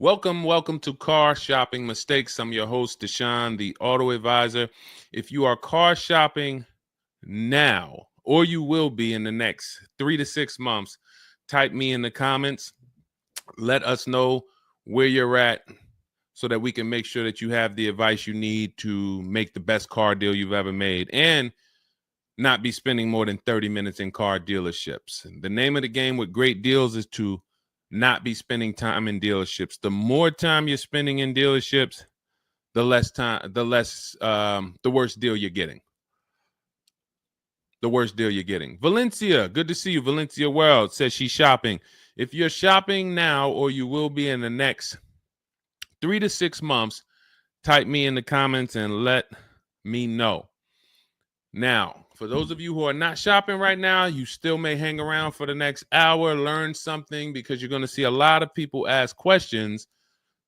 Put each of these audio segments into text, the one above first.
Welcome to Car Shopping Mistakes. I'm your host, Deshone the Auto Advisor. If you are car shopping now, or you will be in the next 3 to 6 months, type me in the comments. Let us know where you're at so that we can make sure that you have the advice you need to make the best car deal you've ever made and not be spending more than 30 minutes in car dealerships. The name of the game with great deals is to not be spending time in dealerships. The more time you're spending in dealerships, the worse deal you're getting. The worst deal you're getting. Valencia, good to see you. Valencia World says she's shopping. If you're shopping now or you will be in the next 3 to 6 months, type me in the comments and let me know. Now, for those of you who are not shopping right now, you still may hang around for the next hour, learn something, because you're going to see a lot of people ask questions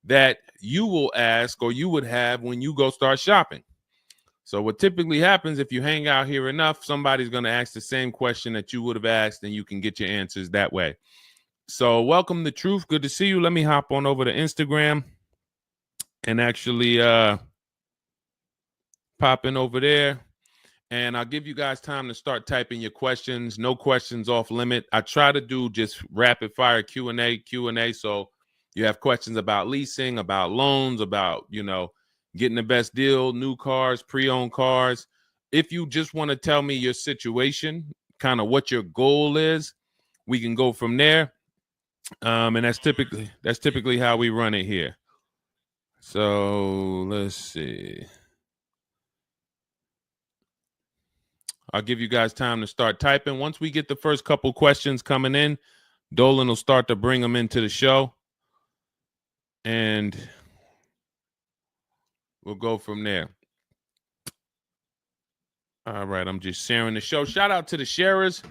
that you will ask or you would have when you go start shopping. So what typically happens if you hang out here enough, somebody's going to ask the same question that you would have asked, and you can get your answers that way. So welcome to Truth. Good to see you. Let me hop on over to Instagram and actually pop in over there. And I'll give you guys time to start typing your questions. No questions off limit. I try to do just rapid fire Q&A. So you have questions about leasing, about loans, about, getting the best deal, new cars, pre-owned cars. If you just want to tell me your situation, kind of what your goal is, we can go from there. And that's typically how we run it here. So let's see. I'll give you guys time to start typing. Once we get the first couple questions coming in, Dolan will start to bring them into the show. And we'll go from there. All right, I'm just sharing the show. Shout out to the sharers.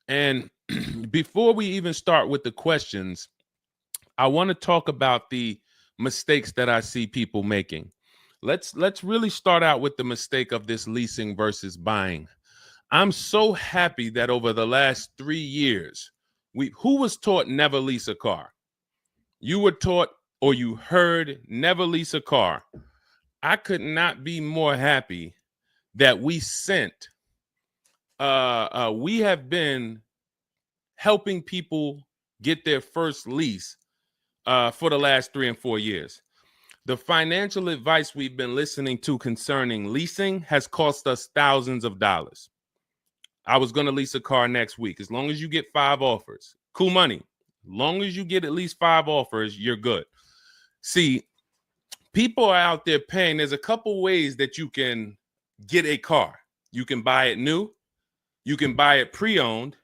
And before we even start with the questions, I want to talk about the mistakes that I see people making. Let's really start out with the mistake of this leasing versus buying. I'm so happy that over the last 3 years, who was taught never lease a car? You were taught or you heard never lease a car. I could not be more happy that we have been helping people get their first lease for the last 3 and 4 years. The financial advice we've been listening to concerning leasing has cost us thousands of dollars. I was going to lease a car next week. As long as you get 5 offers, cool money. As long as you get at least 5 offers, you're good. See, people are out there paying. There's a couple ways that you can get a car. You can buy it new, you can buy it pre-owned,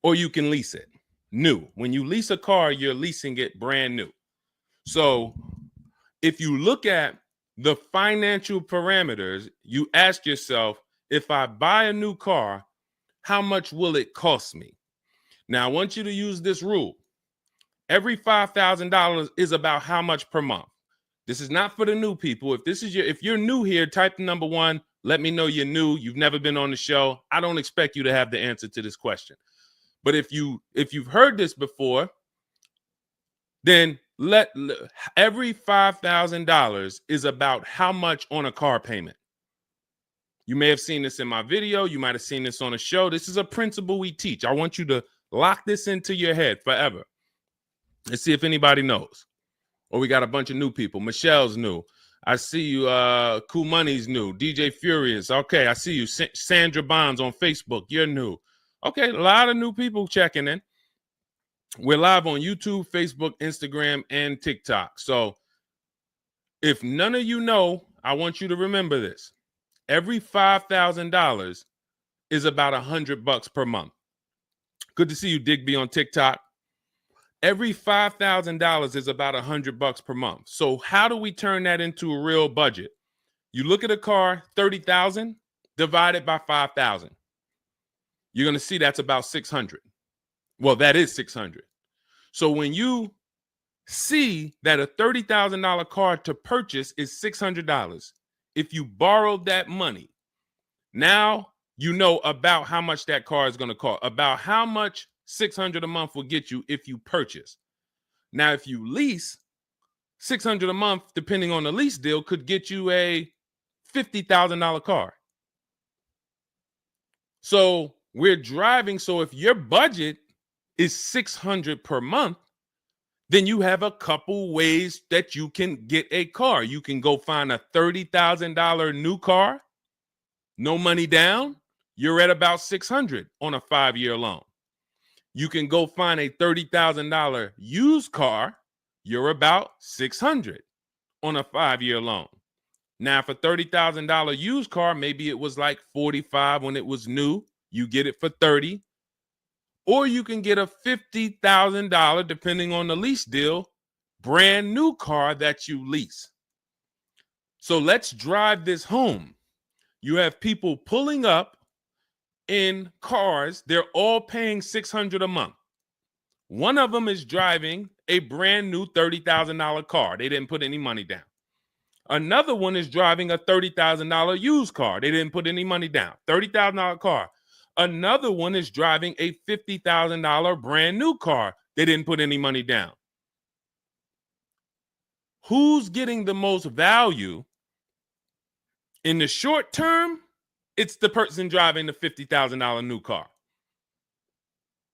or you can lease it new. When you lease a car, you're leasing it brand new. So if you look at the financial parameters, you ask yourself, if I buy a new car, how much will it cost me? Now, I want you to use this rule. Every $5,000 is about how much per month. This is not for the new people. If you're new here, type the number 1. Let me know you're new. You've never been on the show. I don't expect you to have the answer to this question. But if you've heard this before, then every $5,000 is about how much on a car payment. You may have seen this in my video. You might have seen this on a show. This is a principle we teach. I want you to lock this into your head forever. Let's see if anybody knows. Or we got a bunch of new people. Michelle's new. I see you. Cool Money's new. DJ Furious. Okay, I see you. Sandra Bonds on Facebook. You're new. Okay, a lot of new people checking in. We're live on YouTube, Facebook, Instagram, and TikTok. So if none of you know, I want you to remember this. Every $5,000 is about $100 per month. Good to see you, Digby, on TikTok. Every $5,000 is about $100 per month. So how do we turn that into a real budget? You look at a car, $30,000 divided by 5,000. You're going to see that's about 600. Well, that is 600. So when you see that a $30,000 car to purchase is $600, if you borrowed that money, now you know about how much that car is going to cost, about how much $600 a month will get you if you purchase. Now, if you lease, $600 a month, depending on the lease deal, could get you a $50,000 car. So we're driving. So if your budget is $600 per month, then you have a couple ways that you can get a car. You can go find a $30,000 new car, no money down. You're at about $600 on a 5-year loan. You can go find a $30,000 used car. You're about $600 on a 5-year loan. Now, for $30,000 used car, maybe it was like $45 when it was new. You get it for $30. Or you can get a $50,000, depending on the lease deal, brand new car that you lease. So let's drive this home. You have people pulling up in cars. They're all paying $600 a month. One of them is driving a brand new $30,000 car. They didn't put any money down. Another one is driving a $30,000 used car. They didn't put any money down. $30,000 car. Another one is driving a $50,000 brand new car. They didn't put any money down. Who's getting the most value? In the short term, it's the person driving the $50,000 new car.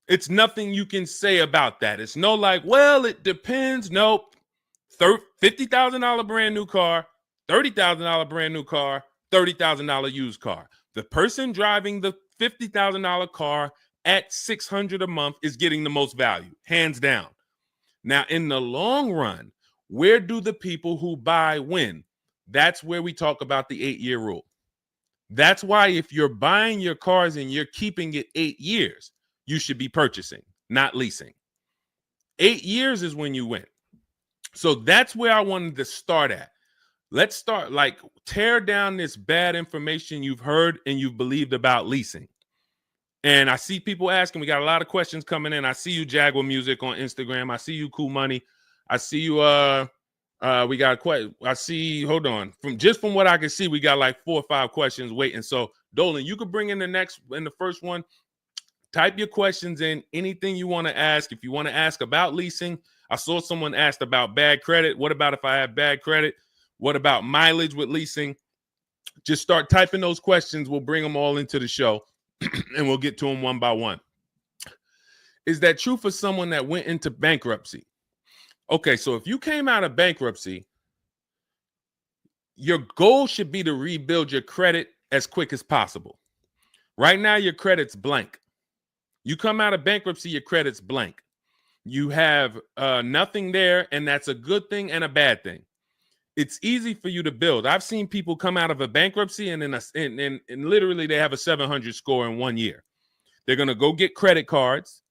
It's nothing you can say about that. It's no like, well, it depends. Nope. $50,000 brand new car, $30,000 brand new car, $30,000 used car. The person driving the $50,000 car at $600 a month is getting the most value, hands down. Now, in the long run, where do the people who buy win? That's where we talk about the 8-year rule. That's why if you're buying your cars and you're keeping it 8 years, you should be purchasing, not leasing. 8 years is when you win. So that's where I wanted to start at. Let's start, like, tear down this bad information you've heard and you've believed about leasing. And I see people asking, we got a lot of questions coming in. I see you, Jaguar Music, on Instagram. I see you, Cool Money. I see you, we got quite, I see, hold on. From what I can see, we got like 4 or 5 questions waiting. So Dolan, you could bring in the first one. Type your questions in, anything you want to ask. If you want to ask about leasing, I saw someone asked about bad credit. What about if I have bad credit? What about mileage with leasing? Just start typing those questions. We'll bring them all into the show and we'll get to them one by one. Is that true for someone that went into bankruptcy? Okay, so if you came out of bankruptcy, your goal should be to rebuild your credit as quick as possible. Right now, your credit's blank. You come out of bankruptcy, your credit's blank. You have nothing there, and that's a good thing and a bad thing. It's easy for you to build. I've seen people come out of a bankruptcy and literally they have a 700 score in 1 year. They're going to go get credit cards.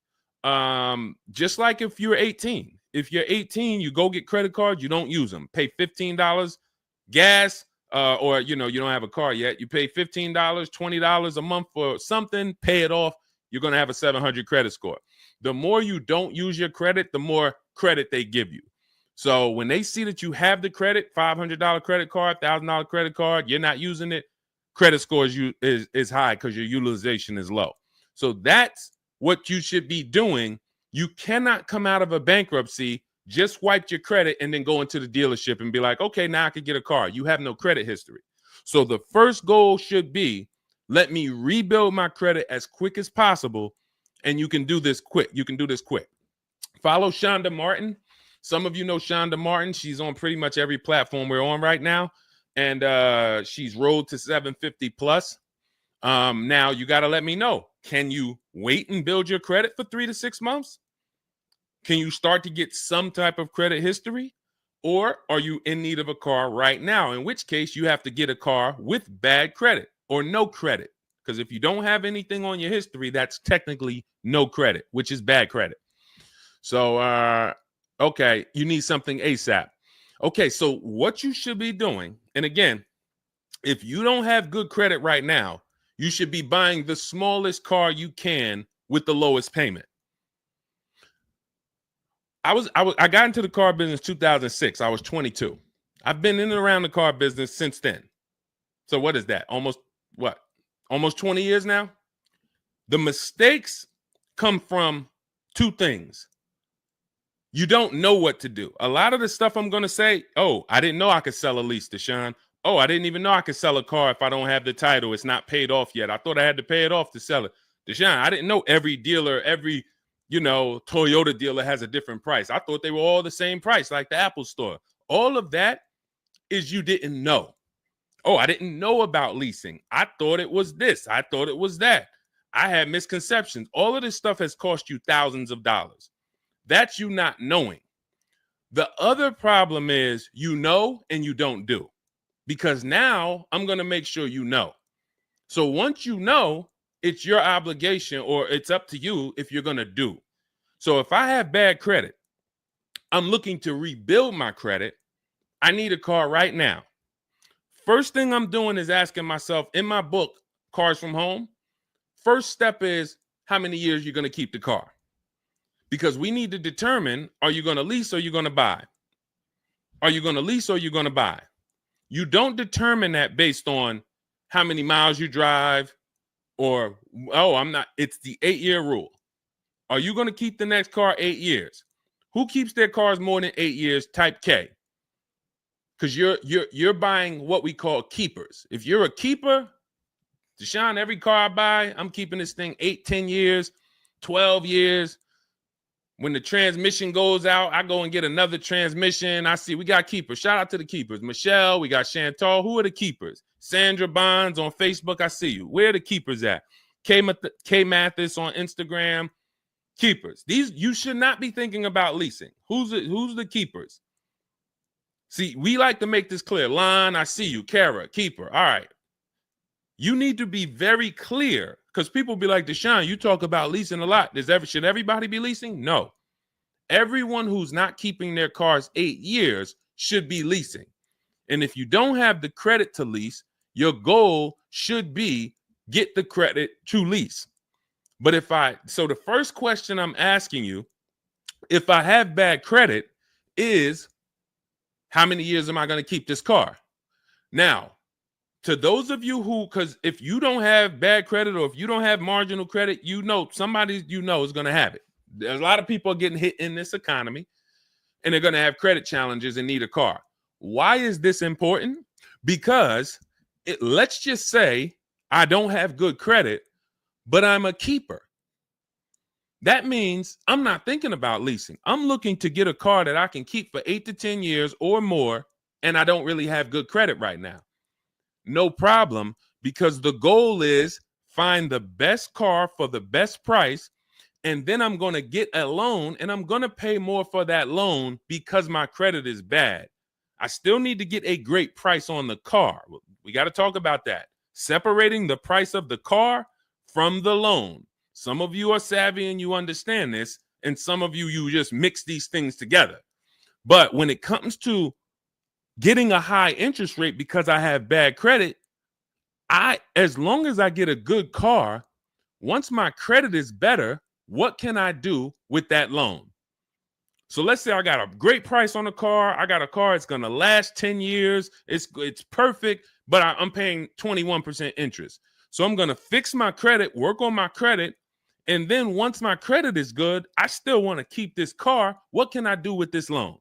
Just like if you're 18. If you're 18, you go get credit cards, you don't use them. Pay $15 gas, or you don't have a car yet. You pay $15, $20 a month for something, pay it off. You're going to have a 700 credit score. The more you don't use your credit, the more credit they give you. So when they see that you have the credit, $500 credit card, $1,000 credit card, you're not using it, credit score is high because your utilization is low. So that's what you should be doing. You cannot come out of a bankruptcy, just wipe your credit, and then go into the dealership and be like, okay, now I can get a car. You have no credit history. So the first goal should be, let me rebuild my credit as quick as possible. And you can do this quick. Follow Shonda Martin. Some of you know Shonda Martin. She's on pretty much every platform we're on right now. And she's rolled to 750 plus. Now you got to let me know. Can you wait and build your credit for 3 to 6 months? Can you start to get some type of credit history? Or are you in need of a car right now? In which case you have to get a car with bad credit or no credit. Because if you don't have anything on your history, that's technically no credit, which is bad credit. So, okay, you need something ASAP. Okay, so what you should be doing, and again, if you don't have good credit right now, you should be buying the smallest car you can with the lowest payment. I got into the car business 2006. I was 22. I've been in and around the car business since then. So what is that? Almost 20 years now? The mistakes come from 2 things. You don't know what to do. A lot of the stuff I'm going to say, oh, I didn't know I could sell a lease, Deshone. Oh, I didn't even know I could sell a car if I don't have the title. It's not paid off yet. I thought I had to pay it off to sell it. Deshone, I didn't know every dealer, every, Toyota dealer has a different price. I thought they were all the same price, like the Apple store. All of that is you didn't know. Oh, I didn't know about leasing. I thought it was this. I thought it was that. I had misconceptions. All of this stuff has cost you thousands of dollars. That's you not knowing. The other problem is you know and you don't do, because now I'm going to make sure you know. So once you know, it's your obligation, or it's up to you if you're going to do. So if I have bad credit, I'm looking to rebuild my credit. I need a car right now. First thing I'm doing is asking myself in my book, Cars from Home, first step is how many years you're going to keep the car. Because we need to determine, are you going to lease or you're going to buy? Are you going to lease or you're going to buy? You don't determine that based on how many miles you drive or, it's the 8-year rule. Are you going to keep the next car 8 years? Who keeps their cars more than 8 years? Type K. Because you're buying what we call keepers. If you're a keeper, Deshone, every car I buy, I'm keeping this thing 8, 10 years, 12 years. When the transmission goes out, I go and get another transmission. I see we got keepers. Shout out to the keepers. Michelle, we got Chantal. Who are the keepers? Sandra Bonds on Facebook. I see you. Where are the keepers at? K Mathis on Instagram. Keepers. These, you should not be thinking about leasing. Who's the keepers? See, we like to make this clear. Lon, I see you. Kara, keeper. All right. You need to be very clear, because people be like, Deshone, you talk about leasing a lot. Should everybody be leasing? No. Everyone who's not keeping their cars 8 years should be leasing. And if you don't have the credit to lease, your goal should be get the credit to lease. But so the first question I'm asking you, if I have bad credit, is how many years am I going to keep this car? Now, to those of you because if you don't have bad credit, or if you don't have marginal credit, somebody is going to have it. There's a lot of people getting hit in this economy, and they're going to have credit challenges and need a car. Why is this important? Because let's just say I don't have good credit, but I'm a keeper. That means I'm not thinking about leasing. I'm looking to get a car that I can keep for 8 to 10 years or more, and I don't really have good credit right now. No problem, because the goal is find the best car for the best price, and then I'm going to get a loan, and I'm going to pay more for that loan because my credit is bad. I still need to get a great price on the car. We got to talk about that. Separating the price of the car from the loan. Some of you are savvy and you understand this, and some of you just mix these things together. But when it comes to getting a high interest rate because I have bad credit, as long as I get a good car, once my credit is better, what can I do with that loan? So let's say I got a great price on a car. I got a car, it's going to last 10 years. It's perfect, but I'm paying 21% interest. So I'm going to fix my credit, work on my credit. And then once my credit is good, I still want to keep this car. What can I do with this loan?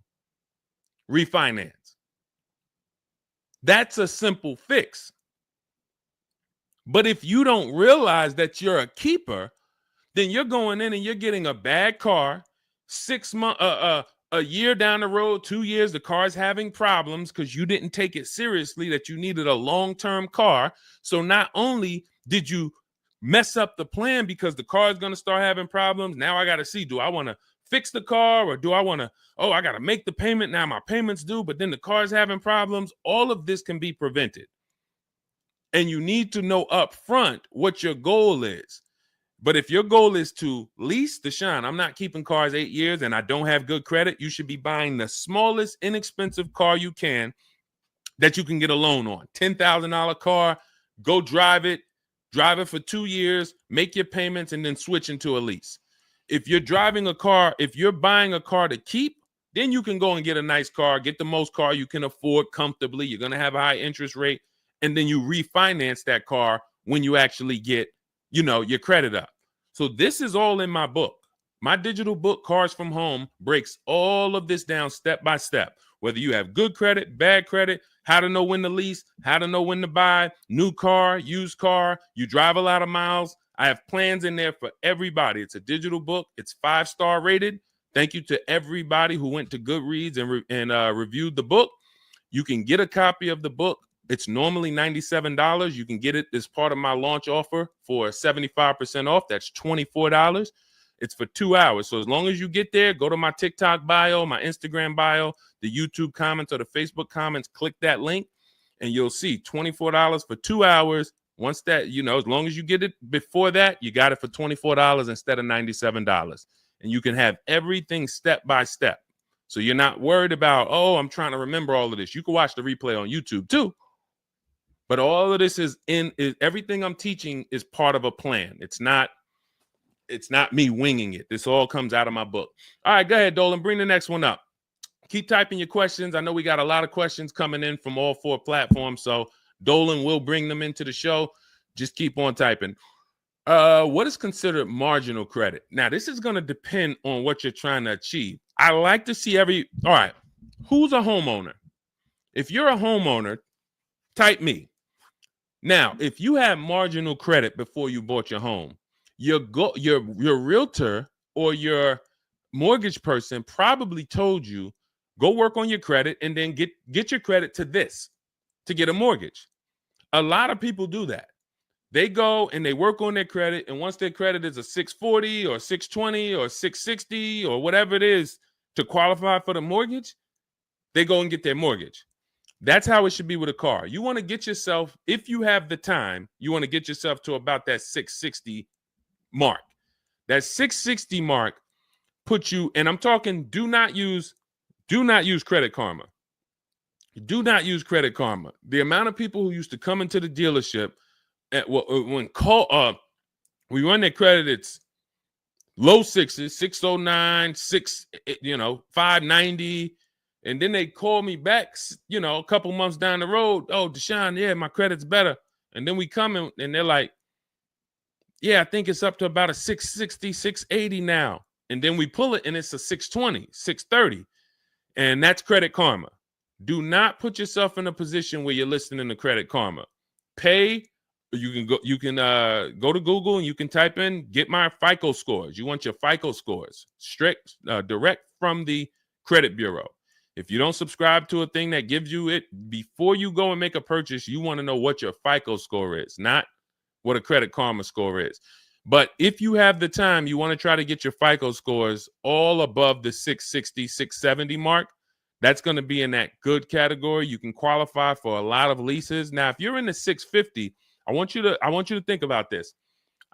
Refinance. That's a simple fix. But if you don't realize that you're a keeper, then you're going in and you're getting a bad car, 6 months, a year down the road, 2 years, the car's having problems because you didn't take it seriously that you needed a long-term car. So not only did you mess up the plan because the car is going to start having problems, now I got to see, do I want to fix the car, or do I want to, I got to make the payment, now my payment's due, but then the car's having problems. All of this can be prevented. And you need to know up front what your goal is. But if your goal is to lease, Deshone, I'm not keeping cars 8 years and I don't have good credit, you should be buying the smallest inexpensive car you can that you can get a loan on. $10,000 car, go drive it for 2 years, make your payments, and then switch into a lease. If you're driving a car, if you're buying a car to keep, then you can go and get a nice car, get the most car you can afford comfortably. You're going to have a high interest rate, and then you refinance that car when you actually get, your credit up. So this is all in my book. My digital book, Cars from Home, breaks all of this down step by step. Whether you have good credit, bad credit, how to know when to lease, how to know when to buy, new car, used car, you drive a lot of miles. I have plans in there for everybody. It's a digital book. It's 5-star rated. Thank you to everybody who went to Goodreads and reviewed the book. You can get a copy of the book. It's normally $97. You can get it as part of my launch offer for 75% off. That's $24. It's for 2 hours. So as long as you get there, go to my TikTok bio, my Instagram bio, the YouTube comments or the Facebook comments, click that link, and you'll see $24 for 2 hours. Once that, as long as you get it before that, you got it for $24 instead of $97. And you can have everything step by step. So you're not worried about, I'm trying to remember all of this. You can watch the replay on YouTube too. But all of this is everything I'm teaching is part of a plan. It's not me winging it. This all comes out of my book. All right, go ahead, Dolan. Bring the next one up. Keep typing your questions. I know we got a lot of questions coming in from all 4 platforms, so Dolan will bring them into the show. Just keep on typing. What is considered marginal credit? Now, this is going to depend on what you're trying to achieve. I like to see all right, who's a homeowner? If you're a homeowner, type me. Now, if you had marginal credit before you bought your home, your realtor or your mortgage person probably told you, go work on your credit and then get your credit to this to get a mortgage. A lot of people do that. They go and they work on their credit, and once their credit is a 640 or 620 or 660 or whatever it is to qualify for the mortgage, they go and get their mortgage. That's how it should be with a car. You want to get yourself, if you have the time, you want to get yourself to about that 660 mark. That 660 mark puts you, and I'm talking, do not use Credit Karma. Do not use Credit Karma. The amount of people who used to come into the dealership we run their credit, it's low 6s, 609, 590. And then they call me back, a couple months down the road. Oh, Deshone, yeah, my credit's better. And then we come in and they're like, yeah, I think it's up to about a 660, 680 now. And then we pull it and it's a 620, 630. And that's Credit Karma. Do not put yourself in a position where you're listening to Credit Karma. Pay. You can go to Google and you can type in, get my FICO scores. You want your FICO scores direct from the credit bureau. If you don't subscribe to a thing that gives you it before you go and make a purchase, you want to know what your FICO score is, not what a Credit Karma score is. But if you have the time, you want to try to get your FICO scores all above the 660, 670 mark. That's going to be in that good category. You can qualify for a lot of leases. Now, if you're in the 650, I want you to think about this.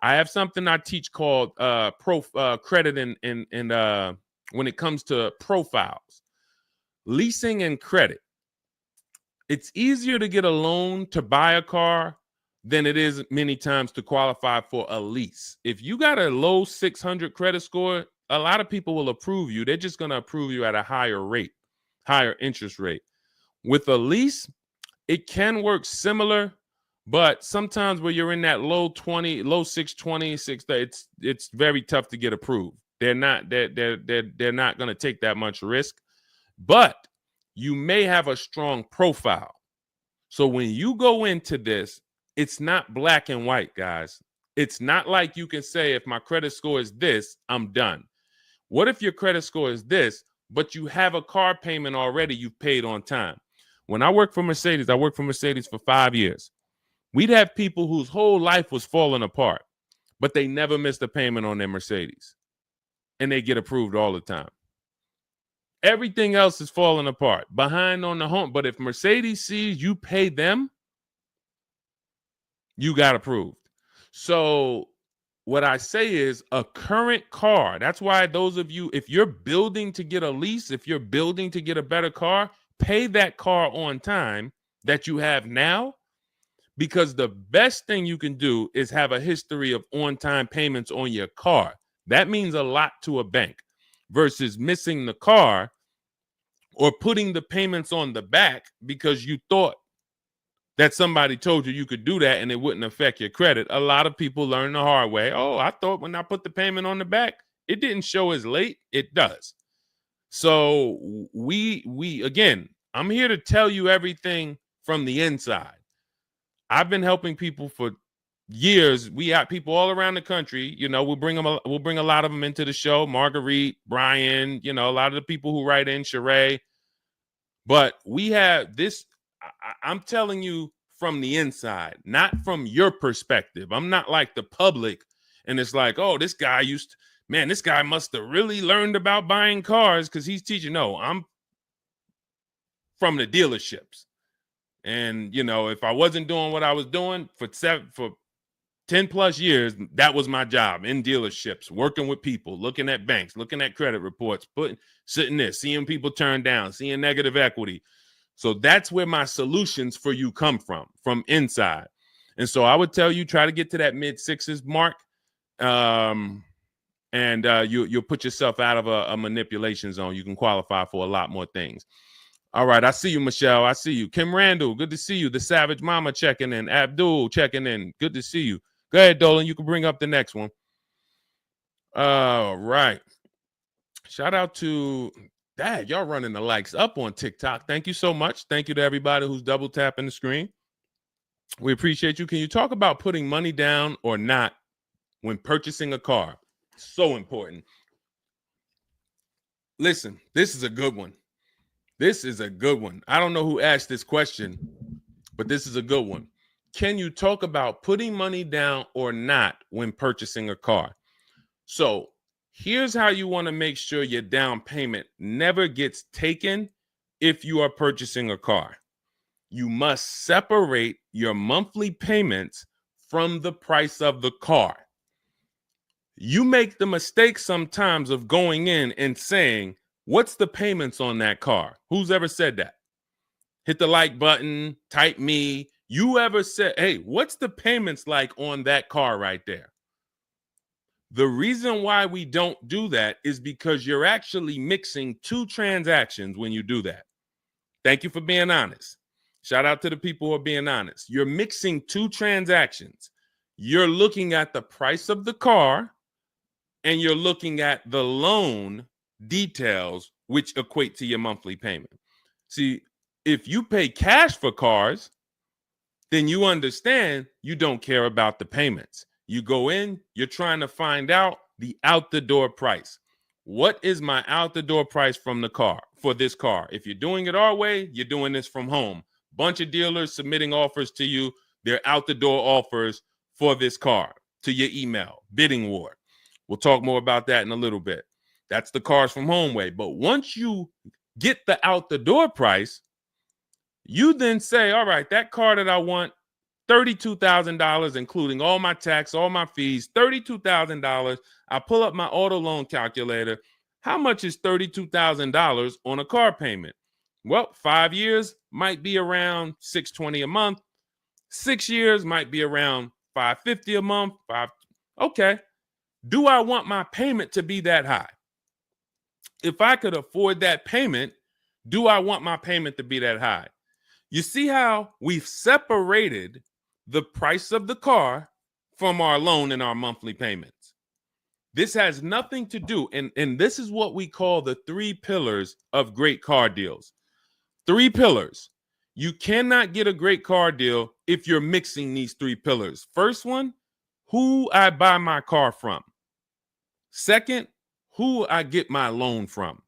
I have something I teach called credit and when it comes to profiles. Leasing and credit. It's easier to get a loan to buy a car than it is many times to qualify for a lease. If you got a low 600 credit score, a lot of people will approve you. They're just going to approve you at a higher rate, higher interest rate. With a lease, it can work similar, but sometimes when you're in that low 620, 630, it's very tough to get approved. They're not going to take that much risk. But you may have a strong profile. So when you go into this, it's not black and white, guys. It's not like you can say, if my credit score is this, I'm done. What if your credit score is this, but you have a car payment already you've paid on time? When I worked for Mercedes, I worked for Mercedes for 5 years. We'd have people whose whole life was falling apart, but they never missed a payment on their Mercedes. And they get approved all the time. Everything else is falling apart, behind on the home. But if Mercedes sees you pay them, you got approved. So what I say is a current car. That's why those of you, if you're building to get a lease, if you're building to get a better car, pay that car on time that you have now, because the best thing you can do is have a history of on-time payments on your car. That means a lot to a bank versus missing the car or putting the payments on the back because you thought that somebody told you could do that and it wouldn't affect your credit. A lot of people learn the hard way. Oh, I thought when I put the payment on the back, it didn't show as late. It does. So we again, I'm here to tell you everything from the inside. I've been helping people for years. We have people all around the country. You know, we'll bring a lot of them into the show. Marguerite, Brian, you know, a lot of the people who write in, Sheree. But we have this. I'm telling you from the inside, not from your perspective. I'm not like the public, and it's like, oh, this guy this guy must have really learned about buying cars because he's teaching. No, I'm from the dealerships. And, you know, if I wasn't doing what I was doing for 10 plus years, that was my job in dealerships, working with people, looking at banks, looking at credit reports, sitting there, seeing people turn down, seeing negative equity. So that's where my solutions for you come from inside. And so I would tell you, try to get to that mid sixes mark. And you'll put yourself out of a manipulation zone. You can qualify for a lot more things. All right, I see you, Michelle. I see you. Kim Randall, good to see you. The Savage Mama checking in. Abdul checking in. Good to see you. Go ahead, Dolan. You can bring up the next one. All right. Shout out to Dad. Y'all running the likes up on TikTok. Thank you so much. Thank you to everybody who's double tapping the screen. We appreciate you. Can you talk about putting money down or not when purchasing a car? So important. Listen, this is a good one. This is a good one. I don't know who asked this question, but this is a good one. Can you talk about putting money down or not when purchasing a car? So here's how you want to make sure your down payment never gets taken if you are purchasing a car. You must separate your monthly payments from the price of the car. You make the mistake sometimes of going in and saying, what's the payments on that car? Who's ever said that? Hit the like button, type me. You ever said, hey, what's the payments like on that car right there? The reason why we don't do that is because you're actually mixing two transactions when you do that. Thank you for being honest. Shout out to the people who are being honest. You're mixing two transactions. You're looking at the price of the car and you're looking at the loan details, which equate to your monthly payment. See, if you pay cash for cars, then you understand you don't care about the payments. You go in, you're trying to find out the out the door price. What is my out the door price from the car for this car? If you're doing it our way, you're doing this from home. Bunch of dealers submitting offers to you. They're out the door offers for this car to your email, bidding war. We'll talk more about that in a little bit. That's the cars from home way. But once you get the out the door price, you then say, all right, that car that I want, $32,000, including all my tax, all my fees, $32,000. I pull up my auto loan calculator. How much is $32,000 on a car payment? Well, 5 years might be around $620 a month. 6 years might be around $550 a month. Okay. Do I want my payment to be that high? If I could afford that payment, do I want my payment to be that high? You see how we've separated the price of the car from our loan and our monthly payments. This has nothing to do, and this is what we call the 3 pillars of great car deals. 3 pillars. You cannot get a great car deal if you're mixing these 3 pillars. First one, who I buy my car from. Second, who I get my loan from.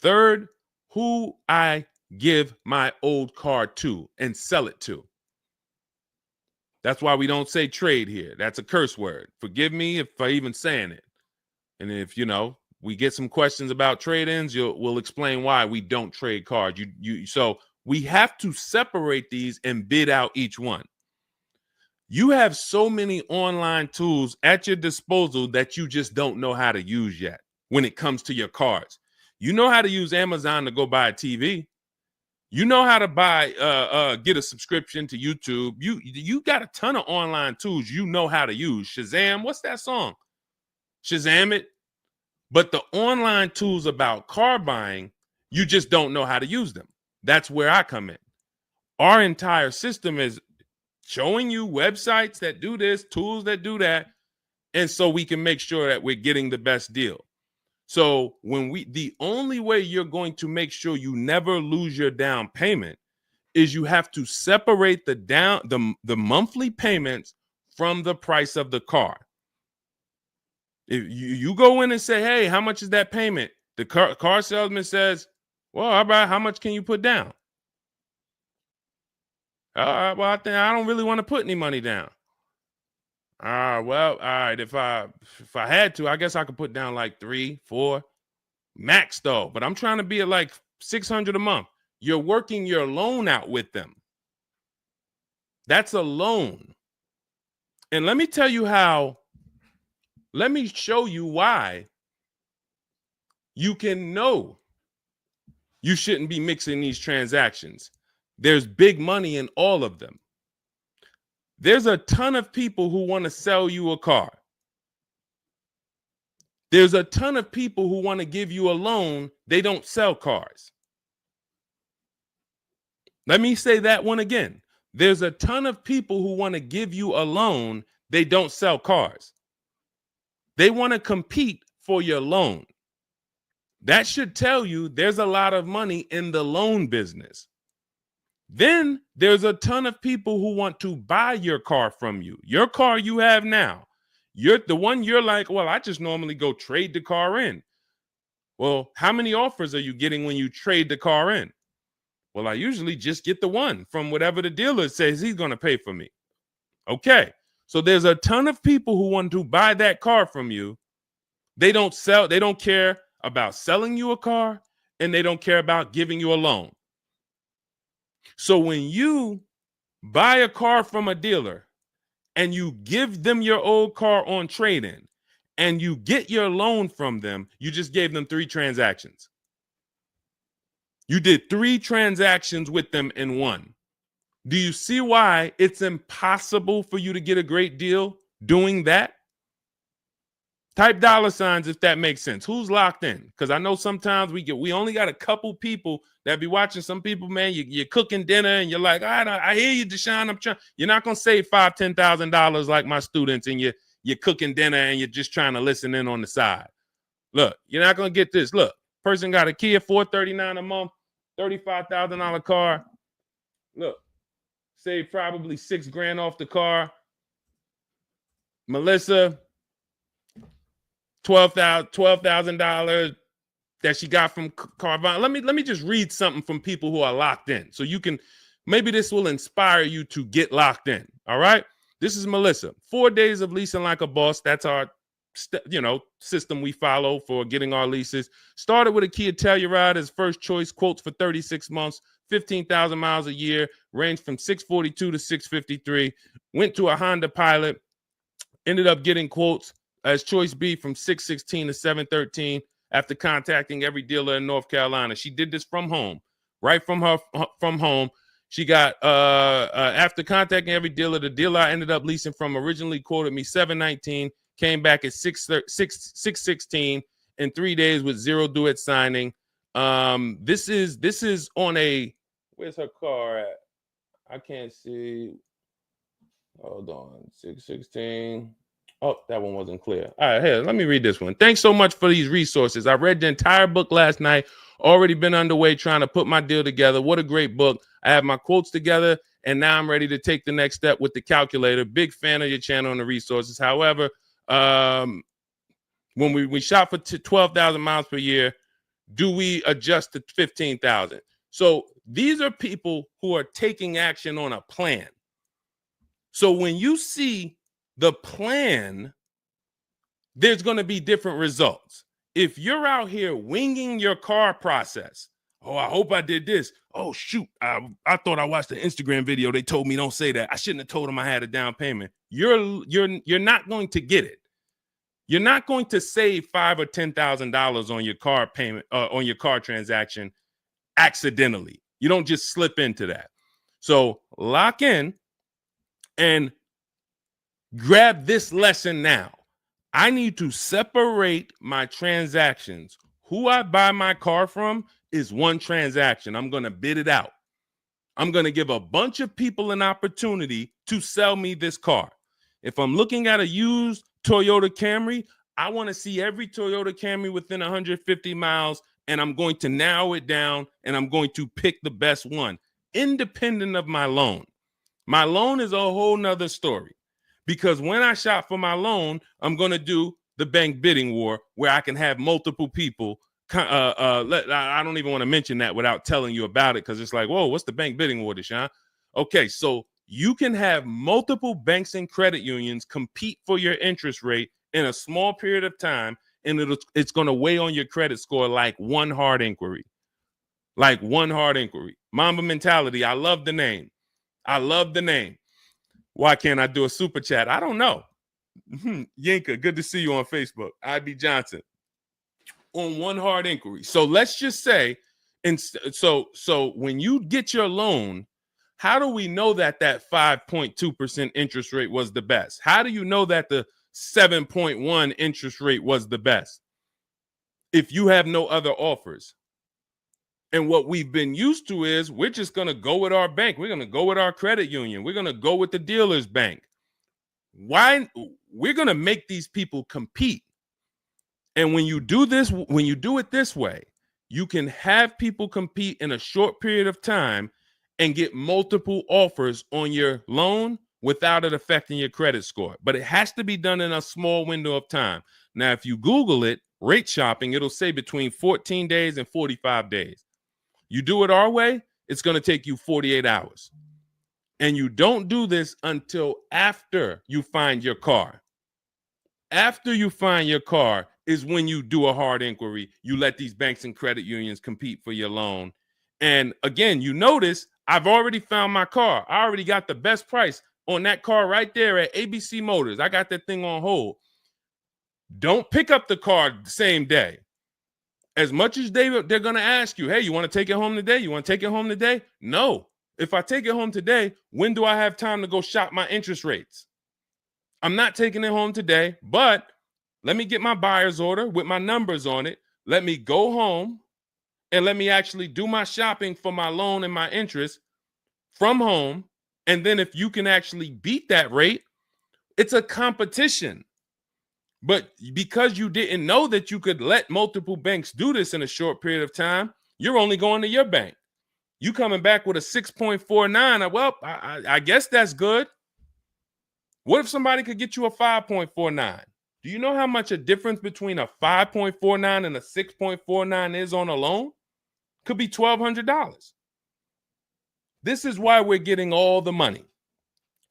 Third, who I give my old car to and sell it to. That's why we don't say trade here. That's a curse word. Forgive me if I even saying it. And if, we get some questions about trade-ins, we'll explain why we don't trade cars. So we have to separate these and bid out each one. You have so many online tools at your disposal that you just don't know how to use yet when it comes to your cars. You know how to use Amazon to go buy a TV. You know how to get a subscription to YouTube. You got a ton of online tools you know how to use. Shazam, what's that song? Shazam it. But the online tools about car buying, you just don't know how to use them. That's where I come in. Our entire system is showing you websites that do this, tools that do that. And so we can make sure that we're getting the best deal. So the only way you're going to make sure you never lose your down payment is you have to separate the monthly payments from the price of the car. If you go in and say, hey, how much is that payment? The car salesman says, well, how much can you put down? Well, I don't really want to put any money down. Well, all right. If I had to, I guess I could put down like 3, 4 max though. But I'm trying to be at like $600 a month. You're working your loan out with them. That's a loan. And let me tell you how. Let me show you why you can know you shouldn't be mixing these transactions. There's big money in all of them. There's a ton of people who want to sell you a car. There's a ton of people who want to give you a loan. They don't sell cars. Let me say that one again. There's a ton of people who want to give you a loan. They don't sell cars. They want to compete for your loan. That should tell you there's a lot of money in the loan business. Then there's a ton of people who want to buy your car from you. Your car you have now. You're the one you're like, well, I just normally go trade the car in. Well, how many offers are you getting when you trade the car in? Well, I usually just get the one from whatever the dealer says he's going to pay for me. Okay. So there's a ton of people who want to buy that car from you. They don't care about selling you a car, and they don't care about giving you a loan. So when you buy a car from a dealer and you give them your old car on trade-in and you get your loan from them, you just gave them 3 transactions. You did 3 transactions with them in one. Do you see why it's impossible for you to get a great deal doing that? Type $signs if that makes sense. Who's locked in? Because I know sometimes we only got a couple people that be watching. Some people, man, you're cooking dinner and you're like, all right, I hear you, Deshone. You're not gonna save $5,000, $10,000 like my students, and you're cooking dinner and you're just trying to listen in on the side. Look, you're not gonna get this. Look, person got a Kia $439 a month, $35,000 car. Look, save probably $6,000 off the car. Melissa, $12,000 that she got from Carvana. Let me just read something from people who are locked in, so you can, maybe this will inspire you to get locked in. All right, this is Melissa. 4 days of leasing like a boss. That's our system we follow for getting our leases. Started with a Kia Telluride as first choice. Quotes for 36 months, 15,000 miles a year. Ranged from 642 to 653. Went to a Honda Pilot. Ended up getting quotes as choice B from 616 to 713 after contacting every dealer in North Carolina. She did this from home, right from home. She got after contacting every dealer, the dealer I ended up leasing from originally quoted me 719, came back at 616 in 3 days with 0 due at signing. This is on a, where's her car at? I can't see. Hold on, 616. Oh, that one wasn't clear. All right, here, let me read this one. Thanks so much for these resources. I read the entire book last night. Already been underway trying to put my deal together. What a great book. I have my quotes together, and now I'm ready to take the next step with the calculator. Big fan of your channel and the resources. However, when we shop for 12,000 miles per year, do we adjust to 15,000? So these are people who are taking action on a plan. So when you see the plan, there's going to be different results. If you're out here winging your car process, oh, I hope I did this. Oh, shoot, I thought I watched the Instagram video. They told me don't say that. I shouldn't have told them I had a down payment. You're not going to get it. You're not going to save $5,000 or $10,000 on your car payment, on your car transaction accidentally. You don't just slip into that. So lock in and grab this lesson now. I need to separate my transactions. Who I buy my car from is one transaction. I'm going to bid it out. I'm going to give a bunch of people an opportunity to sell me this car. If I'm looking at a used Toyota Camry, I want to see every Toyota Camry within 150 miles, and I'm going to narrow it down, and I'm going to pick the best one, independent of my loan. My loan is a whole nother story, because when I shop for my loan, I'm going to do the bank bidding war where I can have multiple people. I don't even want to mention that without telling you about it, because it's like, whoa, what's the bank bidding war, Deshone? Okay, so you can have multiple banks and credit unions compete for your interest rate in a small period of time, and it's going to weigh on your credit score like one hard inquiry. Like one hard inquiry. Mamba Mentality, I love the name. I love the name. Why can't I do a super chat? I don't know. Yinka, good to see you on Facebook. IB Johnson. On one hard inquiry. So let's just say, and so when you get your loan, how do we know that 5.2% interest rate was the best? How do you know that the 7.1 interest rate was the best if you have no other offers? And what we've been used to is we're just going to go with our bank. We're going to go with our credit union. We're going to go with the dealer's bank. Why? We're going to make these people compete. And when you do this, when you do it this way, you can have people compete in a short period of time and get multiple offers on your loan without it affecting your credit score. But it has to be done in a small window of time. Now, if you Google it, rate shopping, it'll say between 14 days and 45 days. You do it our way, it's going to take you 48 hours. And you don't do this until after you find your car. After you find your car is when you do a hard inquiry. You let these banks and credit unions compete for your loan. And again, you notice I've already found my car. I already got the best price on that car right there at ABC Motors. I got that thing on hold. Don't pick up the car the same day. As much as they're going to ask you, hey, you want to take it home today? You want to take it home today? No. If I take it home today, when do I have time to go shop my interest rates? I'm not taking it home today, but let me get my buyer's order with my numbers on it. Let me go home and let me actually do my shopping for my loan and my interest from home. And then if you can actually beat that rate, it's a competition. But because you didn't know that you could let multiple banks do this in a short period of time, you're only going to your bank. You coming back with a 6.49. Well, I guess that's good. What if somebody could get you a 5.49? Do you know how much a difference between a 5.49 and a 6.49 is on a loan? Could be $1,200. This is why we're getting all the money.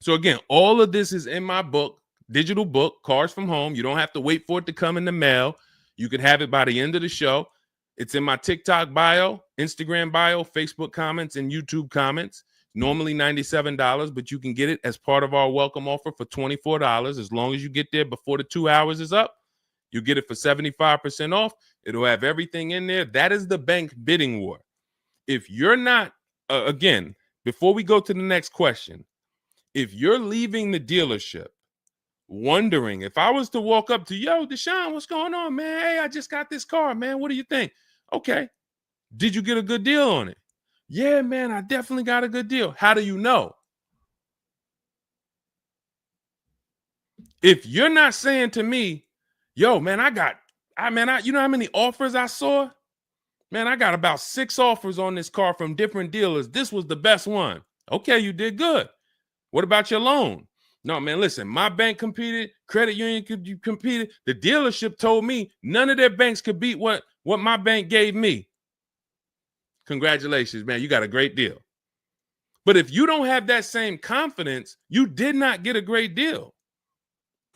So again, all of this is in my book, digital book, Cars from Home. You don't have to wait for it to come in the mail. You can have it by the end of the show. It's in my TikTok bio, Instagram bio, Facebook comments, and YouTube comments. Normally $97, but you can get it as part of our welcome offer for $24. As long as you get there before the 2 hours is up, you get it for 75% off. It'll have everything in there. That is the bank bidding war. If you're not, again, before we go to the next question, if you're leaving the dealership wondering, if I was to walk up to, yo, Deshone, what's going on, man? Hey, I just got this car, man. What do you think? Okay. Did you get a good deal on it? Yeah, man, I definitely got a good deal. How do you know? If you're not saying to me, yo, man, you know how many offers I saw? Man, I got about 6 offers on this car from different dealers. This was the best one. Okay, you did good. What about your loan? No, man, listen, my bank competed, credit union competed. The dealership told me none of their banks could beat what my bank gave me. Congratulations, man. You got a great deal. But if you don't have that same confidence, you did not get a great deal.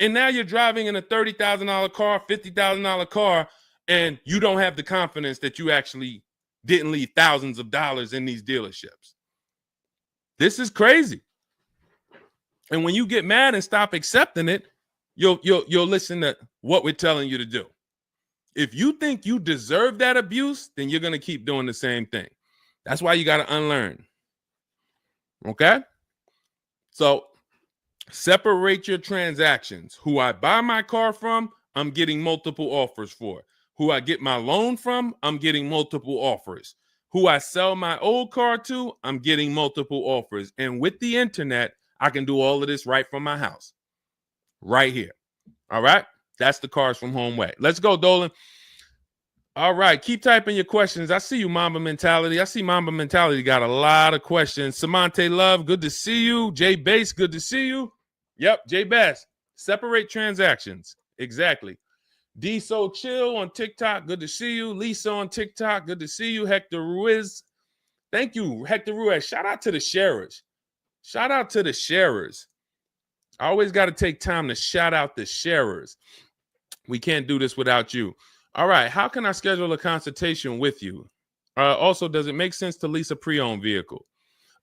And now you're driving in a $30,000 car, $50,000 car, and you don't have the confidence that you actually didn't leave thousands of dollars in these dealerships. This is crazy. And when you get mad and stop accepting it, you'll listen to what we're telling you to do. If you think you deserve that abuse, then you're going to keep doing the same thing. That's why you got to unlearn. Okay? So separate your transactions. Who I buy my car from, I'm getting multiple offers for. Who I get my loan from, I'm getting multiple offers. Who I sell my old car to, I'm getting multiple offers. And with the internet, I can do all of this right from my house, right here. All right. That's the Cars from Home way. Let's go, Dolan. All right. Keep typing your questions. I see you, Mamba Mentality. I see Mamba Mentality got a lot of questions. Samante Love, good to see you. Jay Bass, good to see you. Yep, Jay Bass. Separate transactions. Exactly. D So Chill on TikTok, good to see you. Lisa on TikTok, good to see you. Hector Ruiz, thank you, Hector Ruiz. Shout out to the sharers. Shout out to the sharers. I always got to take time to shout out the sharers. We can't do this without you. All right, how can I schedule a consultation with you? Also, does it make sense to lease a pre-owned vehicle?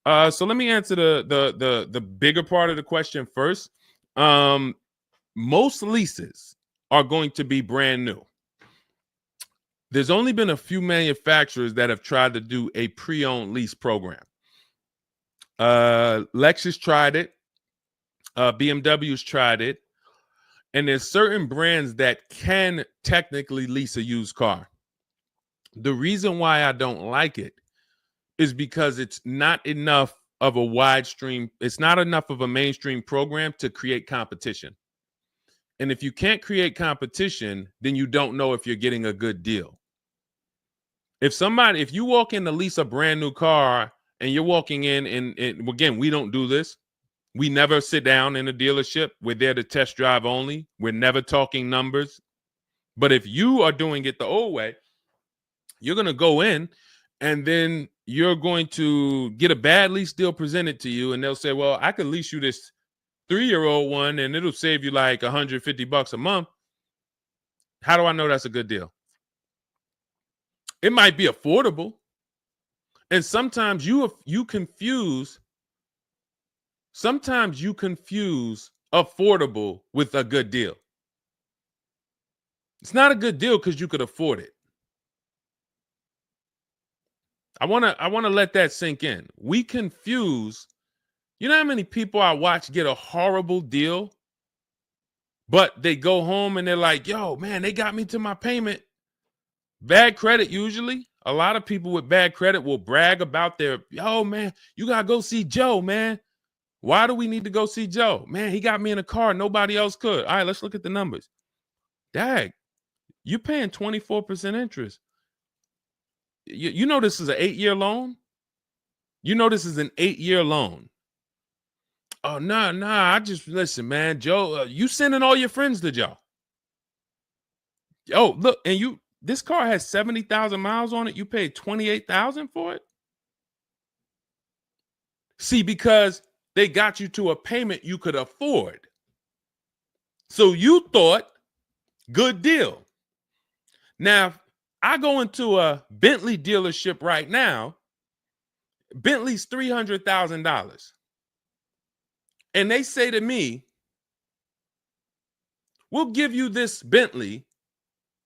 So let me answer the bigger part of the question first. Most leases are going to be brand new. There's only been a few manufacturers that have tried to do a pre-owned lease program. Lexus tried it. BMW's tried it. And there's certain brands that can technically lease a used car. The reason why I don't like it is because it's not enough of a wide stream. It's not enough of a mainstream program to create competition. And if you can't create competition, then you don't know if you're getting a good deal. If you walk in to lease a brand new car and you're walking in and again, we don't do this. We never sit down in a dealership. We're there to test drive only. We're never talking numbers. But if you are doing it the old way, you're going to go in and then you're going to get a bad lease deal presented to you. And they'll say, well, I could lease you this 3-year-old one and it'll save you like $150 a month. How do I know that's a good deal? It might be affordable. And sometimes you confuse affordable with a good deal. It's not a good deal because you could afford it. I want to let that sink in. We confuse, you know how many people I watch get a horrible deal, but they go home and they're like, yo, man, they got me to my payment. Bad credit usually. A lot of people with bad credit will brag about yo, man, you got to go see Joe, man. Why do we need to go see Joe? Man, he got me in a car. Nobody else could. All right, let's look at the numbers. Dag, you're paying 24% interest. You know this is an 8-year loan? You know this is an 8-year loan. Oh, nah, I just, listen, man, Joe, you sending all your friends to Joe. Oh, look, and this car has 70,000 miles on it. You paid 28,000 for it? See, because they got you to a payment you could afford. So you thought, good deal. Now, I go into a Bentley dealership right now. Bentley's $300,000. And they say to me, we'll give you this Bentley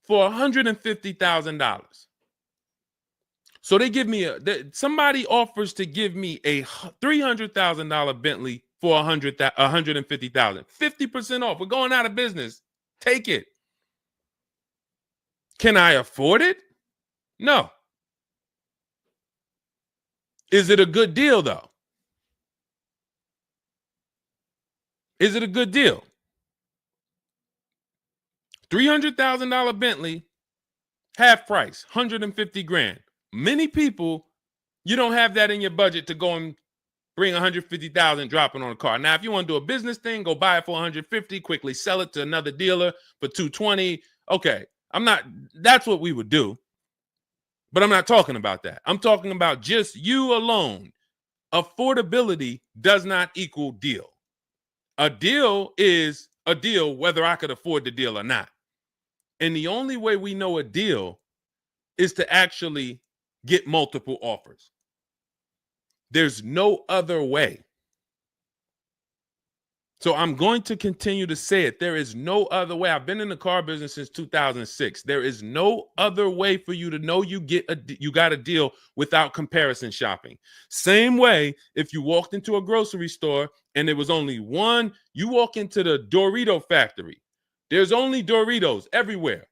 for $150,000. So they give me somebody offers to give me a $300,000 Bentley for $150,000. 50% off. We're going out of business. Take it. Can I afford it? No. Is it a good deal, though? Is it a good deal? $300,000 Bentley, half price, 150 grand. Many people, you don't have that in your budget to go and bring 150,000 dropping on a car. Now, if you want to do a business thing, go buy it for 150, quickly sell it to another dealer for 220. Okay, that's what we would do. But I'm not talking about that. I'm talking about just you alone. Affordability does not equal deal. A deal is a deal whether I could afford the deal or not. And the only way we know a deal is to actually get multiple offers. There's no other way. So I'm going to continue to say it. There is no other way. I've been in the car business since 2006. There is no other way for you to know you got a deal without comparison shopping. Same way if you walked into a grocery store and there was only one, you walk into the Dorito factory. There's only Doritos everywhere.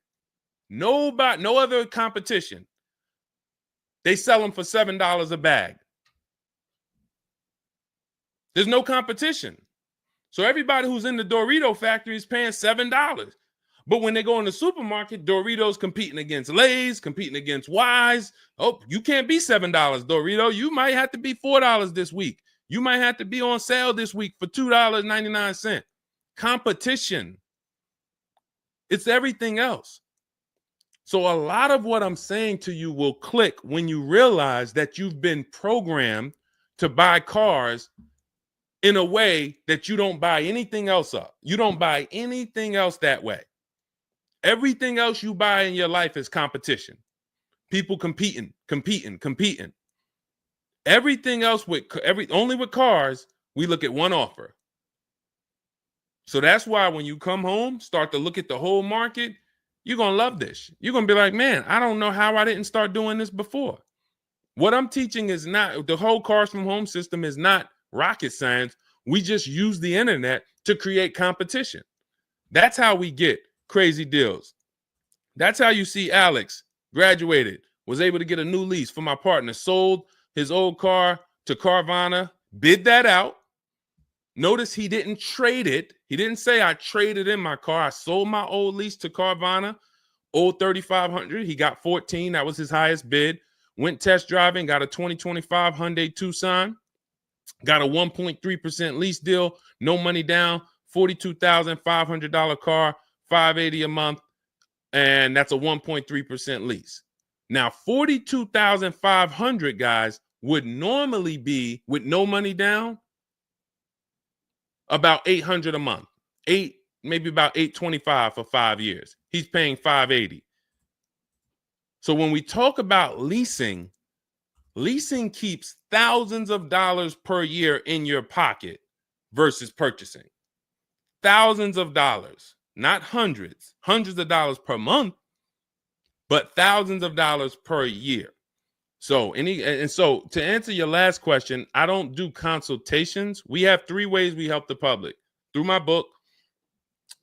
No other competition. They sell them for $7 a bag. There's no competition. So everybody who's in the Dorito factory is paying $7. But when they go in the supermarket, Doritos competing against Lay's, competing against Wise. Oh, you can't be $7, Dorito. You might have to be $4 this week. You might have to be on sale this week for $2.99. Competition. It's everything else. So a lot of what I'm saying to you will click when you realize that you've been programmed to buy cars in a way that you don't buy anything else up. You don't buy anything else that way. Everything else you buy in your life is competition. People competing. Everything else only with cars, we look at one offer. So that's why when you come home, start to look at the whole market, you're going to love this. You're going to be like, man, I don't know how I didn't start doing this before. What I'm teaching is not, the whole cars from home system is not rocket science. We just use the internet to create competition. That's how we get crazy deals. That's how you see Alex graduated, was able to get a new lease for my partner, sold his old car to Carvana, bid that out. Notice he didn't trade it. He didn't say I traded in my car. I sold my old lease to Carvana, old 3,500. He got 14. That was his highest bid. Went test driving, got a 2025 Hyundai Tucson, got a 1.3% lease deal, no money down, $42,500 car, $580 a month, and that's a 1.3% lease. Now, $42,500, guys, would normally be, with no money down, about $800 a month. Maybe about $825 for 5 years. He's paying $580. So when we talk about leasing keeps thousands of dollars per year in your pocket versus purchasing. Thousands of dollars, not hundreds of dollars per month, but thousands of dollars per year. So to answer your last question, I don't do consultations. We have 3 ways we help the public: through my book,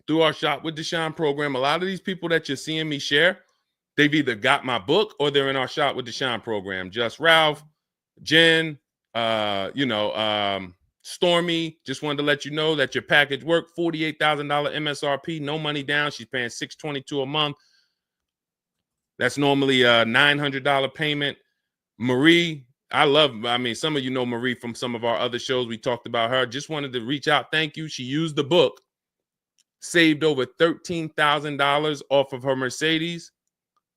through our Shop with Deshone program. A lot of these people that you're seeing me share, they've either got my book or they're in our Shop with Deshone program. Just Ralph, Jen, Stormy. Just wanted to let you know that your package worked. $48,000 MSRP, no money down. She's paying $622 a month. That's normally a $900 payment. Marie, some of you know Marie from some of our other shows. We talked about her. Just wanted to reach out. Thank you. She used the book, saved over $13,000 off of her Mercedes,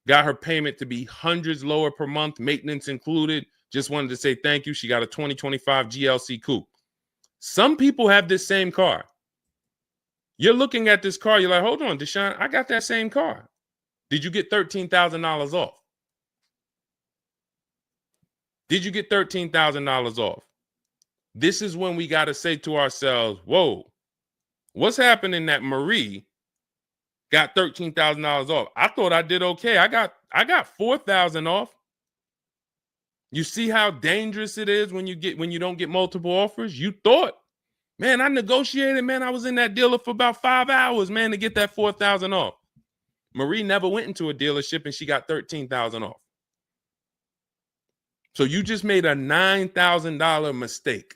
got her payment to be hundreds lower per month, maintenance included. Just wanted to say thank you. She got a 2025 GLC Coupe. Some people have this same car. You're looking at this car. You're like, hold on, Deshone, I got that same car. Did you get $13,000 off? Did you get $13,000 off? This is when we got to say to ourselves, whoa, what's happening that Marie got $13,000 off? I thought I did okay. I got $4,000 off. You see how dangerous it is when you don't get multiple offers? You thought, man, I negotiated, man. I was in that dealer for about 5 hours, man, to get that $4,000 off. Marie never went into a dealership and she got $13,000 off. So you just made a $9,000 mistake.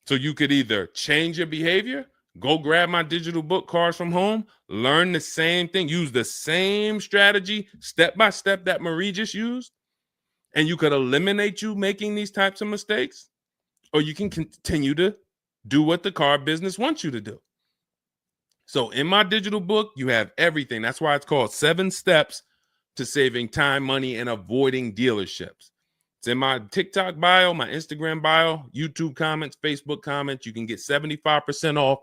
So you could either change your behavior, go grab my digital book, Cars from Home, learn the same thing, use the same strategy step by step that Marie just used, and you could eliminate you making these types of mistakes, or you can continue to do what the car business wants you to do. So in my digital book, you have everything. That's why it's called 7 Steps to Saving Time, Money, and Avoiding Dealerships. It's in my TikTok bio, my Instagram bio, YouTube comments, Facebook comments. You can get 75% off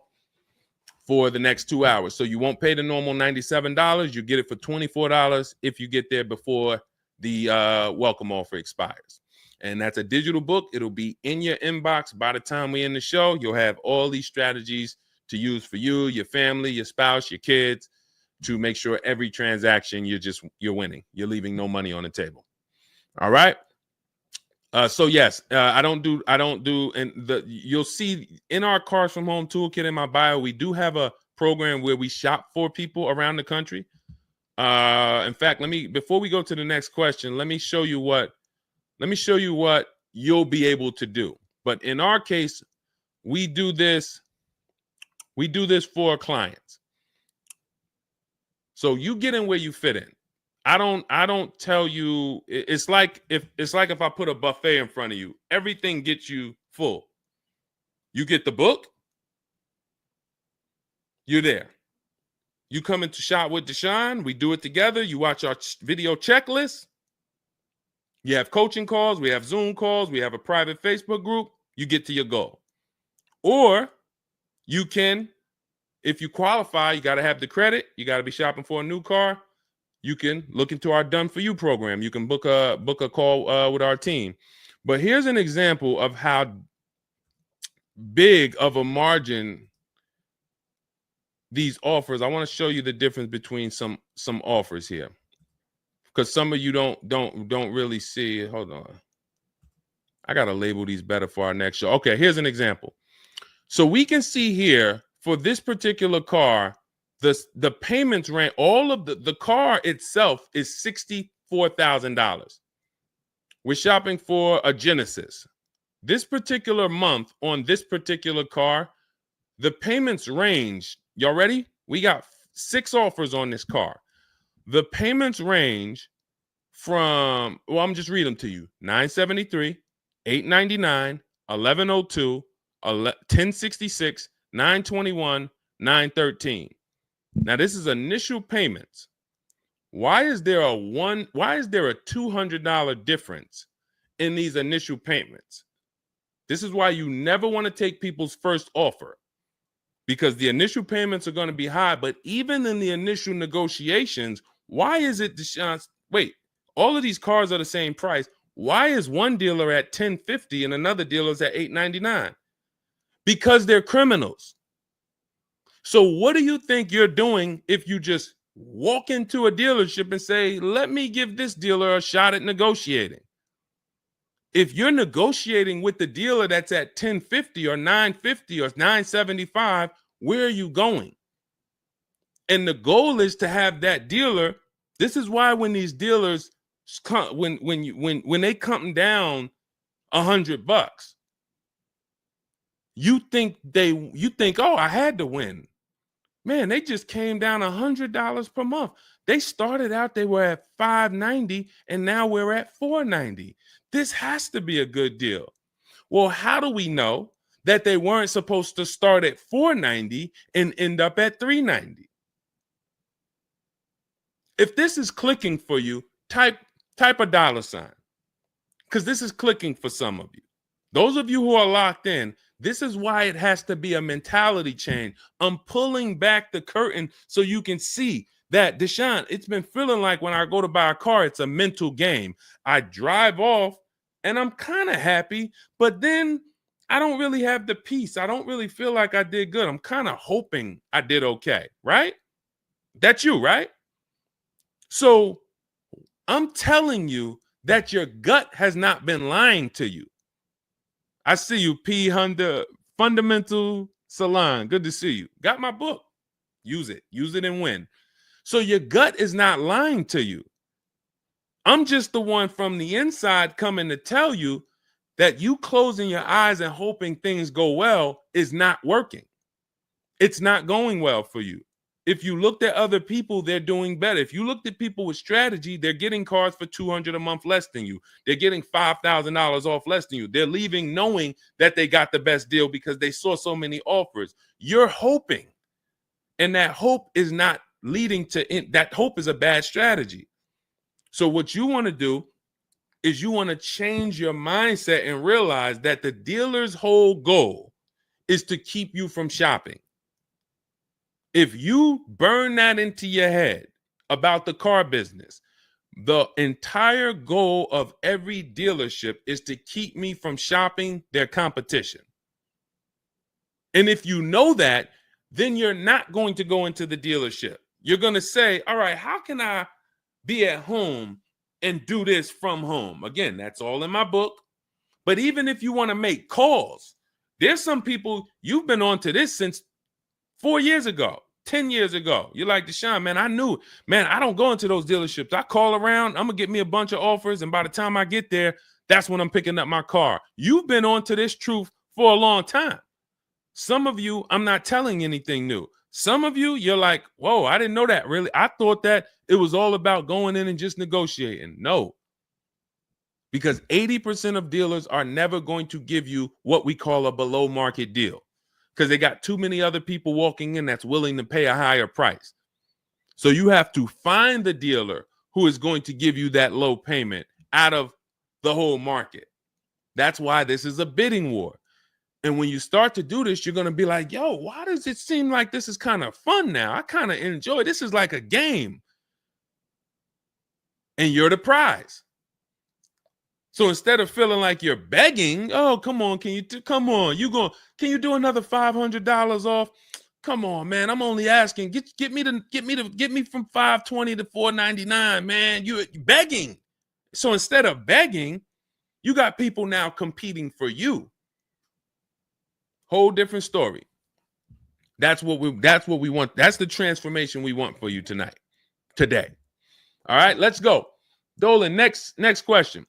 for the next 2 hours. So you won't pay the normal $97. You get it for $24 if you get there before the welcome offer expires. And that's a digital book. It'll be in your inbox by the time we end the show. You'll have all these strategies to use for you, your family, your spouse, your kids, to make sure every transaction you're winning. You're leaving no money on the table. All right. So yes, I don't do, and you'll see in our Cars from Home toolkit in my bio, we do have a program where we shop for people around the country. In fact, before we go to the next question, let me show you what you'll be able to do. But in our case, we do this for clients. So you get in where you fit in. I don't tell you, it's like if I put a buffet in front of you, everything gets you full. You get the book, you're there. You come into Shop with Deshone, we do it together. You watch our video checklist. You have coaching calls, we have Zoom calls, we have a private Facebook group. You get to your goal. Or you can, if you qualify, you got to have the credit. You got to be shopping for a new car. You can look into our Done For You program. You can book a call with our team. But here's an example of how big of a margin these offers. I want to show you the difference between some offers here, because some of you don't really see it. Hold on. I got to label these better for our next show. Okay, here's an example. So we can see here for this particular car, the payments range, all of the car itself is $64,000. We're shopping for a Genesis. This particular month on this particular car, the payments range. Y'all ready? We got 6 offers on this car. The payments range from, well, I'm just reading them to you. $973, $899, $1,102, $1,066, $921, $913. Now this is initial payments. Why is there a $200 difference in these initial payments? This is why you never want to take people's first offer, because the initial payments are going to be high. But even in the initial negotiations, why is it, Deshone? Wait, all of these cars are the same price. Why is one dealer at $1,050 and another dealer is at $899? Because they're criminals. So what do you think you're doing if you just walk into a dealership and say, let me give this dealer a shot at negotiating? If you're negotiating with the dealer that's at $1,050 or $950 or $975, where are you going? And the goal is to have that dealer. This is why when these dealers come, when they come down $100, you think, oh, I had to win. Man, they just came down $100 per month. They started out, they were at $590, and now we're at $490. This has to be a good deal. Well, how do we know that they weren't supposed to start at $490 and end up at $390? If this is clicking for you, type a $, because this is clicking for some of you. Those of you who are locked in, this is why it has to be a mentality change. I'm pulling back the curtain so you can see that, Deshone, it's been feeling like when I go to buy a car, it's a mental game. I drive off and I'm kind of happy, but then I don't really have the peace. I don't really feel like I did good. I'm kind of hoping I did okay, right? That's you, right? So I'm telling you that your gut has not been lying to you. I see you, P. Honda Fundamental Salon. Good to see you. Got my book. Use it. Use it and win. So your gut is not lying to you. I'm just the one from the inside coming to tell you that you closing your eyes and hoping things go well is not working. It's not going well for you. If you looked at other people, they're doing better. If you looked at people with strategy, they're getting cars for $200 a month less than you. They're getting $5,000 off less than you. They're leaving knowing that they got the best deal because they saw so many offers. You're hoping, and that hope is not leading to that. Hope is a bad strategy. So what you want to do is you want to change your mindset and realize that the dealer's whole goal is to keep you from shopping. If you burn that into your head about the car business, the entire goal of every dealership is to keep me from shopping their competition. And if you know that, then you're not going to go into the dealership. You're going to say, all right, how can I be at home and do this from home? Again, that's all in my book. But even if you want to make calls, there's some people, you've been on to this since 4 years ago, 10 years ago. You're like, Deshone, man, I knew, man, I don't go into those dealerships. I call around, I'm going to get me a bunch of offers. And by the time I get there, that's when I'm picking up my car. You've been on to this truth for a long time. Some of you, I'm not telling anything new. Some of you, you're like, whoa, I didn't know that really. I thought that it was all about going in and just negotiating. No, because 80% of dealers are never going to give you what we call a below market deal because they got too many other people walking in that's willing to pay a higher price. So you have to find the dealer who is going to give you that low payment out of the whole market. That's why this is a bidding war. And when you start to do this, you're going to be like, yo, why does it seem like this is kind of fun now? I kind of enjoy this. Is like a game. And you're the prize. So instead of feeling like you're begging, oh, come on, can you do another $500 off? Come on, man. I'm only asking. Get me from 520 to 499, man. You're begging. So instead of begging, you got people now competing for you. Whole different story. That's what we want. That's the transformation we want for you today. All right, let's go. Dolan, next question.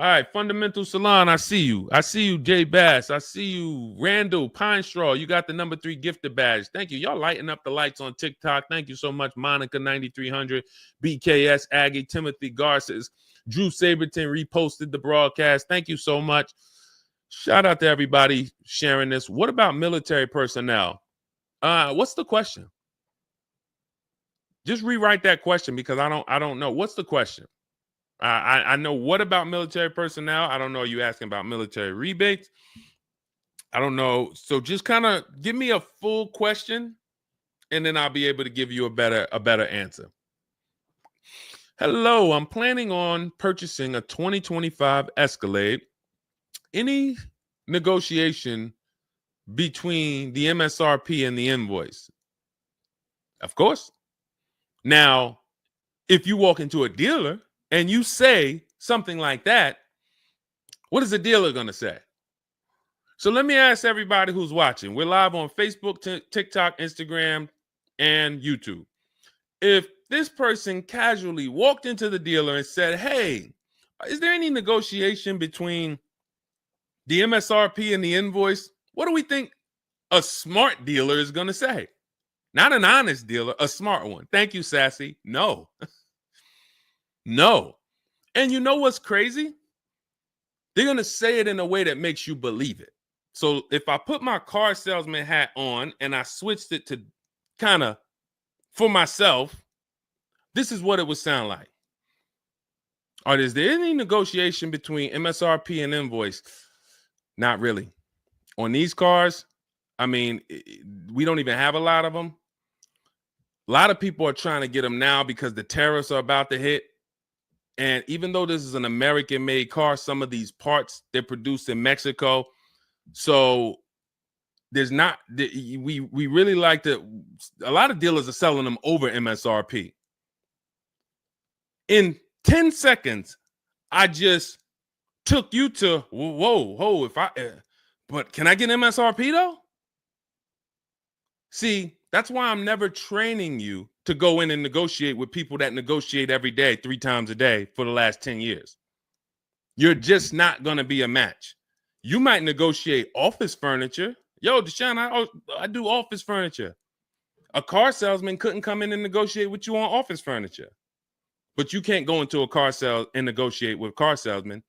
All right, Fundamental Salon, I see you. I see you, Jay Bass. I see you, Randall Pine Straw. You got the number 3 gifted badge. Thank you. Y'all lighting up the lights on TikTok. Thank you so much, Monica 9300, BKS Aggie, Timothy Garces, Drew Saberton reposted the broadcast. Thank you so much. Shout out to everybody sharing this. What about military personnel? What's the question? Just rewrite that question because I don't know. What's the question? I know what about military personnel. I don't know. Are you asking about military rebates? I don't know. So just kind of give me a full question, and then I'll be able to give you a better answer. Hello, I'm planning on purchasing a 2025 Escalade. Any negotiation between the MSRP and the invoice? Of course. Now, if you walk into a dealer and you say something like that, what is the dealer going to say? So let me ask everybody who's watching. We're live on Facebook, TikTok, Instagram, and YouTube. If this person casually walked into the dealer and said, hey, is there any negotiation between the MSRP and the invoice? What do we think a smart dealer is going to say? Not an honest dealer, a smart one. Thank you, Sassy. No. No. And you know what's crazy? They're going to say it in a way that makes you believe it. So if I put my car salesman hat on and I switched it to kind of for myself, this is what it would sound like. Or is there any negotiation between MSRP and invoice? Not really. On these cars, I mean, we don't even have a lot of them. A lot of people are trying to get them now because the tariffs are about to hit. And even though this is an American-made car, some of these parts, they're produced in Mexico. So there's not, we really like to, a lot of dealers are selling them over MSRP. In 10 seconds, I just took you to, whoa, but can I get MSRP though? See, that's why I'm never training you to go in and negotiate with people that negotiate every day, 3 times a day for the last 10 years. You're just not going to be a match. You might negotiate office furniture. Yo, Deshone, I do office furniture. A car salesman couldn't come in and negotiate with you on office furniture. But you can't go into a car sale and negotiate with car salesmen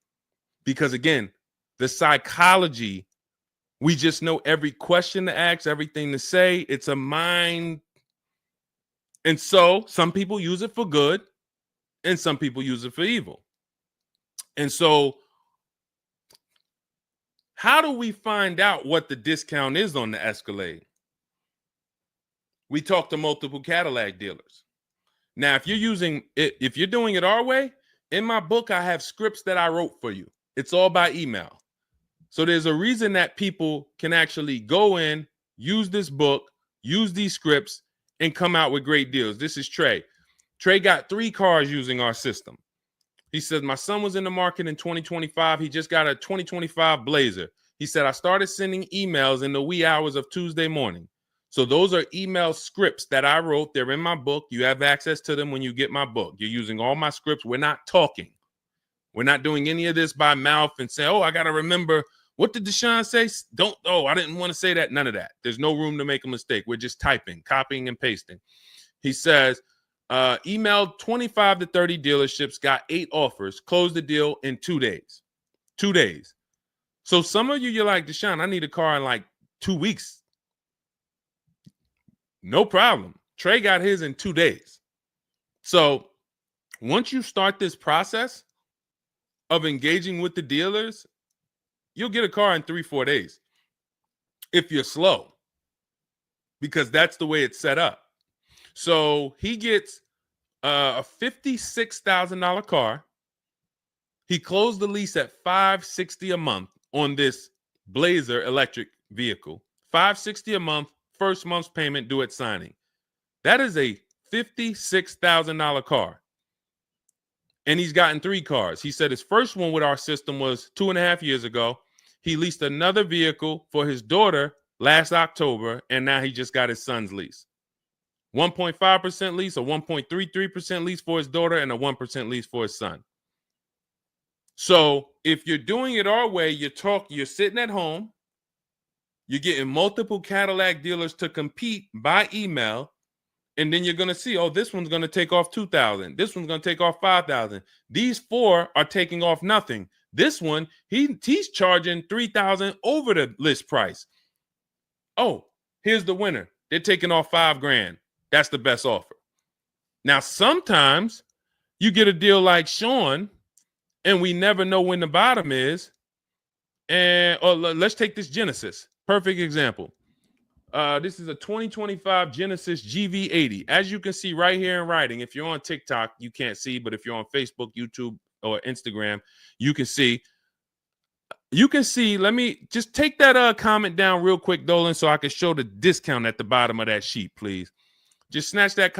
because, again, the psychology, we just know every question to ask, everything to say. It's a mind. And so some people use it for good and some people use it for evil. And so how do we find out what the discount is on the Escalade? We talk to multiple Cadillac dealers. Now, if you're doing it our way, in my book, I have scripts that I wrote for you. It's all by email. So there's a reason that people can actually go in, use this book, use these scripts, and come out with great deals. This is Trey. Trey got 3 cars using our system. He says, my son was in the market in 2025. He just got a 2025 Blazer. He said, I started sending emails in the wee hours of Tuesday morning. So those are email scripts that I wrote. They're in my book. You have access to them when you get my book. You're using all my scripts. We're not talking. We're not doing any of this by mouth and saying, oh, I got to remember What did Deshone say? Don't, oh, I didn't want to say that. None of that. There's no room to make a mistake. We're just typing, copying, and pasting. He says, emailed 25 to 30 dealerships, got 8 offers, closed the deal in 2 days. 2 days. So some of you, you're like, Deshone, I need a car in like 2 weeks. No problem. Trey got his in 2 days. So once you start this process of engaging with the dealers, you'll get a car in 3-4 days if you're slow, because that's the way it's set up. So he gets a $56,000 car. He closed the lease at $560 a month on this Blazer electric vehicle. $560 a month, first month's payment due at signing. That is a $56,000 car. And he's gotten 3 cars. He said his first one with our system was 2.5 years ago. He leased another vehicle for his daughter last October, and now he just got his son's lease. 1.5% lease, a 1.33% lease for his daughter, and a 1% lease for his son. So if you're doing it our way, you're sitting at home, you're getting multiple Cadillac dealers to compete by email, and then you're going to see, oh, this one's going to take off $2,000. This one's going to take off $5,000. These 4 are taking off nothing. This one, he's charging $3,000 over the list price. Oh, here's the winner. They're taking off $5,000. That's the best offer. Now, sometimes you get a deal like Sean, and we never know when the bottom is. And let's take this Genesis. Perfect example. This is a 2025 Genesis GV80. As you can see right here in writing, if you're on TikTok, you can't see, but if you're on Facebook, YouTube, or Instagram, you can see. You can see, let me just take that comment down real quick, Dolan, so I can show the discount at the bottom of that sheet, please. Just snatch that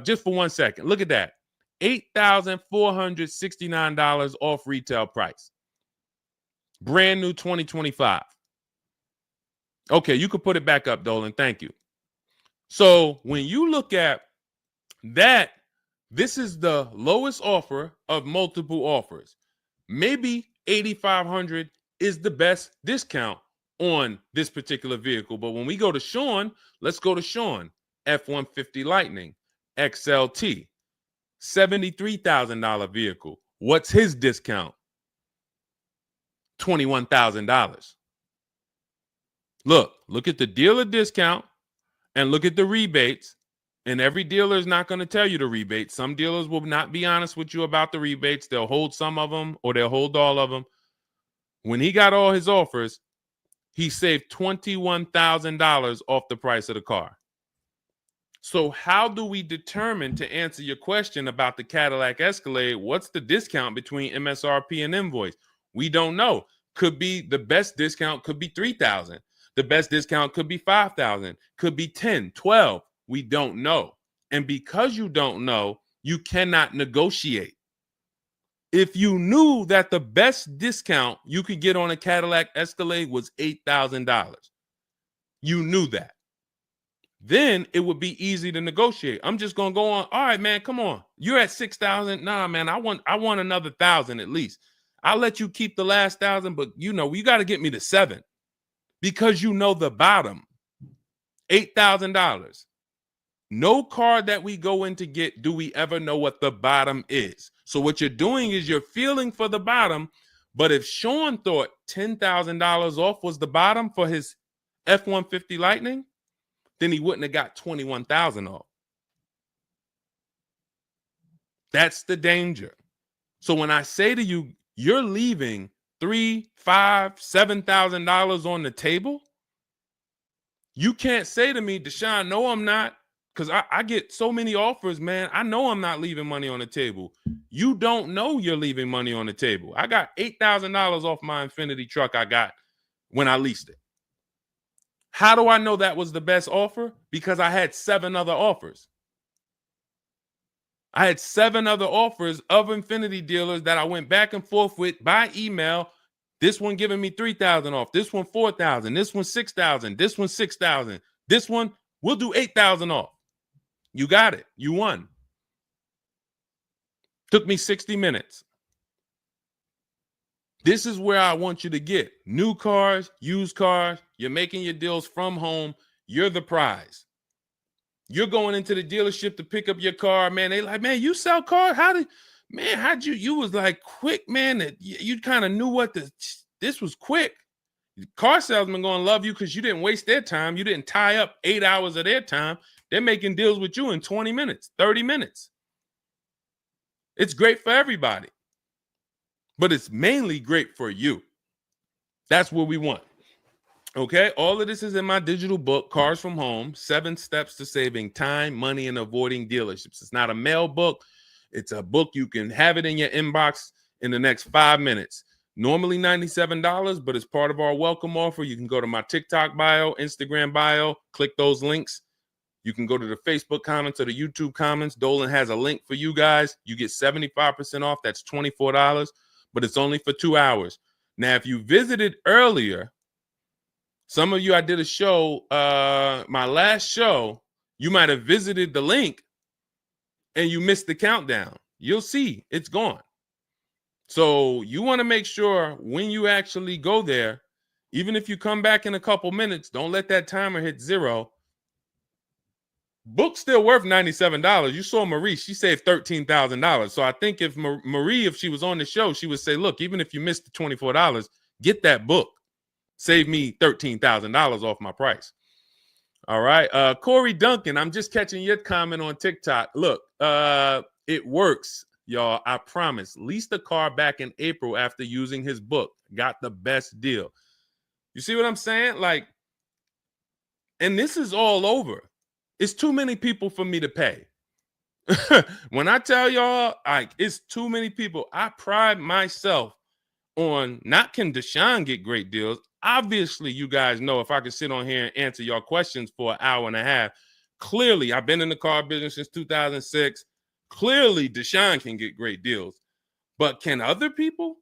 just for 1 second. Look at that. $8,469 off retail price. Brand new 2025. Okay, you can put it back up, Dolan. Thank you. So when you look at that, this is the lowest offer of multiple offers. Maybe $8,500 is the best discount on this particular vehicle. But when we go to Sean, let's go to Sean. F-150 Lightning, XLT, $73,000 vehicle. What's his discount? $21,000. Look at the dealer discount and look at the rebates. And every dealer is not going to tell you the rebates. Some dealers will not be honest with you about the rebates. They'll hold some of them or they'll hold all of them. When he got all his offers, he saved $21,000 off the price of the car. So how do we determine, to answer your question about the Cadillac Escalade, what's the discount between MSRP and invoice? We don't know. Could be the best discount could be $3,000. The best discount could be $5,000, could be $10,000, $12,000. We don't know. And because you don't know, you cannot negotiate. If you knew that the best discount you could get on a Cadillac Escalade was $8,000, you knew that, then it would be easy to negotiate. I'm just going to go on. All right, man, come on. You're at $6,000. Nah, man, I want another $1,000 at least. I'll let you keep the last $1,000, but you got to get me to $7,000 because you know the bottom, $8,000. No car that we go in to get do we ever know what the bottom is. So what you're doing is you're feeling for the bottom. But if Sean thought $10,000 off was the bottom for his F-150 Lightning, then he wouldn't have got $21,000 off. That's the danger. So when I say to you, you're leaving $3,000, $5,000, $7,000 on the table, you can't say to me, Deshone, no, I'm not. Because I get so many offers, man. I know I'm not leaving money on the table. You don't know you're leaving money on the table. I got $8,000 off my Infinity truck I got when I leased it. How do I know that was the best offer? Because I had 7 other offers. I had 7 other offers of Infinity dealers that I went back and forth with by email. This one giving me $3,000 off. This one $4,000. This one $6,000. This one $6,000. This one, we'll do $8,000 off. You got it. You won. Took me 60 minutes. This is where I want you to get new cars, used cars. You're making your deals from home. You're the prize. You're going into the dealership to pick up your car, man. They like, man, you sell cars? How'd you was like quick, man, that you kind of knew what this was quick. Car salesmen going to love you because you didn't waste their time. You didn't tie up 8 hours of their time. They're making deals with you in 20 minutes, 30 minutes. It's great for everybody, but it's mainly great for you. That's what we want. Okay, all of this is in my digital book, Cars from Home, 7 Steps to Saving Time, Money, and Avoiding Dealerships. It's not a mail book. It's a book. You can have it in your inbox in the next 5 minutes. Normally $97, but as part of our welcome offer, you can go to my TikTok bio, Instagram bio, click those links. You can go to the Facebook comments or the YouTube comments. Dolan has a link for you guys. You get 75% off. That's $24, but it's only for 2 hours. Now, if you visited earlier, some of you, I did a show, my last show, you might have visited the link and you missed the countdown. You'll see it's gone. So you want to make sure when you actually go there, even if you come back in a couple minutes, don't let that timer hit 0. Book's still worth $97. You saw Marie, she saved $13,000. So I think if Marie, if she was on the show, she would say, look, even if you missed the $24, get that book. Save me $13,000 off my price. All right. Corey Duncan, I'm just catching your comment on TikTok. Look, it works, y'all. I promise. Leased a car back in April after using his book. Got the best deal. You see what I'm saying? Like, and this is all over. It's too many people for me to pay. When I tell y'all, like, it's too many people. I pride myself on not can Deshone get great deals. Obviously, you guys know if I could sit on here and answer your questions for an hour and a half, clearly I've been in the car business since 2006. Clearly, Deshone can get great deals. But can other people?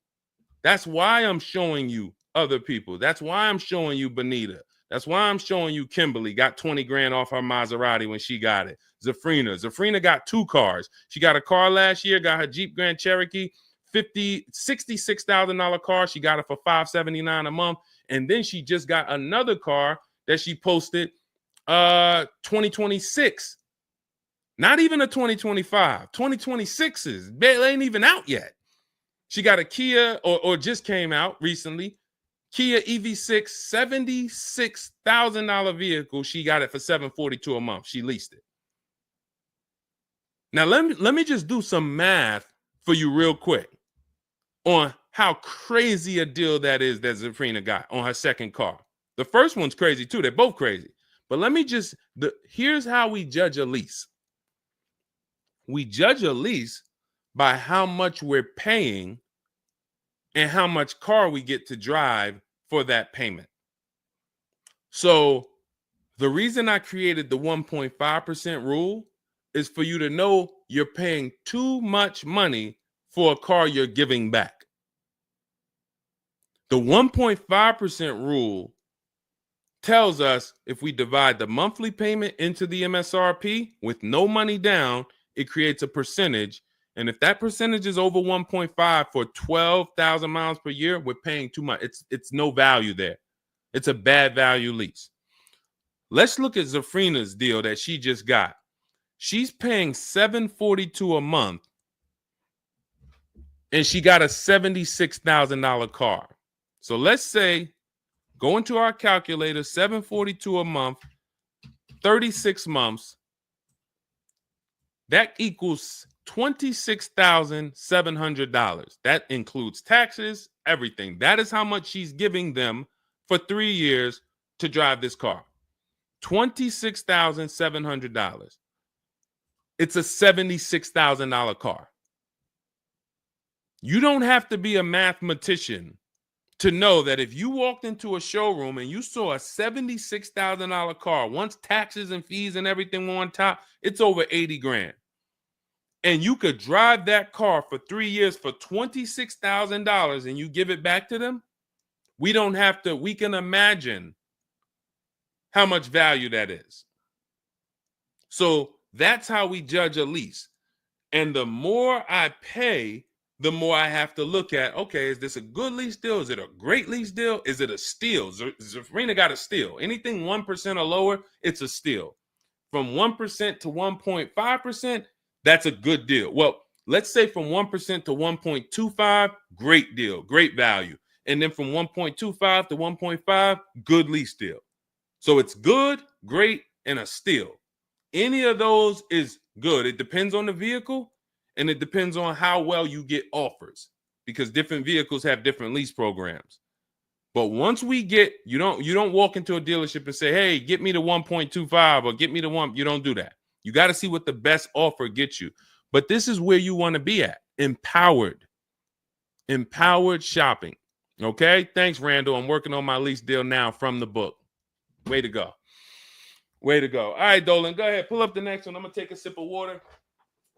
That's why I'm showing you other people. That's why I'm showing you Benita. That's why I'm showing you Kimberly got 20 grand off her Maserati when she got it. Zafrina got 2 cars. She got a car last year, got her Jeep Grand Cherokee, $66,000 car. She got it for $579 a month. And then she just got another car that she posted 2026. Not even a 2025. 2026s. They ain't even out yet. She got a Kia or just came out recently. Kia EV6, $76,000 vehicle. She got it for $742 a month. She leased it. Now let me just do some math for you real quick on how crazy a deal that is that Zafrina got on her second car. The first one's crazy too. They're both crazy. But let me just, here's how we judge a lease. We judge a lease by how much we're paying and how much car we get to drive for that payment. So the reason I created the 1.5% rule is for you to know you're paying too much money for a car you're giving back. The 1.5% rule tells us if we divide the monthly payment into the MSRP with no money down, it creates a percentage. And if that percentage is over 1.5 for 12,000 miles per year, we're paying too much. It's no value there. It's a bad value lease. Let's look at Zafrina's deal that she just got. She's paying $742 a month, and she got a $76,000 car. So let's say, go into our calculator, $742 a month, 36 months. That equals $26,700. That includes taxes, everything. That is how much she's giving them for 3 years to drive this car. $26,700. It's a $76,000 car. You don't have to be a mathematician to know that if you walked into a showroom and you saw a $76,000 car, once taxes and fees and everything were on top, it's over 80 grand. And you could drive that car for 3 years for $26,000 and you give it back to them, we don't have to, we can imagine how much value that is. So that's how we judge a lease. And the more I pay, the more I have to look at, okay, is this a good lease deal? Is it a great lease deal? Is it a steal? Zafrina got a steal. Anything 1% or lower, it's a steal. From 1% to 1.5%, that's a good deal. Well, let's say from 1% to 1.25, great deal, great value. And then from 1.25 to 1.5, good lease deal. So it's good, great, and a steal. Any of those is good. It depends on the vehicle and it depends on how well you get offers because different vehicles have different lease programs. But once we get, you don't walk into a dealership and say, hey, get me to 1.25 or get me to 1. You don't do that. You got to see what the best offer gets you. But this is where you want to be at. Empowered shopping. Okay. Thanks, Randall. I'm working on my lease deal now from the book. Way to go. Way to go. All right, Dolan, go ahead. Pull up the next one. I'm going to take a sip of water.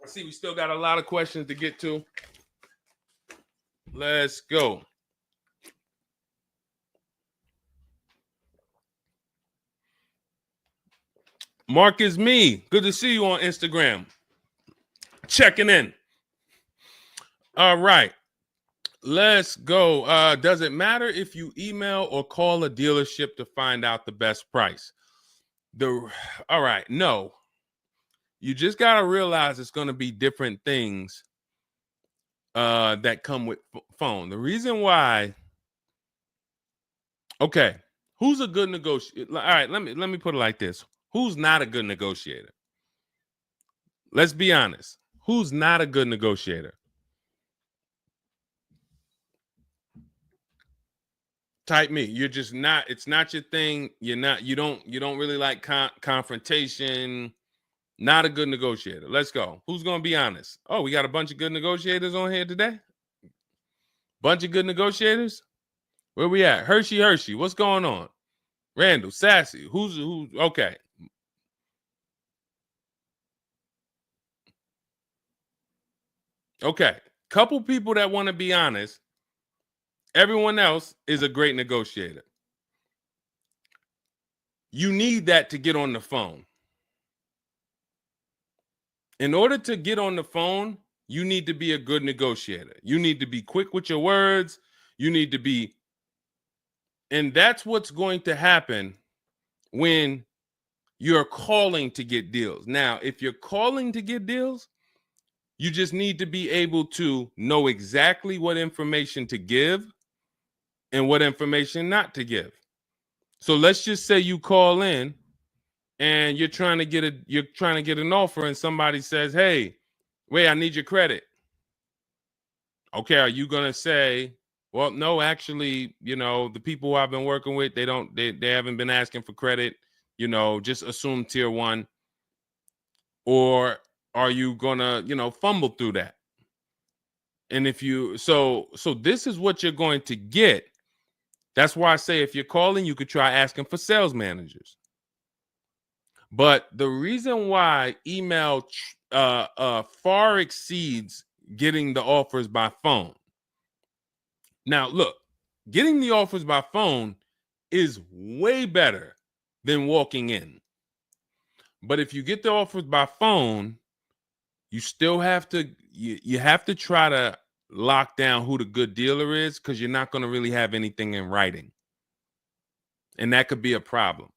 I see we still got a lot of questions to get to. Let's go. Mark is me. Good to see you on Instagram. Checking in. All right. Let's go. Does it matter if you email or call a dealership to find out the best price? All right. No. You just got to realize it's going to be different things that come with phone. The reason why. Okay. Who's a good negotiator? All right. Let me put it like this. Who's not a good negotiator? Let's be honest. Who's not a good negotiator? Type me. You're just not. It's not your thing. You don't really like confrontation. Not a good negotiator. Let's go. Who's going to be honest? Oh, we got a bunch of good negotiators on here today. Bunch of good negotiators. Where we at? Hershey. What's going on? Randall, Sassy. Who's okay. Okay. Couple people that want to be honest. Everyone else is a great negotiator. You need that to get on the phone. In order to get on the phone, you need to be a good negotiator. You need to be quick with your words. You need to be, and that's what's going to happen when you're calling to get deals. Now, if you're calling to get deals, you just need to be able to know exactly what information to give and what information not to give. So let's just say you call in and you're trying to get an offer and somebody says, "Hey, wait, I need your credit." Okay, are you going to say, "Well, no, actually, the people I've been working with, they haven't been asking for credit, just assume tier 1." Or are you going to, fumble through that? And if you so this is what you're going to get. That's why I say if you're calling, you could try asking for sales managers. But the reason why email far exceeds getting the offers by phone. Now, look, getting the offers by phone is way better than walking in. But if you get the offers by phone, you still have to you have to try to lock down who the good dealer is because you're not going to really have anything in writing. And that could be a problem.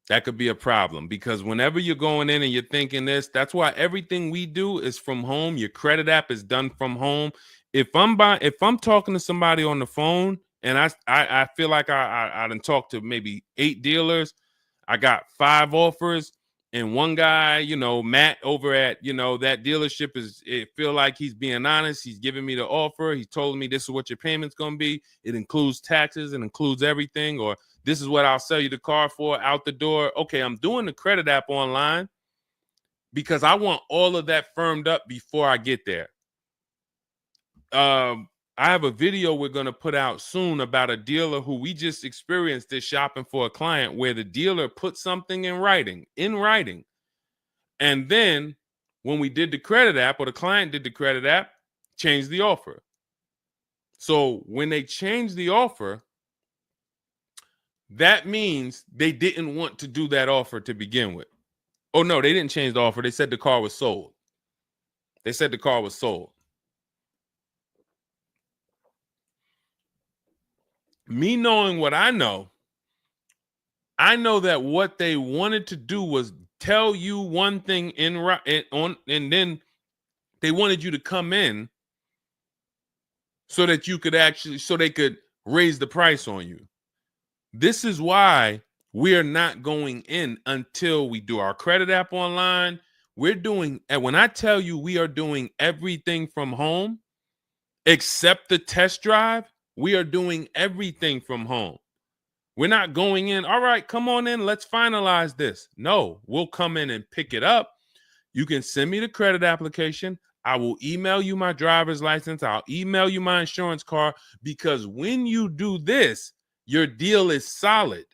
That could be a problem because whenever you're going in and you're thinking this, that's why everything we do is from home. Your credit app is done from home. If I'm talking to somebody on the phone and I feel like I done talked to maybe 8 dealers, I got 5 offers, and one guy, Matt over at that dealership it feel like he's being honest. He's giving me the offer. He told me this is what your payment's gonna be. It includes taxes, it includes everything, or this is what I'll sell you the car for out the door. Okay, I'm doing the credit app online because I want all of that firmed up before I get there. I have a video we're going to put out soon about a dealer who we just experienced this shopping for a client where the dealer put something in writing. And then when we did the credit app or the client did the credit app, changed the offer. So when they changed the offer, that means they didn't want to do that offer to begin with. Oh, no, they didn't change the offer. They said the car was sold. Me knowing what I know that what they wanted to do was tell you one thing and then they wanted you to come in so that you could so they could raise the price on you. This is why we are not going in until we do our credit app online. And when I tell you we are doing everything from home, except the test drive, we are doing everything from home. We're not going in, all right, come on in, let's finalize this. No, we'll come in and pick it up. You can send me the credit application. I will email you my driver's license. I'll email you my insurance card, because when you do this, your deal is solid.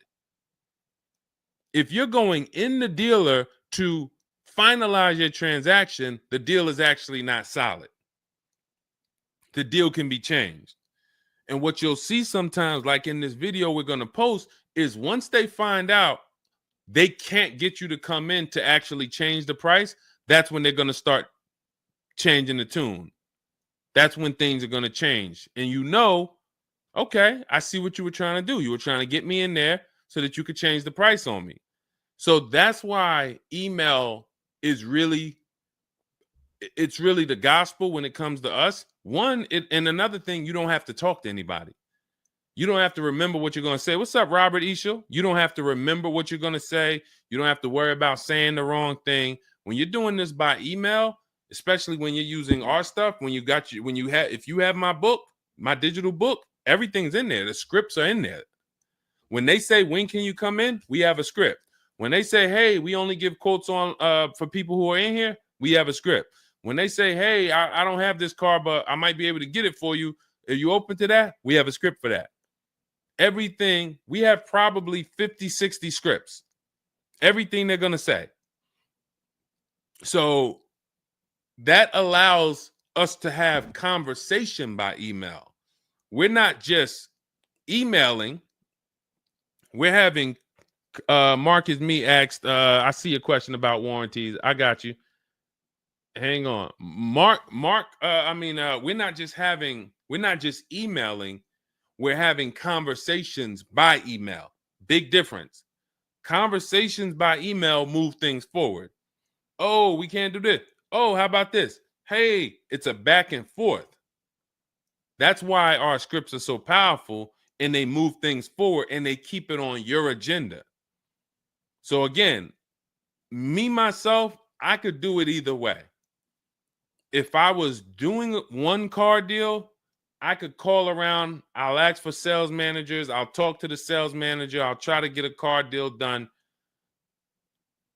If you're going in the dealer to finalize your transaction, the deal is actually not solid. The deal can be changed. And what you'll see sometimes, like in this video we're going to post, is once they find out they can't get you to come in to actually change the price, that's when they're going to start changing the tune. That's when things are going to change. And okay, I see what you were trying to do. You were trying to get me in there so that you could change the price on me. So that's why email is really the gospel when it comes to us. And another thing, you don't have to talk to anybody. You don't have to remember what you're going to say. What's up, Robert Ishel? You don't have to remember what you're going to say. You don't have to worry about saying the wrong thing. When you're doing this by email, especially when you're using our stuff, if you have my book, my digital book, everything's in there. The scripts are in there. When they say, when can you come in? We have a script. When they say, hey, we only give quotes on for people who are in here, we have a script. When they say, hey, I don't have this car, but I might be able to get it for you. Are you open to that? We have a script for that. Everything, we have probably 50, 60 scripts. Everything they're going to say. So that allows us to have conversation by email. We're not just emailing. We're having, Marcus Me asked, I see a question about warranties. I got you. Hang on. Mark, we're not just emailing. We're having conversations by email. Big difference. Conversations by email move things forward. Oh, we can't do this. Oh, how about this? Hey, it's a back and forth. That's why our scripts are so powerful, and they move things forward, and they keep it on your agenda. So again, myself, I could do it either way. If I was doing one car deal, I could call around. I'll ask for sales managers. I'll talk to the sales manager. I'll try to get a car deal done.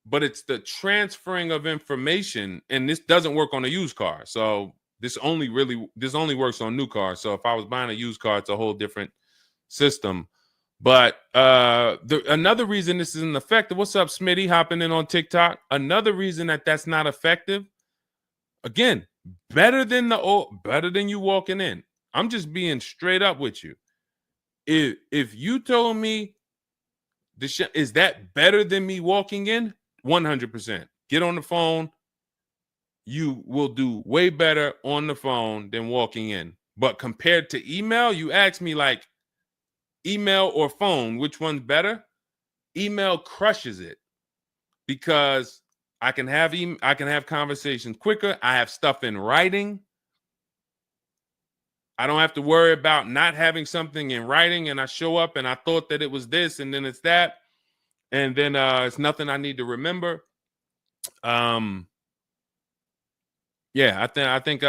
But it's the transferring of information, and this doesn't work on a used car. So this only works on new cars. So if I was buying a used car, it's a whole different system. But another reason this isn't effective. What's up, Smitty? Hopping in on TikTok. Another reason that's not effective. Again, better than you walking in. I'm just being straight up with you. If you told me is that better than me walking in? 100%. Get on the phone. You will do way better on the phone than walking in. But compared to email, you ask me like email or phone, which one's better? Email crushes it because I can have conversations quicker. I have stuff in writing. I don't have to worry about not having something in writing, and I show up and I thought that it was this and then it's that, and then it's nothing I need to remember. Yeah, I think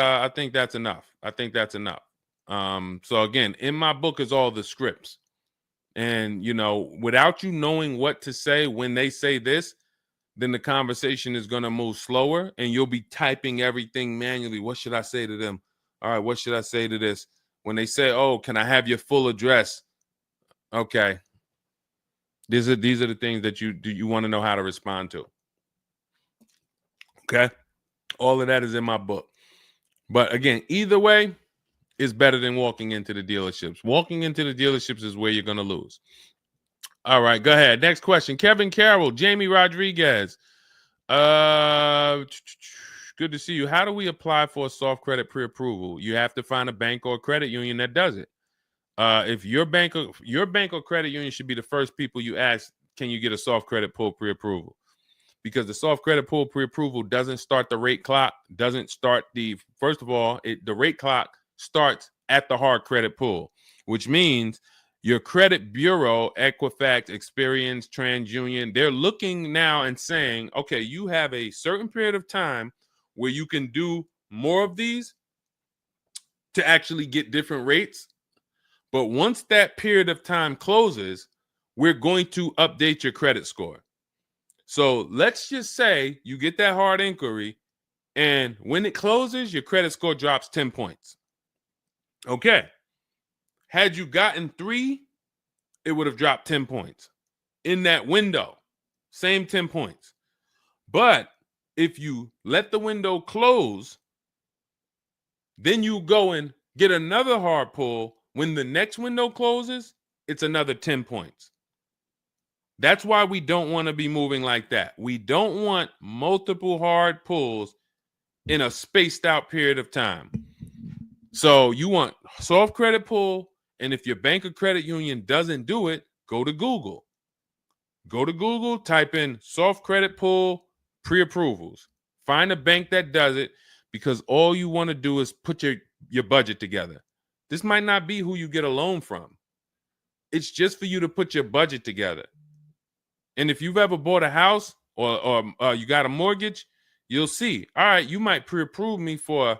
that's enough. I think that's enough. So again, in my book is all the scripts. And without you knowing what to say when they say this, then the conversation is going to move slower and you'll be typing everything manually. What should I say to them? All right, what should I say to this? When they say, "Oh, can I have your full address?" Okay. These are the things that you want to know how to respond to. Okay? All of that is in my book. But again, either way is better than walking into the dealerships. Walking into the dealerships is where you're going to lose. All right, go ahead. Next question. Kevin Carroll, Jamie Rodriguez. Good to see you. How do we apply for a soft credit pre-approval? You have to find a bank or a credit union that does it. If your bank or credit union should be the first people you ask, can you get a soft credit pull pre-approval? Because the soft credit pull pre-approval doesn't start the rate clock, doesn't start first of all, the rate clock starts at the hard credit pull, which means your credit bureau, Equifax, Experian, TransUnion, they're looking now and saying, okay, you have a certain period of time where you can do more of these to actually get different rates. But once that period of time closes, we're going to update your credit score. So let's just say you get that hard inquiry, and when it closes, your credit score drops 10 points. Okay. Had you gotten 3, it would have dropped 10 points. In that window, same 10 points. But if you let the window close, then you go and get another hard pull. When the next window closes, it's another 10 points. That's why we don't want to be moving like that. We don't want multiple hard pulls in a spaced out period of time. So you want soft credit pull, and if your bank or credit union doesn't do it, go to Google. Go to Google, type in soft credit pull pre-approvals. Find a bank that does it, because all you want to do is put your budget together. This might not be who you get a loan from. It's just for you to put your budget together. And if you've ever bought a house or you got a mortgage, you'll see, all right, you might pre-approve me for,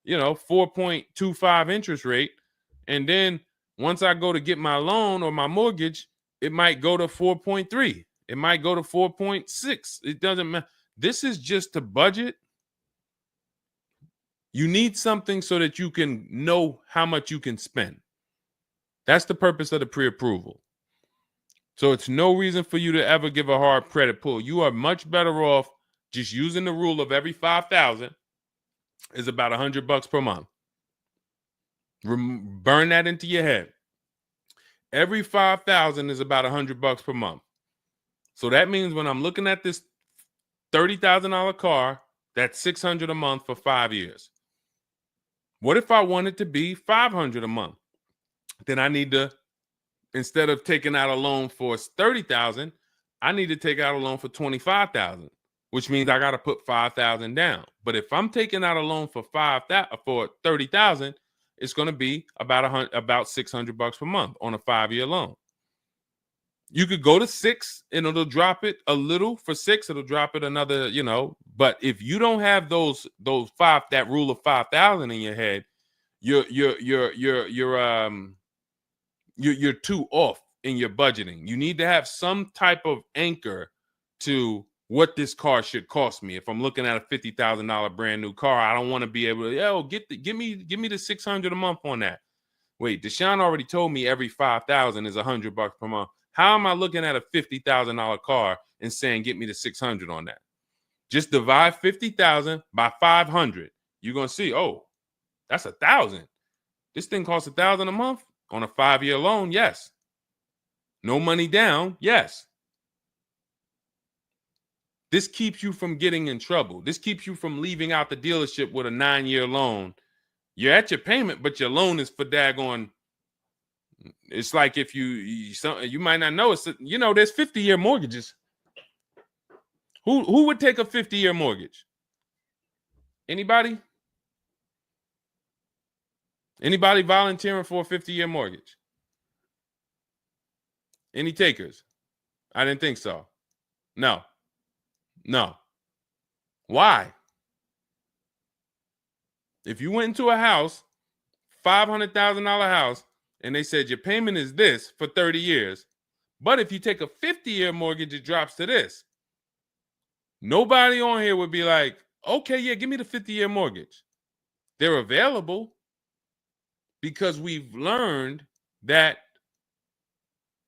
4.25 interest rate. And then once I go to get my loan or my mortgage, it might go to 4.3. It might go to 4.6. It doesn't matter. This is just to budget. You need something so that you can know how much you can spend. That's the purpose of the pre-approval. So it's no reason for you to ever give a hard credit pull. You are much better off just using the rule of every 5,000 is about $100 per month. Burn that into your head. Every 5,000 is about $100 per month. So that means when I'm looking at this $30,000 car, that's $600 a month for 5 years. What if I want it to be $500 a month? Then I need to, instead of taking out a loan for $30,000, I need to take out a loan for $25,000, which means I got to put $5,000 down. But if I'm taking out a loan for $30,000, it's going to be about $600 per month on a 5-year loan. You could go to 6 and it'll drop it a little. For 6, it'll drop it another, But if you don't have that rule of 5,000 in your head, you're too off in your budgeting. You need to have some type of anchor to what this car should cost me. If I'm looking at a $50,000 brand new car, I don't want to be able to, give me the $600 a month on that. Wait, Deshone already told me every 5,000 is $100 per month. How am I looking at a $50,000 car and saying get me the 600 on that? Just divide 50,000 by 500. You're gonna see, oh, that's 1,000. This thing costs 1,000 a month on a 5-year loan. Yes. No money down. Yes. This keeps you from getting in trouble. This keeps you from leaving out the dealership with a 9-year loan. You're at your payment, but your loan is for daggone. It's like if you might not know, it's there's 50-year mortgages. Who would take a 50-year mortgage? Anybody? Anybody volunteering for a 50-year mortgage? Any takers? I didn't think so. No. Why? If you went into a house, $500,000 house, and they said your payment is this for 30 years, but if you take a 50-year mortgage, it drops to this. Nobody on here would be like, okay, yeah, give me the 50-year mortgage. They're available because we've learned that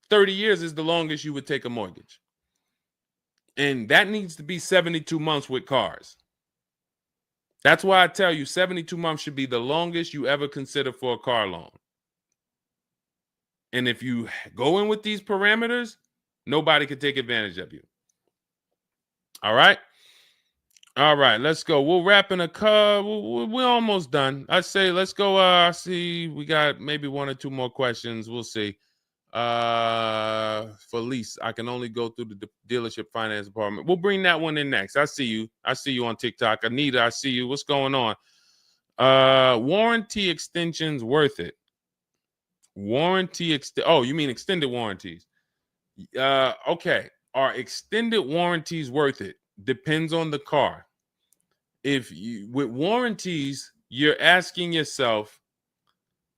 30 years is the longest you would take a mortgage. And that needs to be 72 months with cars. That's why I tell you 72 months should be the longest you ever consider for a car loan. And if you go in with these parameters, nobody can take advantage of you. All right. All right, let's go. We'll wrap in a car. We're almost done. I say let's go. I see we got maybe one or two more questions. We'll see. For lease, I can only go through the dealership finance department. We'll bring that one in next. I see you. I see you on TikTok. Anita, I see you. What's going on? Warranty extensions worth it? Oh, you mean extended warranties? Okay. Are extended warranties worth it? Depends on the car. If you with warranties, you're asking yourself,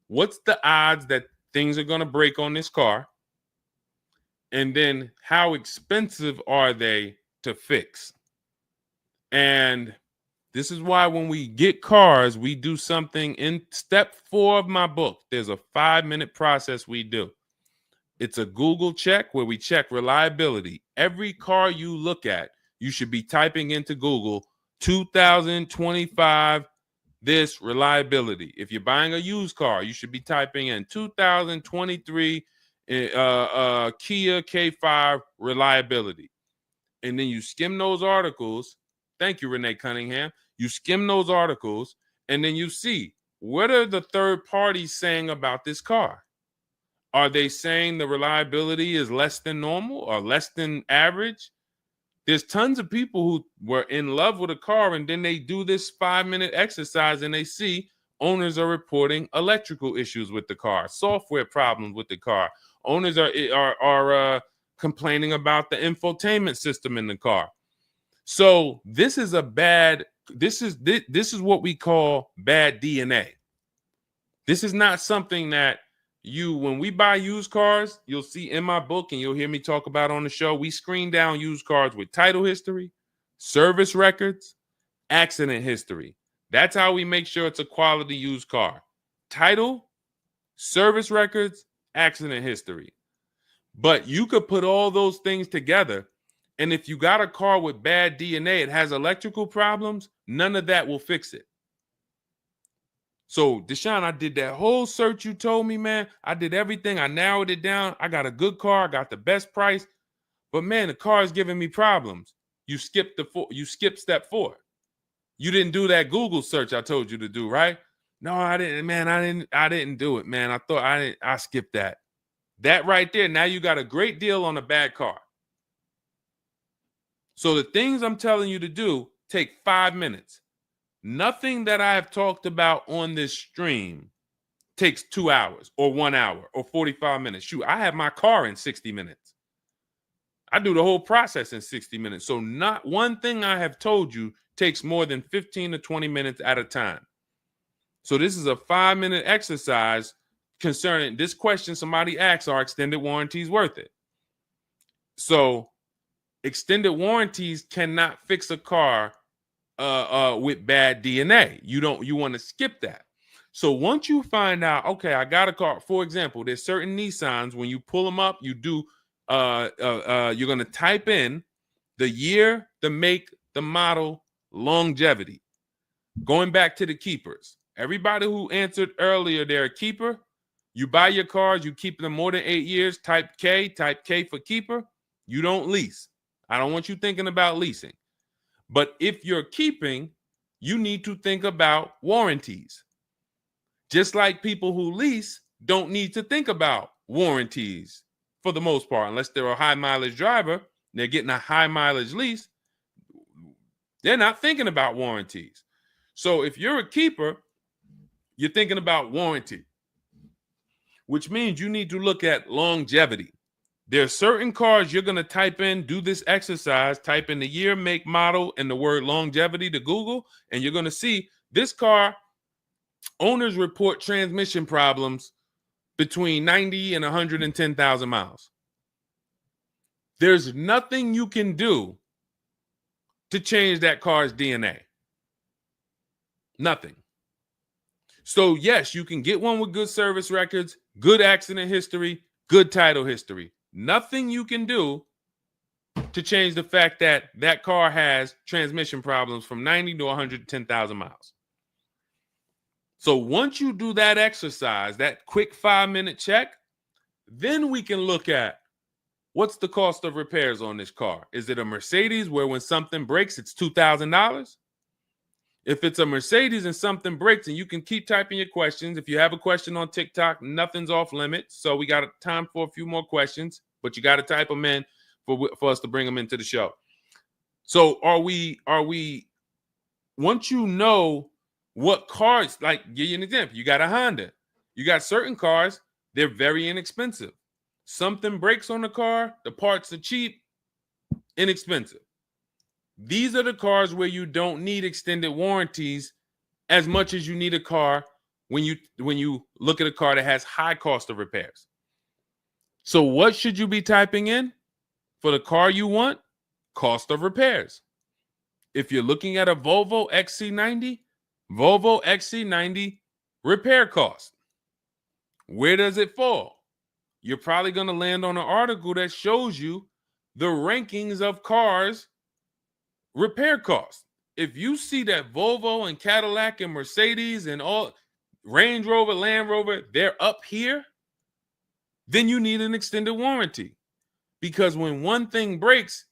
what's the odds that things are going to break on this car? And then how expensive are they to fix? And this is why when we get cars, we do something in step 4 of my book. There's a 5-minute process we do. It's a Google check where we check reliability. Every car you look at, you should be typing into Google 2025 this reliability. If you're buying a used car, you should be typing in 2023 Kia K5 reliability. And then you skim those articles. Thank you, Renee Cunningham. You skim those articles, and then you see, what are the third parties saying about this car? Are they saying the reliability is less than normal or less than average? There's tons of people who were in love with a car, and then they do this 5-minute exercise and they see owners are reporting electrical issues with the car, software problems with the car. Owners are complaining about the infotainment system in the car. So this is this is what we call bad DNA. This is not something that when we buy used cars, you'll see in my book and you'll hear me talk about on the show. We screen down used cars with title history, service records, accident history. That's how we make sure it's a quality used car. Title, service records, accident history. But you could put all those things together, and if you got a car with bad DNA, it has electrical problems, none of that will fix it. So, Deshone, I did that whole search you told me, man. I did everything. I narrowed it down. I got a good car. I got the best price. But, man, the car is giving me problems. You skipped step 4. You didn't do that Google search I told you to do, right? No, I didn't, man. I didn't do it, man. I skipped that. That right there, now you got a great deal on a bad car. So the things I'm telling you to do take 5 minutes. Nothing that I have talked about on this stream takes 2 hours or 1 hour or 45 minutes. Shoot, I have my car in 60 minutes. I do the whole process in 60 minutes. So not one thing I have told you takes more than 15 to 20 minutes at a time. So this is a 5-minute exercise concerning this question somebody asks, are extended warranties worth it? So extended warranties cannot fix a car with bad DNA. You want to skip that. So once you find out, okay, I got a car. For example, there's certain Nissans, when you pull them up, you do you're going to type in the year, the make, the model, longevity. Going back to the keepers. Everybody who answered earlier, they're a keeper. You buy your cars, you keep them more than 8 years, type K for keeper. You don't lease. I don't want you thinking about leasing. But if you're keeping, you need to think about warranties. Just like people who lease don't need to think about warranties for the most part, unless they're a high mileage driver, they're getting a high mileage lease, they're not thinking about warranties. So if you're a keeper, you're thinking about warranty, which means you need to look at longevity. There are certain cars you're going to type in, do this exercise, type in the year, make, model, and the word longevity to Google, and you're going to see this car, owners report transmission problems between 90 and 110,000 miles. There's nothing you can do to change that car's DNA. Nothing. So, yes, you can get one with good service records, good accident history, good title history. Nothing you can do to change the fact that that car has transmission problems from 90 to 110,000 miles. So once you do that exercise, that quick 5-minute check, then we can look at what's the cost of repairs on this car? Is it a Mercedes where when something breaks, it's $2,000? If it's a Mercedes and something breaks, and you can keep typing your questions. If you have a question on TikTok, nothing's off limits. So we got time for a few more questions, but you got to type them in for us to bring them into the show. So are we, once you know what cars, like give you an example, you got a Honda, you got certain cars, they're very inexpensive. Something breaks on the car, the parts are cheap, inexpensive. These are the cars where you don't need extended warranties as much as you need a car when you look at a car that has high cost of repairs. So what should you be typing in for the car you want? Cost of repairs. If you're looking at a Volvo XC90, Volvo XC90 repair cost. Where does it fall? You're probably going to land on an article that shows you the rankings of cars repair costs. If you see that Volvo and Cadillac and Mercedes and all Range Rover, Land Rover, they're up here, then you need an extended warranty. Because when one thing breaks,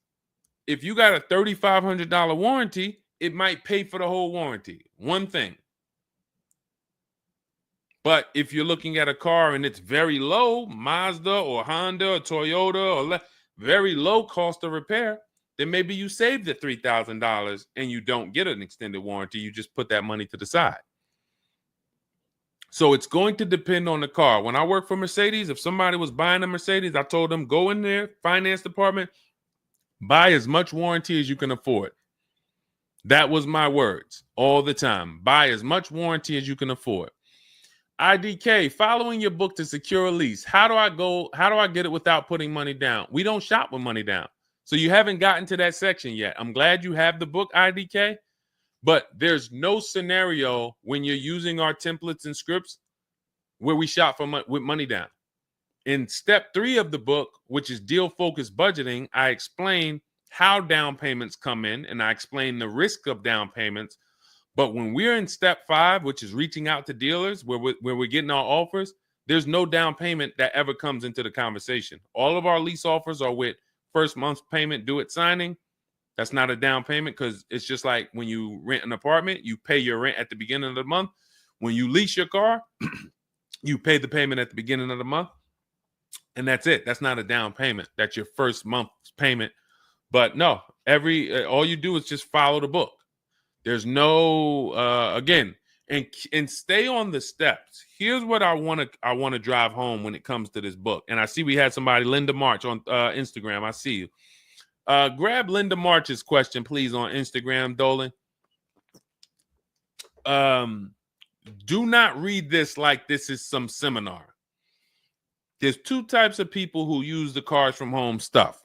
if you got a $3,500 warranty, it might pay for the whole warranty. One thing. But if you're looking at a car and it's very low, Mazda or Honda or Toyota or very low cost of repair, then maybe you save the $3,000 and you don't get an extended warranty. You just put that money to the side. So it's going to depend on the car. When I worked for Mercedes, if somebody was buying a Mercedes, I told them, go in there, finance department, buy as much warranty as you can afford. That was my words all the time. Buy as much warranty as you can afford. IDK, following your book to secure a lease. How do I get it without putting money down? We don't shop with money down. So you haven't gotten to that section yet. I'm glad you have the book, IDK, but there's no scenario when you're using our templates and scripts where we shop with money down. In step 3 of the book, which is deal focused budgeting, I explain how down payments come in, and I explain the risk of down payments. But when we're in step 5, which is reaching out to dealers, where we're getting our offers, there's no down payment that ever comes into the conversation. All of our lease offers are with first month's payment due at signing. That's not a down payment, because it's just like when you rent an apartment, you pay your rent at the beginning of the month. When you lease your car, you pay the payment at the beginning of the month. And that's it. That's not a down payment. That's your first month's payment. But no, all you do is just follow the book. There's no again, and stay on the steps. Here's what I want to drive home when it comes to this book. And I see we had somebody, Linda March, on Instagram. I see you. Grab Linda March's question, please, on Instagram, Dolan. Do not read this like this is some seminar. There's 2 types of people who use the Cars from Home stuff.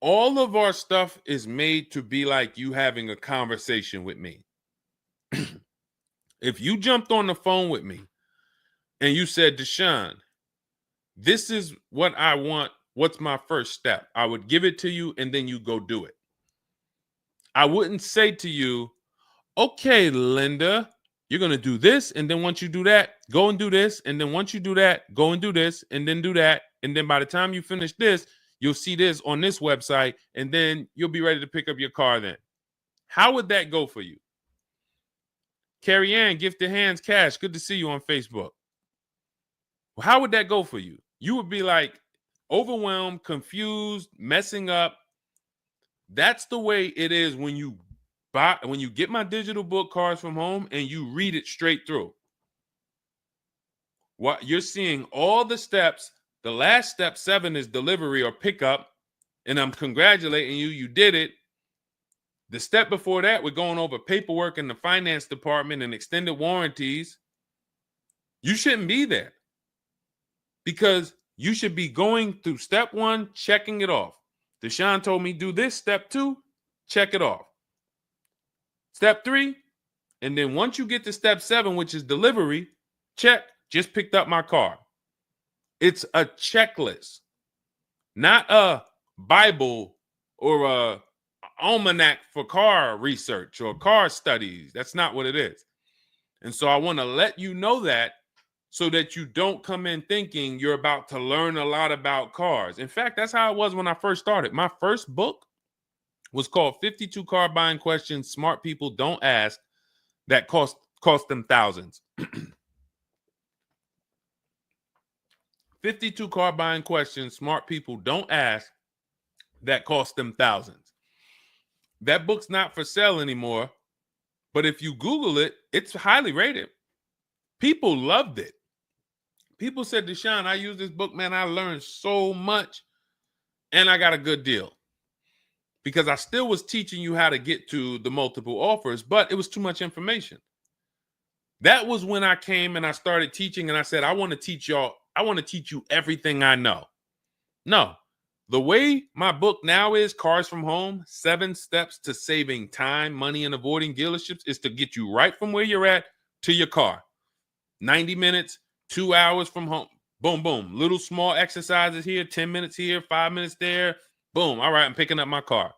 All of our stuff is made to be like you having a conversation with me. If you jumped on the phone with me and you said, Deshone, this is what I want. What's my first step? I would give it to you and then you go do it. I wouldn't say to you, okay, Linda, you're going to do this. And then once you do that, go and do this. And then once you do that, go and do this and then do that. And then by the time you finish this, you'll see this on this website, and then you'll be ready to pick up your car then. How would that go for you? Carrie Ann, Gifted Hands Cash, good to see you on Facebook. Well, how would that go for you? You would be like overwhelmed, confused, messing up. That's the way it is when you get my digital book, Cars from Home, and you read it straight through. What you're seeing all the steps. The last step 7 is delivery or pickup, and I'm congratulating you. You did it. The step before that, we're going over paperwork in the finance department and extended warranties. You shouldn't be there, because you should be going through step 1, checking it off. Deshone told me do this. Step 2, check it off. Step 3, and then once you get to step 7, which is delivery, check, just picked up my car. It's a checklist, not a Bible or a almanac for car research or car studies. That's not what it is. And so I want to let you know that, so that you don't come in thinking you're about to learn a lot about cars. In fact, that's how it was when I first started. My first book was called 52 Car Buying Questions Smart People Don't Ask that cost them thousands. 52 car buying questions smart people don't ask that cost them thousands. That book's not for sale anymore, but if you Google it, it's highly rated. People loved it. People said, Deshone, I use this book, man. I learned so much and I got a good deal. Because I still was teaching you how to get to the multiple offers, but it was too much information. That was when I came and I started teaching and I said, I want to teach y'all. I want to teach you everything I know. No, the way my book now is, Cars from Home, 7 Steps to Saving Time, Money, and Avoiding Dealerships, is to get you right from where you're at to your car. 90 minutes, 2 hours from home. Boom, boom. Little small exercises here, 10 minutes here, 5 minutes there. Boom. All right, I'm picking up my car.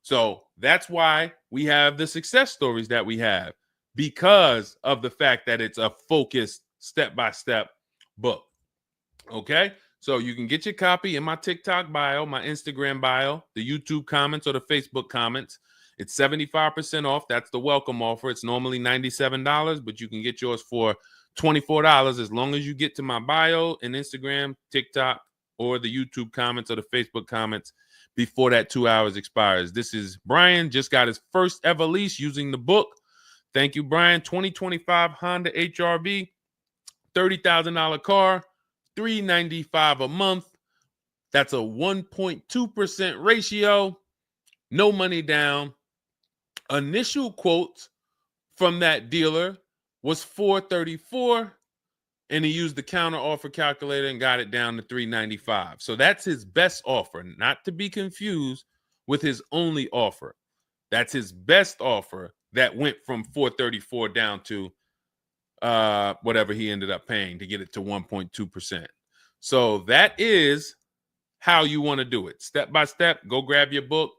So that's why we have the success stories that we have, because of the fact that it's a focused step-by-step book. Okay? So you can get your copy in my TikTok bio, my Instagram bio, the YouTube comments, or the Facebook comments. It's 75% off. That's the welcome offer. It's normally $97, but you can get yours for $24 as long as you get to my bio and Instagram, TikTok, or the YouTube comments or the Facebook comments before that 2 hours expires. This is Brian, just got his first ever lease using the book. Thank you, Brian. 2025 Honda HRV, $30,000 car, $395 a month. That's a 1.2% ratio. No money down. Initial quotes from that dealer was $434, and he used the counter offer calculator and got it down to $395. So that's his best offer, not to be confused with his only offer. That's his best offer that went from $434 down to whatever he ended up paying to get it to 1.2%. So that is how you want to do it. Step by step, go grab your book.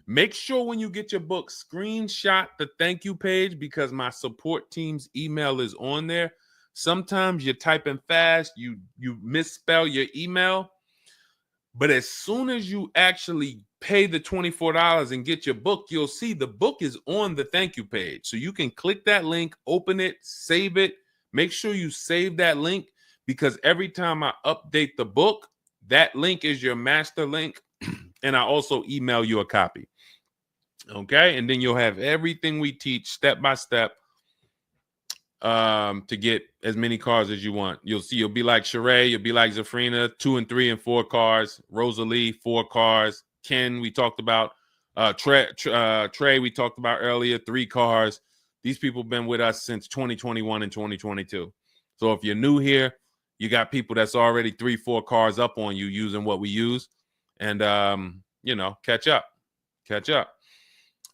Make sure when you get your book, screenshot the thank you page, because my support team's email is on there. Sometimes you're typing fast, you misspell your email, but as soon as you actually pay the $24 and get your book, you'll see the book is on the thank you page. So you can click that link, open it, save it. Make sure you save that link, because every time I update the book, that link is your master link, and I also email you a copy. Okay, and then you'll have everything we teach step by step to get as many cars as you want. You'll see, you'll be like Sheree, you'll be like Zafrina, 2 and 3 and 4 cars. Rosalie, 4 cars. Ken, we talked about. Trey, we talked about earlier, 3 cars. These people have been with us since 2021 and 2022. So if you're new here, you got people that's already 3, 4 cars up on you using what we use. And, catch up.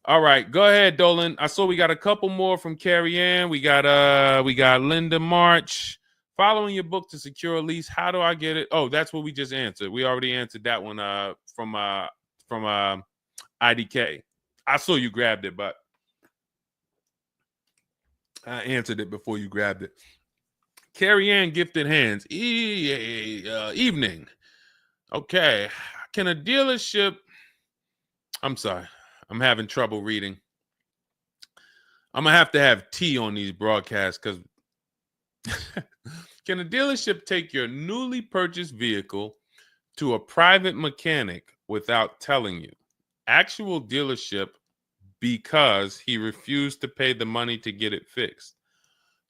All right, go ahead, Dolan. I saw we got a couple more from Carrie Ann. We got Linda March. Following your book to secure a lease, how do I get it? Oh, that's what we just answered. We already answered that one from IDK. I saw you grabbed it, but I answered it before you grabbed it. Carrie Ann, Gifted Hands. Evening. Okay. Can a dealership... I'm sorry. I'm having trouble reading. I'm going to have tea on these broadcasts, because can a dealership take your newly purchased vehicle to a private mechanic without telling you? Actual dealership, because he refused to pay the money to get it fixed.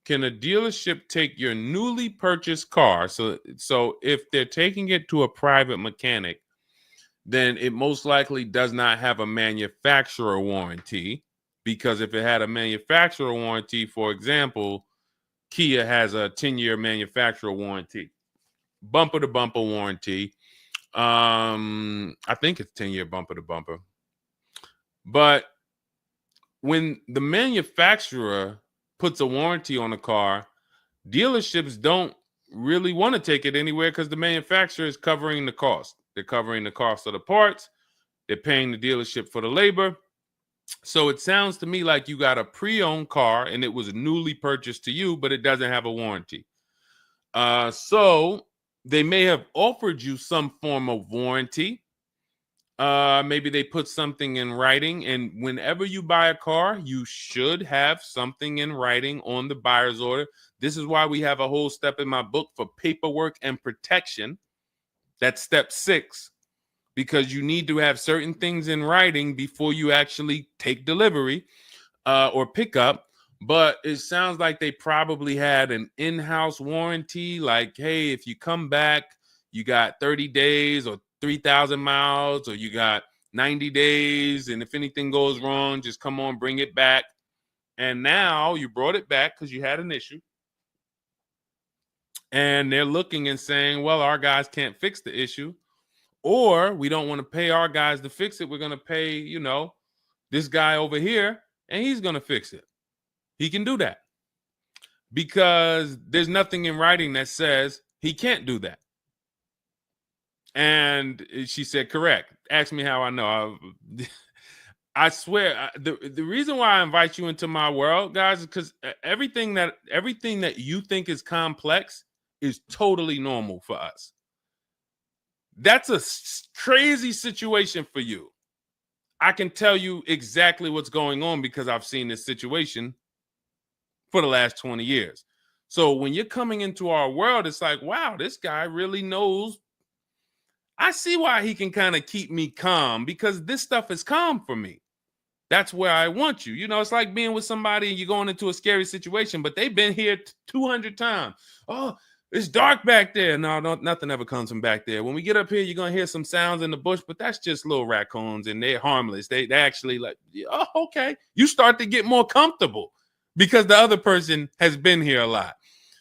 Can a dealership take your newly purchased car? So if they're taking it to a private mechanic, then it most likely does not have a manufacturer warranty, because if it had a manufacturer warranty, for example, Kia has a 10-year manufacturer warranty, bumper-to-bumper warranty. I think it's 10-year bumper-to-bumper. But when the manufacturer puts a warranty on a car, dealerships don't really want to take it anywhere, because the manufacturer is covering the cost. They're covering the cost of the parts. They're paying the dealership for the labor. So it sounds to me like you got a pre-owned car and it was newly purchased to you, but it doesn't have a warranty. So they may have offered you some form of warranty. Maybe they put something in writing, and whenever you buy a car, you should have something in writing on the buyer's order. This is why we have a whole step in my book for paperwork and protection. That's step 6, because you need to have certain things in writing before you actually take delivery or pick up. But it sounds like they probably had an in-house warranty, like, hey, if you come back, you got 30 days or 3,000 miles, or you got 90 days, and if anything goes wrong, just come on, bring it back. And now you brought it back because you had an issue, and they're looking and saying, well, our guys can't fix the issue, or we don't want to pay our guys to fix it. We're going to pay, this guy over here, and he's going to fix it. He can do that because there's nothing in writing that says he can't do that. And she said, correct. Ask me how I know. I swear, the reason why I invite you into my world, guys, is because everything that you think is complex is totally normal for us. That's a crazy situation for you. I can tell you exactly what's going on because I've seen this situation for the last 20 years. So when you're coming into our world, it's like, wow, this guy really knows. I see why he can kind of keep me calm, because this stuff is calm for me. That's where I want you. It's like being with somebody and you're going into a scary situation, but they've been here 200 times. Oh, it's dark back there. No, nothing ever comes from back there. When we get up here, you're going to hear some sounds in the bush, but that's just little raccoons and they're harmless. They actually like, oh, okay. You start to get more comfortable because the other person has been here a lot.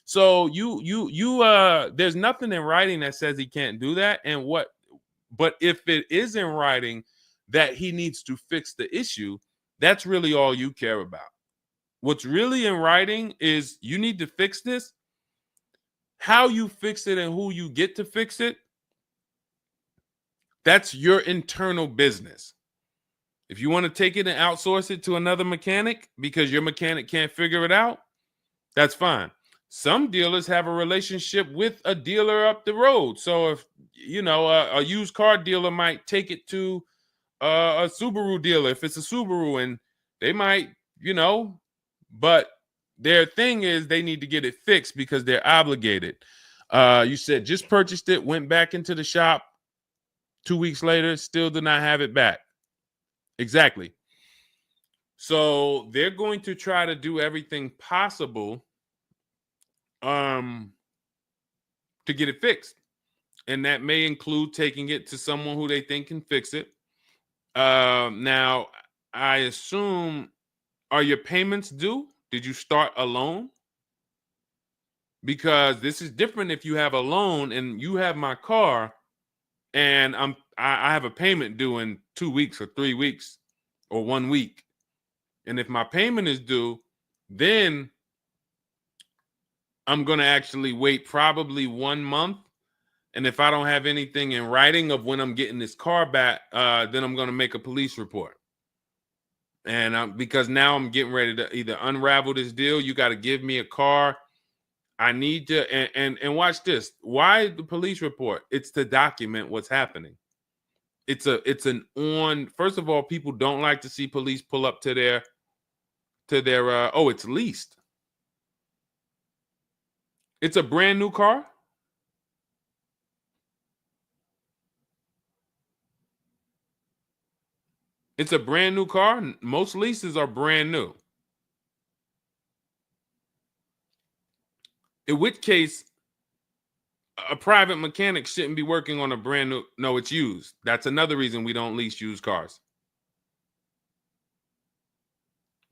So there's nothing in writing that says he can't do that. But if it is in writing that he needs to fix the issue, that's really all you care about. What's really in writing is you need to fix this. How you fix it and who you get to fix it, that's your internal business. If you want to take it and outsource it to another mechanic because your mechanic can't figure it out, that's fine. Some dealers have a relationship with a dealer up the road. So if, a used car dealer might take it to a Subaru dealer if it's a Subaru, and they might, but their thing is they need to get it fixed because they're obligated. You said just purchased it, went back into the shop 2 weeks later, still did not have it back. Exactly. So they're going to try to do everything possible to get it fixed. And that may include taking it to someone who they think can fix it. Now, I assume, are your payments due? Did you start a loan? Because this is different if you have a loan and you have my car and I have a payment due in 2 weeks or 3 weeks or 1 week. And if my payment is due, then I'm going to actually wait probably 1 month. And if I don't have anything in writing of when I'm getting this car back, then I'm going to make a police report. And because now I'm getting ready to either unravel this deal. You got to give me a car. I need to, and watch this. Why the police report? It's to document what's happening. First of all, people don't like to see police pull up to their, it's leased. It's a brand new car. It's a brand new car. Most leases are brand new. In which case, a private mechanic shouldn't be working on a brand new. No, it's used. That's another reason we don't lease used cars.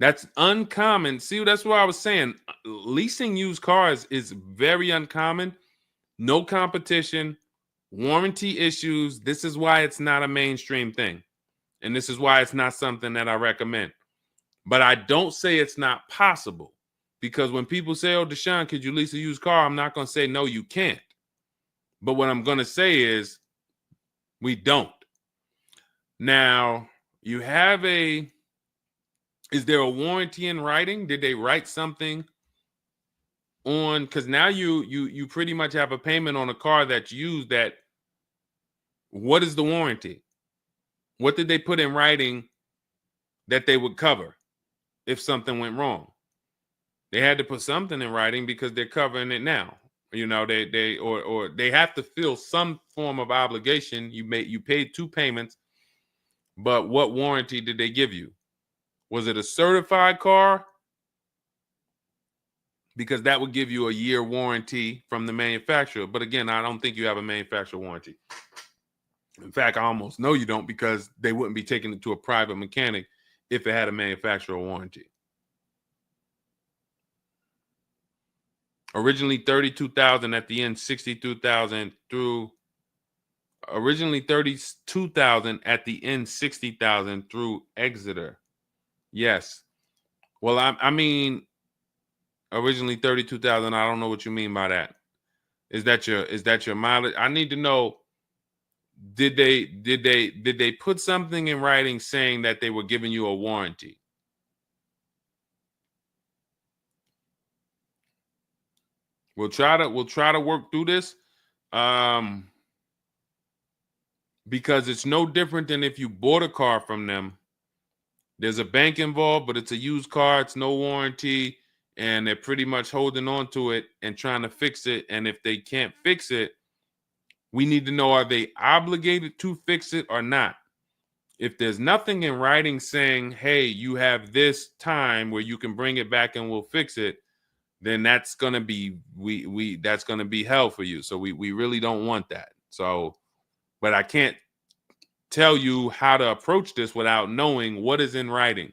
That's uncommon. See, that's what I was saying. Leasing used cars is very uncommon. No competition, warranty issues. This is why it's not a mainstream thing. And this is why it's not something that I recommend. But I don't say it's not possible. Because when people say, oh, Deshone, could you lease a used car? I'm not going to say, no, you can't. But what I'm going to say is we don't. Now, you have is there a warranty in writing? Did they write something on, because now you pretty much have a payment on a car that's used. That what is the warranty? What did they put in writing that they would cover if something went wrong? They had to put something in writing because they're covering it now. Or they have to fill some form of obligation. You paid 2 payments, but what warranty did they give you? Was it a certified car? Because that would give you a year warranty from the manufacturer. But again, I don't think you have a manufacturer warranty. In fact, I almost know you don't, because they wouldn't be taking it to a private mechanic if it had a manufacturer warranty. Originally 32,000, at the end 62,000 through. Originally 32,000, at the end 60,000 through Exeter. Yes. Well, I mean, originally 32,000. I don't know what you mean by that. Is that your mileage? I need to know. Did they put something in writing saying that they were giving you a warranty? We'll try to work through this, because it's no different than if you bought a car from them. There's a bank involved, but it's a used car. It's no warranty, and they're pretty much holding on to it and trying to fix it. And if they can't fix it, we need to know, are they obligated to fix it or not? If there's nothing in writing saying, hey, you have this time where you can bring it back and we'll fix it, then that's gonna be that's gonna be hell for you. So we really don't want that. So, but I can't tell you how to approach this without knowing what is in writing.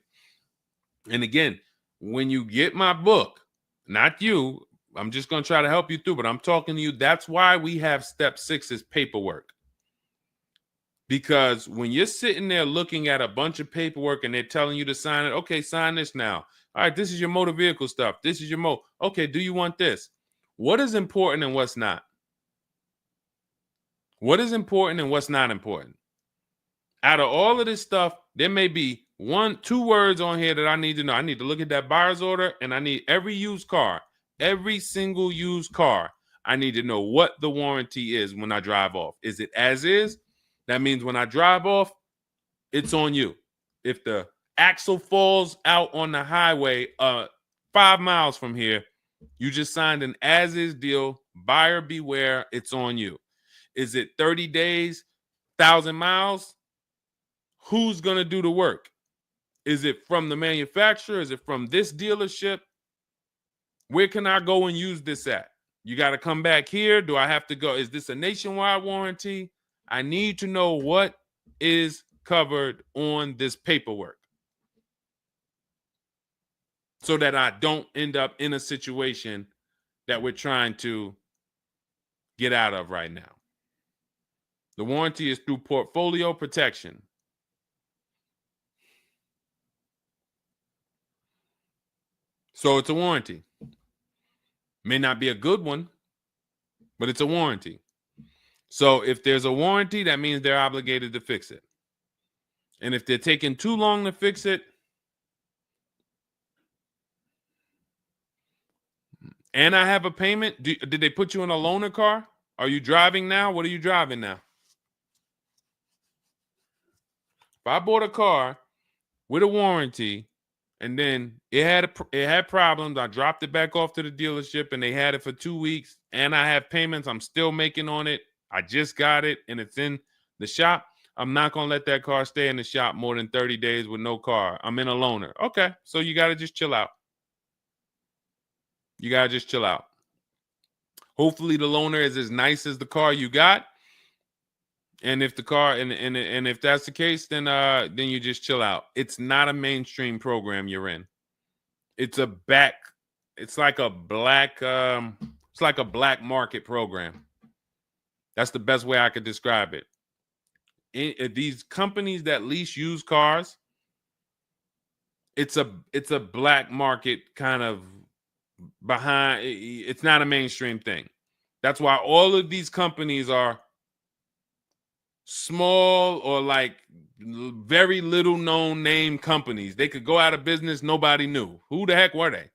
And again, when you get my book, not you, I'm just gonna try to help you through, but I'm talking to you. That's why we have step 6 is paperwork. Because when you're sitting there looking at a bunch of paperwork and they're telling you to sign it, okay, sign this now. All right, this is your motor vehicle stuff. This is your okay, do you want this? What is important and what's not? What is important and what's not important? Out of all of this stuff, there may be 1-2 words on here that I need to know. I need to look at that buyer's order, and I need every used car, every single used car. I need to know what the warranty is when I drive off. Is it as is? That means when I drive off, it's on you. If the axle falls out on the highway 5 miles from here, you just signed an as-is deal. Buyer beware, it's on you. Is it 30 days, 1,000 miles? Who's going to do the work? Is it from the manufacturer? Is it from this dealership? Where can I go and use this at? You got to come back here. Do I have to go? Is this a nationwide warranty? I need to know what is covered on this paperwork so that I don't end up in a situation that we're trying to get out of right now. The warranty is through portfolio protection. So it's a warranty. May not be a good one, but it's a warranty. So if there's a warranty, that means they're obligated to fix it. And if they're taking too long to fix it, and I have a payment, did they put you in a loaner car? Are you driving now? What are you driving now? If I bought a car with a warranty and then it had problems, I dropped it back off to the dealership and they had it for 2 weeks, and I have payments I'm still making on it, I just got it and it's in the shop, I'm not going to let that car stay in the shop more than 30 days with no car. I'm in a loaner. Okay, so you got to just chill out. You got to just chill out. Hopefully the loaner is as nice as the car you got. And if the car and if that's the case, then you just chill out. It's not a mainstream program you're in. It's like a black market program. That's the best way I could describe it. These companies that lease used cars, it's a black market kind of behind. It's not a mainstream thing. That's why all of these companies are small or like very little known name companies. They could go out of business. Nobody knew. Who the heck were they?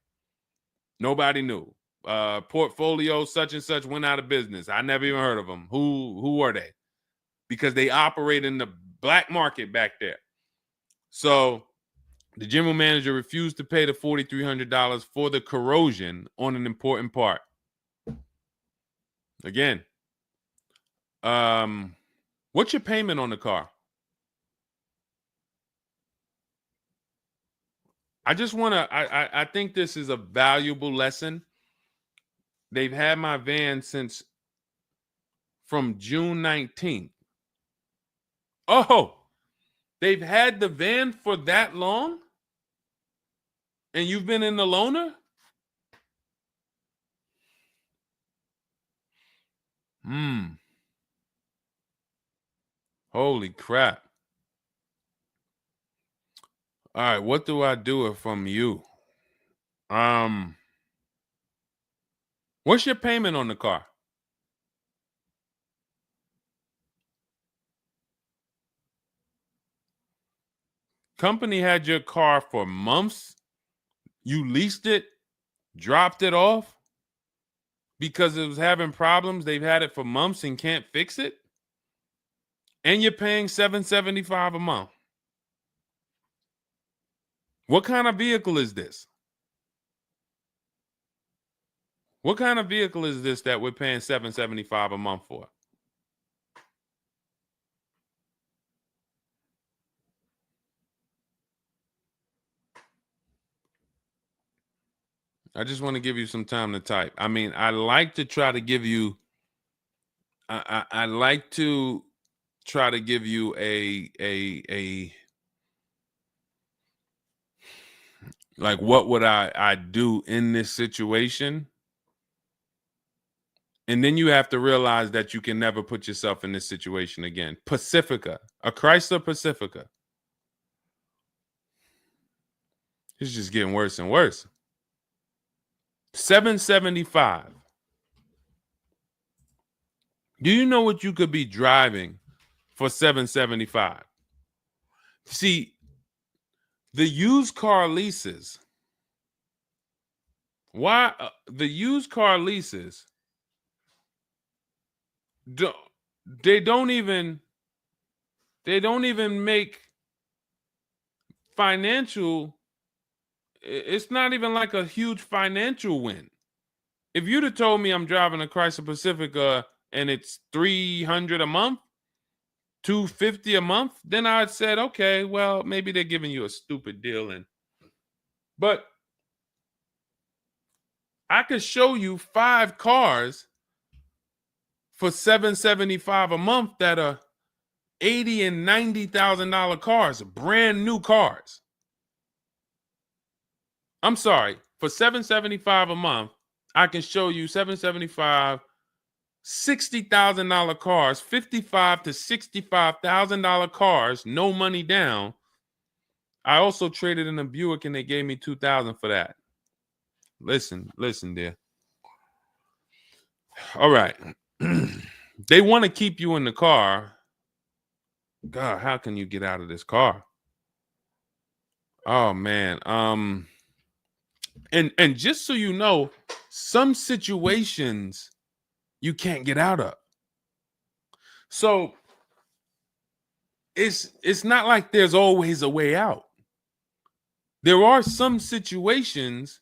Nobody knew. portfolio such and such went out of business. I never even heard of them. Who are they? Because they operate in the black market back there. So the general manager refused to pay the $4,300 for the corrosion on an important part. Again, what's your payment on the car? I just want to, I think this is a valuable lesson. They've had my van since from June 19th. Oh, they've had the van for that long? And you've been in the loaner? Holy crap. All right, what do I do from you? What's your payment on the car? Company had your car for months. You leased it, dropped it off because it was having problems. They've had it for months and can't fix it. And you're paying $775 a month. What kind of vehicle is this? What kind of vehicle is this that we're paying $775 a month for? I just want to give you some time to type. I mean, I like to try to give you, I like to try to give you a like, what would I do in this situation? And then you have to realize that you can never put yourself in this situation again. Pacifica, a Chrysler Pacifica. It's just getting worse and worse. $775. Do you know what you could be driving for $775? See, the used car leases. Why the used car leases? They don't even make financial. It's not even like a huge financial win. If you'd have told me I'm driving a Chrysler Pacifica and it's $300 a month, $250 a month, then I'd said, okay, well, maybe they're giving you a stupid deal. But I could show you 5 cars for $775 a month that are $80,000 and $90,000 cars, brand new cars. I'm sorry, for $775 a month, I can show you $775, $60,000 cars, $55,000 to $65,000 cars, no money down. I also traded in a Buick and they gave me $2,000 for that. Listen, dear. All right. They want to keep you in the car. God, how can you get out of this car? Oh man. And just so you know, some situations you can't get out of. So it's not like there's always a way out. There are some situations.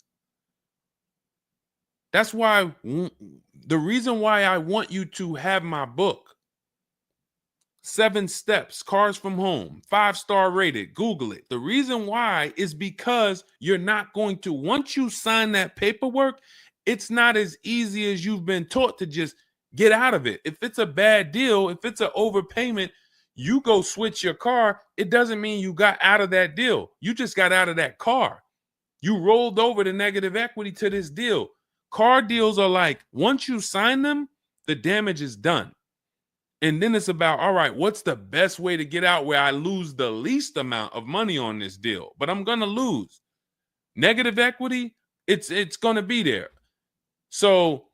That's why the reason why I want you to have my book, 7 Steps, Cars from Home, 5-star rated, Google it. The reason why is because you're not going to, once you sign that paperwork, it's not as easy as you've been taught to just get out of it. If it's a bad deal, if it's an overpayment, you go switch your car, it doesn't mean you got out of that deal. You just got out of that car. You rolled over the negative equity to this deal. Car deals are like, once you sign them, the damage is done. And then it's about, all right, what's the best way to get out where I lose the least amount of money on this deal? But I'm going to lose. Negative equity, it's going to be there. So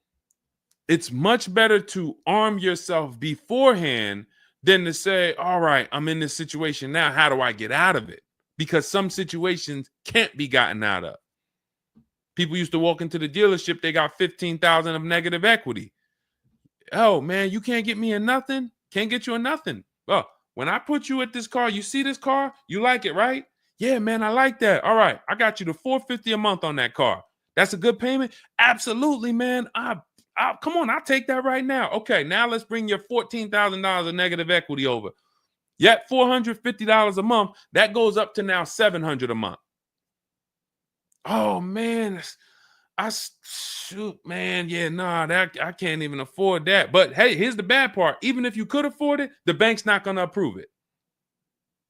it's much better to arm yourself beforehand than to say, all right, I'm in this situation now. How do I get out of it? Because some situations can't be gotten out of. People used to walk into the dealership, they got 15,000 of negative equity. Oh man, you can't get me in nothing. Can't get you in nothing. Well, when I put you at this car, you see this car, you like it, right? Yeah, man, I like that. All right, I got you the $450 a month on that car. That's a good payment. Absolutely, man. Come on, I'll take that right now. Okay, now let's bring your $14,000 of negative equity over. Yet $450 a month. That goes up to now $700 a month. Oh man, shoot, man, yeah, nah, that I can't even afford that. But hey, here's the bad part. Even if you could afford it, the bank's not going to approve it.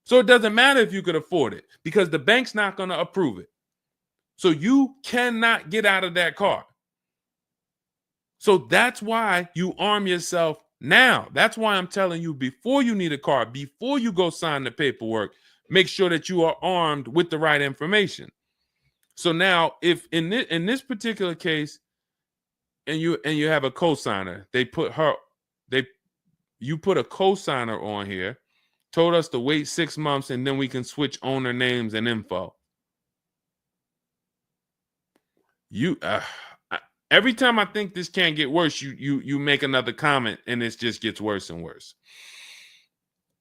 So it doesn't matter if you could afford it because the bank's not going to approve it. So you cannot get out of that car. So that's why you arm yourself now. That's why I'm telling you, before you need a car, before you go sign the paperwork, make sure that you are armed with the right information. So now, if in this particular case, and you have a cosigner, you put a cosigner on here, told us to wait 6 months, and then we can switch owner names and info. Every time I think this can't get worse, you make another comment, and it just gets worse and worse.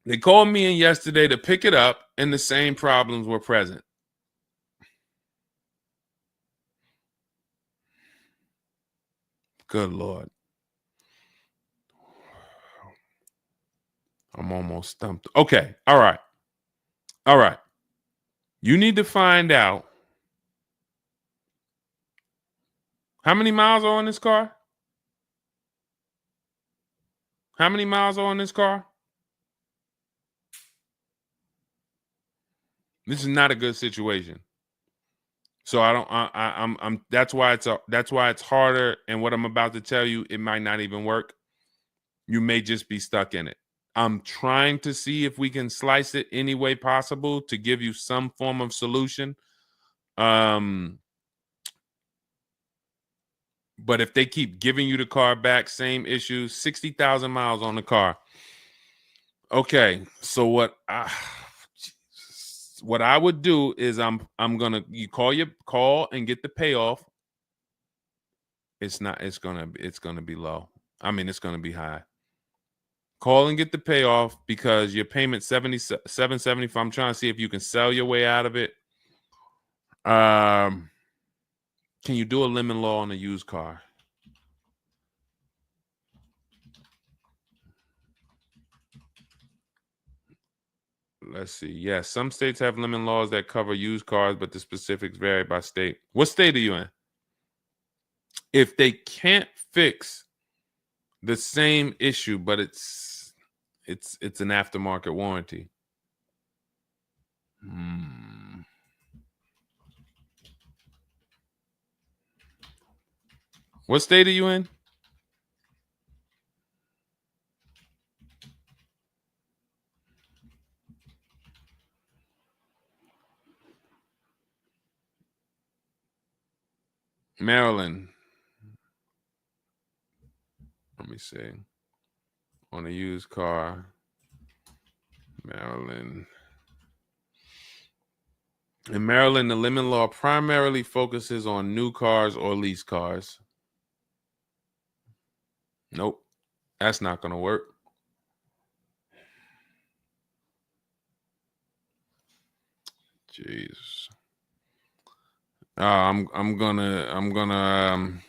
They called me in yesterday to pick it up, and the same problems were present. Good Lord. I'm almost stumped. Okay. All right. All right. You need to find out how many miles are on this car? How many miles are on this car? This is not a good situation. So that's why it's harder. And what I'm about to tell you, it might not even work. You may just be stuck in it. I'm trying to see if we can slice it any way possible to give you some form of solution. But if they keep giving you the car back, same issues, 60,000 miles on the car. Okay, so what I would do is you call and get the payoff. It's gonna be low. I mean, it's gonna be high. Call and get the payoff because your payment $775. I'm trying to see if you can sell your way out of it. Can you do a lemon law on a used car? Let's see. Yes, some states have lemon laws that cover used cars, but the specifics vary by state. What state are you in? If they can't fix the same issue, but it's an aftermarket warranty. What state are you in? Maryland. Let me see. On a used car, Maryland. In Maryland, the lemon law primarily focuses on new cars or lease cars. Nope, that's not going to work. Jeez. I'm gonna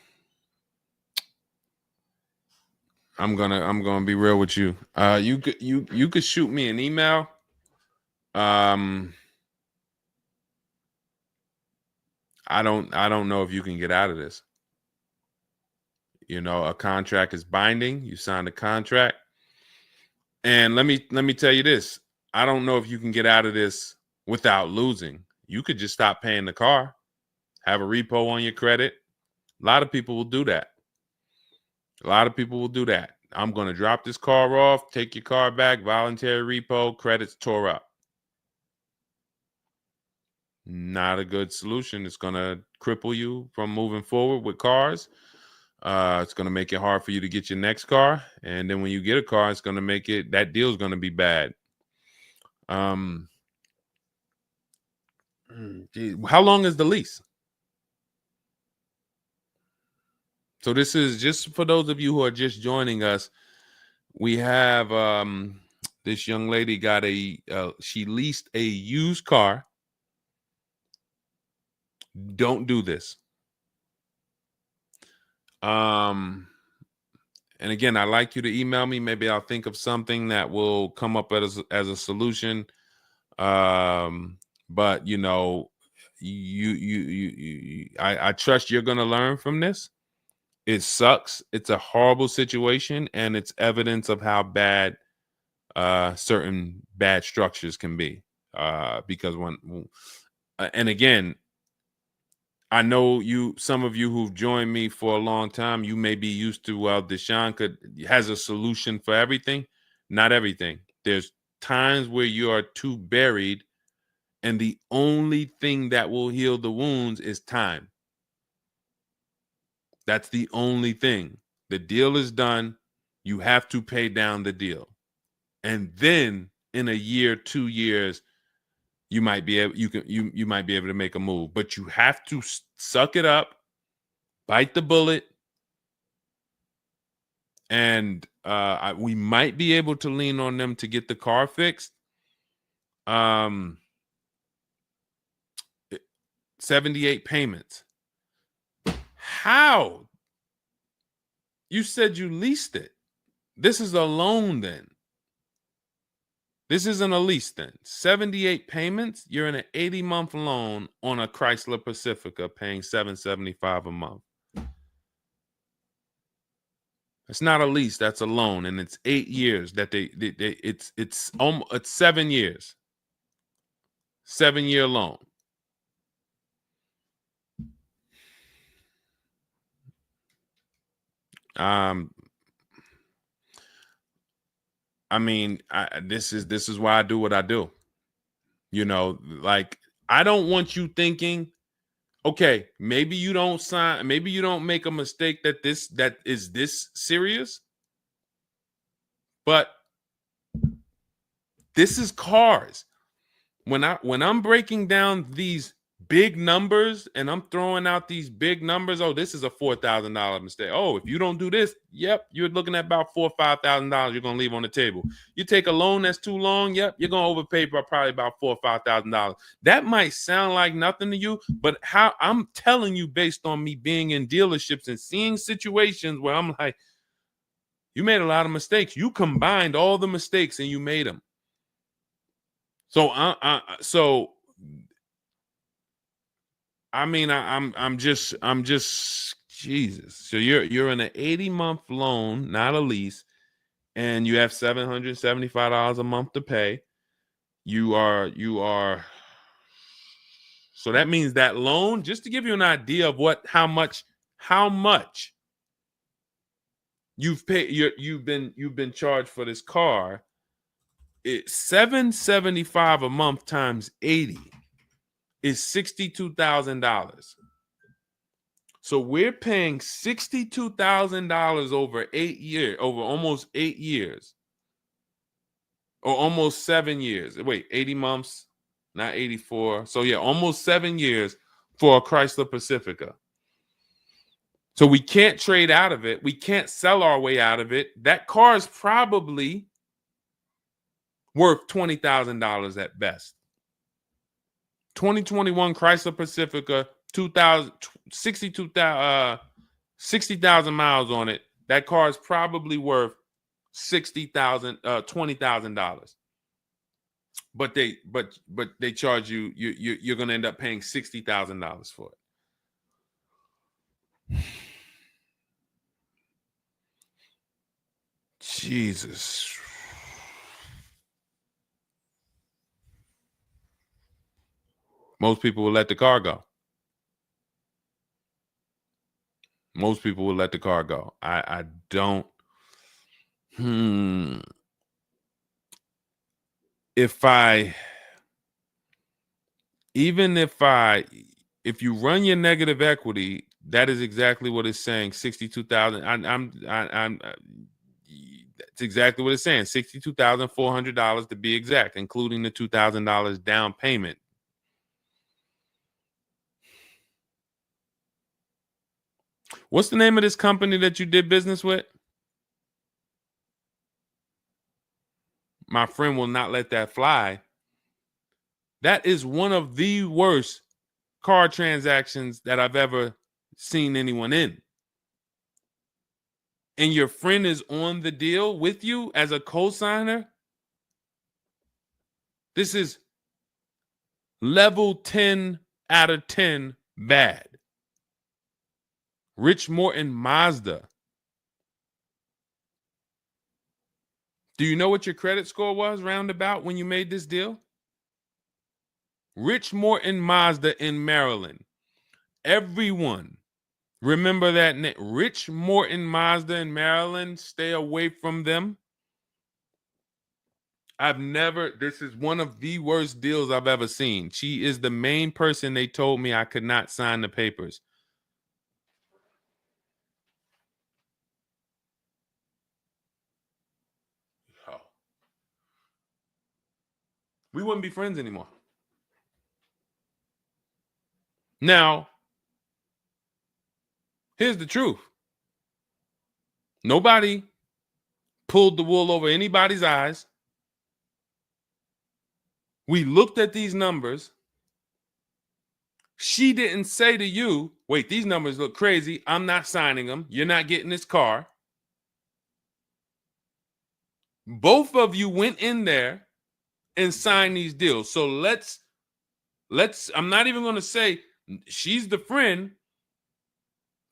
be real with you. You could shoot me an email. I don't know if you can get out of this. You know, a contract is binding. You signed a contract. And let me tell you this. I don't know if you can get out of this without losing. You could just stop paying the car, have a repo on your credit. A lot of people will do that. I'm going to drop this car off, take your car back, voluntary repo, credits tore up. Not a good solution. It's going to cripple you from moving forward with cars. It's going to make it hard for you to get your next car. And then when you get a car, it's going to make that deal is going to be bad. Geez, how long is the lease? So this is just for those of you who are just joining us. We have this young lady got she leased a used car. Don't do this. And again, I'd like you to email me. Maybe I'll think of something that will come up as a solution. But you know, I trust you're gonna learn from this. It sucks. It's a horrible situation, and it's evidence of how bad certain bad structures can be. Because and again, I know some of you who've joined me for a long time, you may be used to, well, Deshone has a solution for everything. Not everything. There's times where you are too buried, and the only thing that will heal the wounds is time. That's the only thing. The deal is done. You have to pay down the deal. And then in a year, 2 years, you might be able you might be able to make a move, but you have to suck it up, bite the bullet, and we might be able to lean on them to get the car fixed. 78 payments. How? You said you leased it. This is a loan then. This isn't a lease then. 78 payments. You're in an 80-month loan on a Chrysler Pacifica paying $775 a month. It's not a lease, that's a loan, and it's 8 years that it's 7 years. 7-year loan. I mean, this is why I do what I do. You know, like, I don't want you thinking, okay, maybe you don't sign, maybe you don't make a mistake that is this serious, but this is cars. When I'm breaking down these big numbers and I'm throwing out these big numbers, oh, this is a $4,000 mistake. Oh, if you don't do this, yep, you're looking at about $4,000 or $5,000 you're gonna leave on the table. You take a loan that's too long, yep, you're gonna overpay by probably about $4,000 or $5,000. That might sound like nothing to you, but how I'm telling you based on me being in dealerships and seeing situations where I'm like, you made a lot of mistakes. You combined all the mistakes and you made them. So I'm just Jesus. So you're in an 80-month loan, not a lease, and you have $775 a month to pay. You are so that means that loan, just to give you an idea of how much you've paid, you've been charged for this car. It's $775 a month times 80 is $62,000. So we're paying $62,000 over 8 years, over almost 8 years, or almost 7 years. Wait, 80 months, not 84. So yeah, almost 7 years for a Chrysler Pacifica. So we can't trade out of it. We can't sell our way out of it. That car is probably worth $20,000 at best. 2021 Chrysler Pacifica, 60,000 miles on it. That car is probably worth $20,000. But they charge you're going to end up paying $60,000 for it. Jesus. Most people will let the car go. Most people will let the car go. I don't. If you run your negative equity, that is exactly what it's saying. 62,000. It's exactly what it's saying. $62,400 to be exact, including the $2,000 down payment. What's the name of this company that you did business with? My friend will not let that fly. That is one of the worst car transactions that I've ever seen anyone in. And your friend is on the deal with you as a co-signer. This is level 10 out of 10 bad. Rich Morton Mazda. Do you know what your credit score was roundabout when you made this deal? Rich Morton Mazda in Maryland. Everyone remember that name. Rich Morton Mazda in Maryland. Stay away from them. This is one of the worst deals I've ever seen. She is the main person they told me I could not sign the papers. Oh. We wouldn't be friends anymore. Now, here's the truth. Nobody pulled the wool over anybody's eyes. We looked at these numbers. She didn't say to you, wait, these numbers look crazy. I'm not signing them. You're not getting this car. Both of you went in there and signed these deals. So let's I'm not even going to say she's the friend,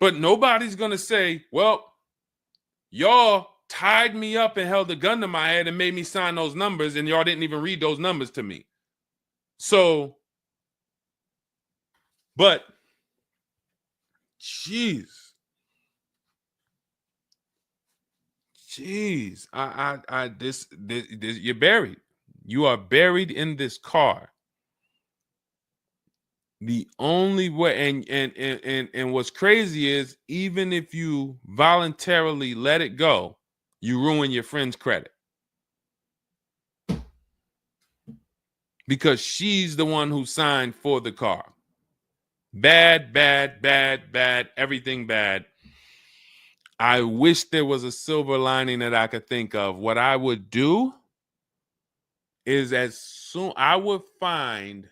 but nobody's going to say, well, y'all tied me up and held a gun to my head and made me sign those numbers, and y'all didn't even read those numbers to me. So, but, jeez, this, you're buried. You are buried in this car. The only way, and what's crazy is, even if you voluntarily let it go, you ruin your friend's credit. Because she's the one who signed for the car. Bad, bad, bad, bad, everything bad. I wish there was a silver lining that I could think of. What I would do is I would find,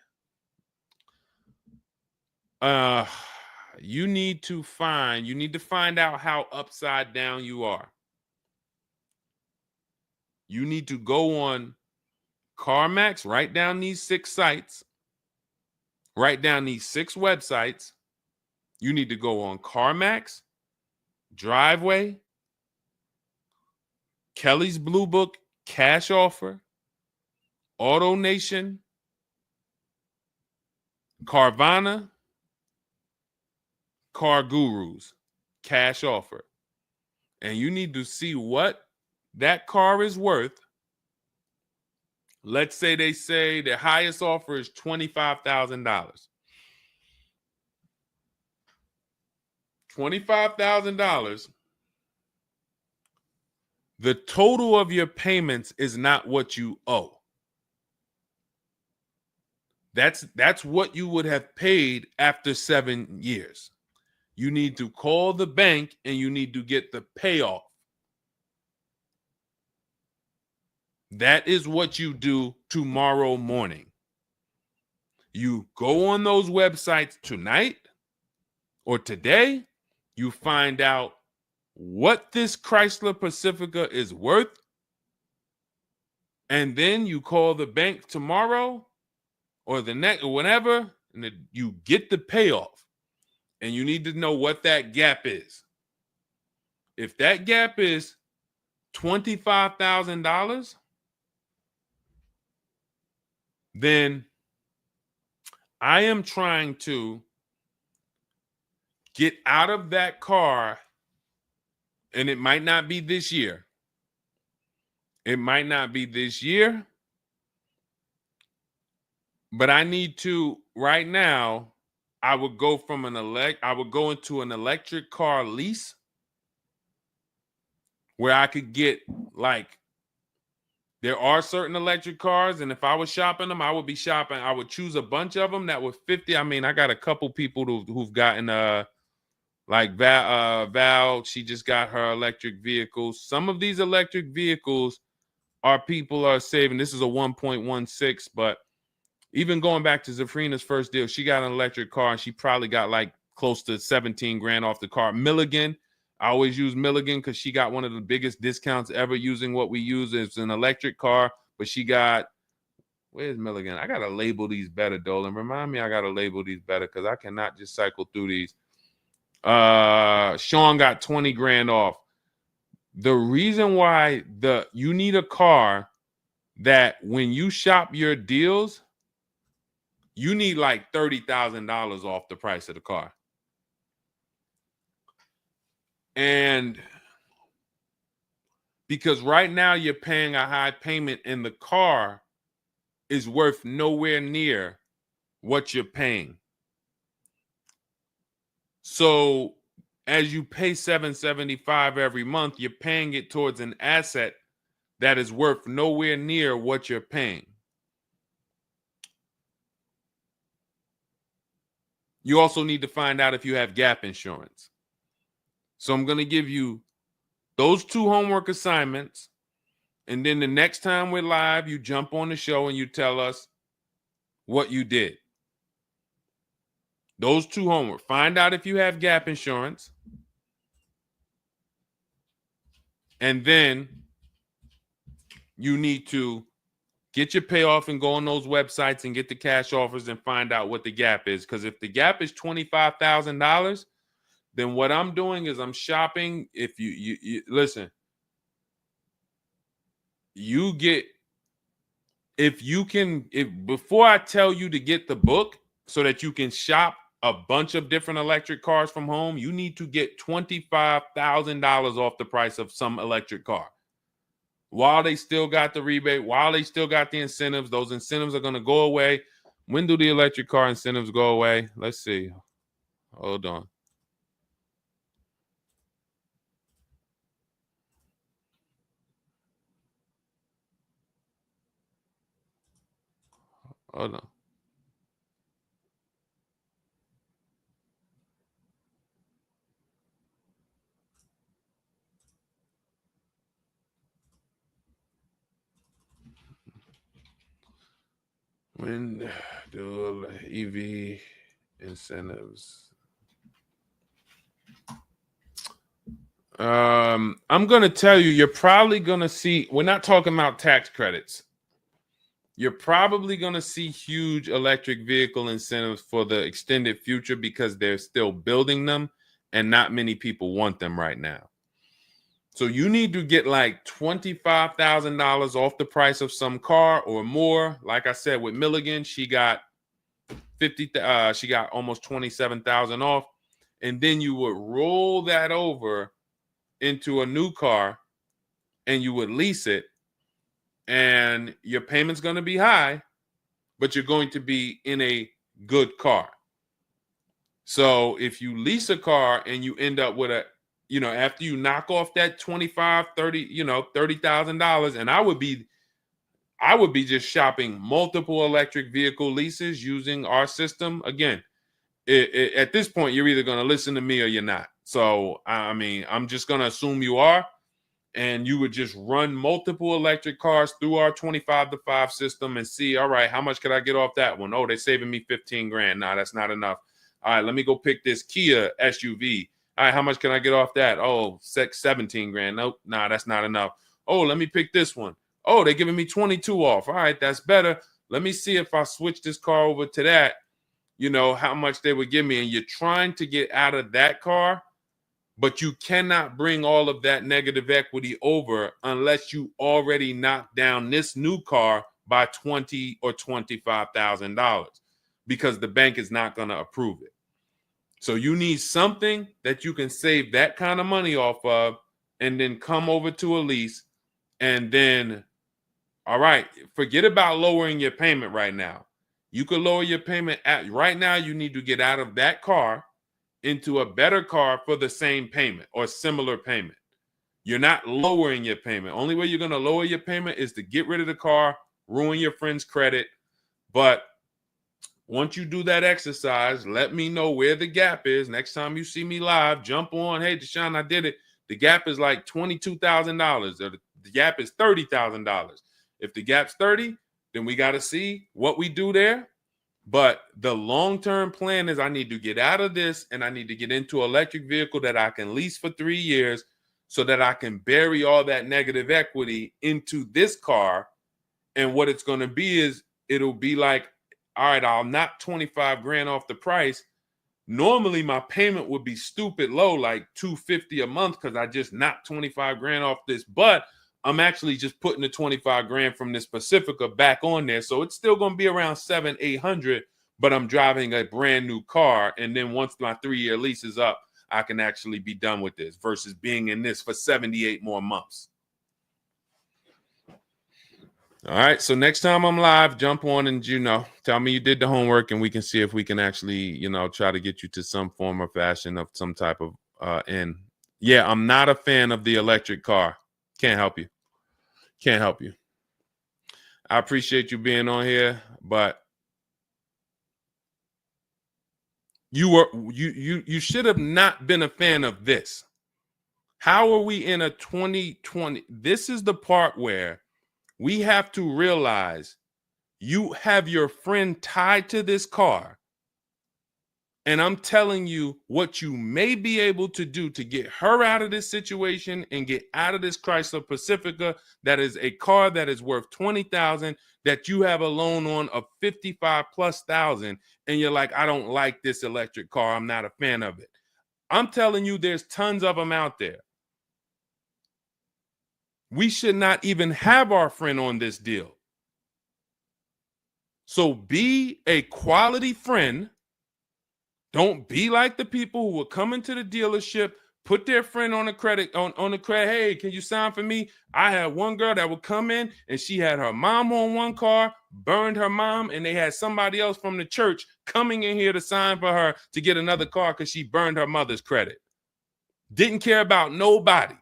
you need to find out how upside down you are. You need to go on CarMax, write down these 6 sites, write down these 6 websites. You need to go on CarMax, Driveway, Kelly's Blue Book, Cash Offer, Auto Nation, Carvana, Car Gurus, Cash Offer. And you need to see what that car is worth. Let's say they say the highest offer is $25,000. $25,000. The total of your payments is not what you owe. That's what you would have paid after 7 years. You need to call the bank and you need to get the payoff. That is what you do tomorrow morning. You go on those websites tonight or today. You find out what this Chrysler Pacifica is worth. And then you call the bank tomorrow or the next or whenever, and you get the payoff. And you need to know what that gap is. If that gap is $25,000, then I am trying to get out of that car, and it might not be this year. It might not be this year, but I need to right now. I would go into an electric car lease where I could get, like, there are certain electric cars, and if I was shopping them, I would choose a bunch of them that were 50. I mean, I got a couple people who've gotten Like Val, she just got her electric vehicle. Some of these electric vehicles people are saving. This is a 1.16, but even going back to Zafrina's first deal, she got an electric car and she probably got like close to 17 grand off the car. Milligan, I always use Milligan because she got one of the biggest discounts ever using what we use. It's an electric car, but she got, where's Milligan? I got to label these better, Dolan. Remind me I got to label these better because I cannot just cycle through these. Sean got 20 grand off. The reason why you need a car that when you shop your deals, you need like $30,000 off the price of the car. And because right now you're paying a high payment and the car is worth nowhere near what you're paying. So as you pay $775 every month, you're paying it towards an asset that is worth nowhere near what you're paying. You also need to find out if you have gap insurance. So I'm going to give you those 2 homework assignments. And then the next time we're live, you jump on the show and you tell us what you did. Those 2 homework. Find out if you have gap insurance. And then you need to get your payoff and go on those websites and get the cash offers and find out what the gap is. Because if the gap is $25,000, then what I'm doing is I'm shopping. If you listen, you get, if before I tell you to get the book so that you can shop a bunch of different electric cars from home, you need to get $25,000 off the price of some electric car. While they still got the rebate, while they still got the incentives, those incentives are going to go away. When do the electric car incentives go away? Let's see. Hold on. Hold on. When do EV incentives? I'm going to tell you, you're probably going to see, we're not talking about tax credits. You're probably going to see huge electric vehicle incentives for the extended future because they're still building them and not many people want them right now. So you need to get like $25,000 off the price of some car or more. Like I said, with Milligan, she got she got almost 27,000 off. And then you would roll that over into a new car and you would lease it. And your payment's going to be high, but you're going to be in a good car. So if you lease a car and you end up with after you knock off that $30,000, and I would be just shopping multiple electric vehicle leases using our system. Again, at this point, you're either going to listen to me or you're not. So, I mean, I'm just going to assume you are. And you would just run multiple electric cars through our 25-to-5 system and see, all right, how much could I get off that one? Oh, they're saving me 15 grand. Nah, that's not enough. All right, let me go pick this Kia SUV. All right, how much can I get off that? Oh, 17 grand. Nope, nah, that's not enough. Oh, let me pick this one. Oh, they're giving me 22 off. All right, that's better. Let me see if I switch this car over to that, how much they would give me. And you're trying to get out of that car, but you cannot bring all of that negative equity over unless you already knock down this new car by $20,000 or $25,000 because the bank is not going to approve it. So you need something that you can save that kind of money off of and then come over to a lease and then, all right, forget about lowering your payment right now. You could lower your payment right now. You need to get out of that car into a better car for the same payment or similar payment. You're not lowering your payment. Only way you're going to lower your payment is to get rid of the car, ruin your friend's credit. But once you do that exercise, let me know where the gap is. Next time you see me live, jump on. Hey, Deshone, I did it. The gap is like $22,000, or the gap is $30,000. If the gap's 30, then we got to see what we do there. But the long-term plan is I need to get out of this and I need to get into an electric vehicle that I can lease for 3 years so that I can bury all that negative equity into this car. And what it's going to be is it'll be like, all right, I'll knock 25 grand off the price. Normally my payment would be stupid low, like $250 a month, because I just knocked 25 grand off this, but I'm actually just putting the 25 grand from this Pacifica back on there. So it's still going to be around 700-800, but I'm driving a brand new car. And then once my 3-year lease is up, I can actually be done with this versus being in this for 78 more months. All right. So next time I'm live, jump on and, tell me you did the homework and we can see if we can actually, try to get you to some form or fashion of some type of end. Yeah, I'm not a fan of the electric car. Can't help you. Can't help you. I appreciate you being on here, but you should have not been a fan of this. How are we in a 2020? This is the part where we have to realize you have your friend tied to this car. And I'm telling you what you may be able to do to get her out of this situation and get out of this Chrysler Pacifica. That is a car that is worth $20,000 that you have a loan on of $55,000+. And you're like, I don't like this electric car. I'm not a fan of it. I'm telling you, there's tons of them out there. We should not even have our friend on this deal. So be a quality friend. Don't be like the people who will come into the dealership, put their friend on the credit, on the credit. Hey, can you sign for me? I had one girl that would come in and she had her mom on one car, burned her mom, and they had somebody else from the church coming in here to sign for her to get another car because she burned her mother's credit. Didn't care about nobody.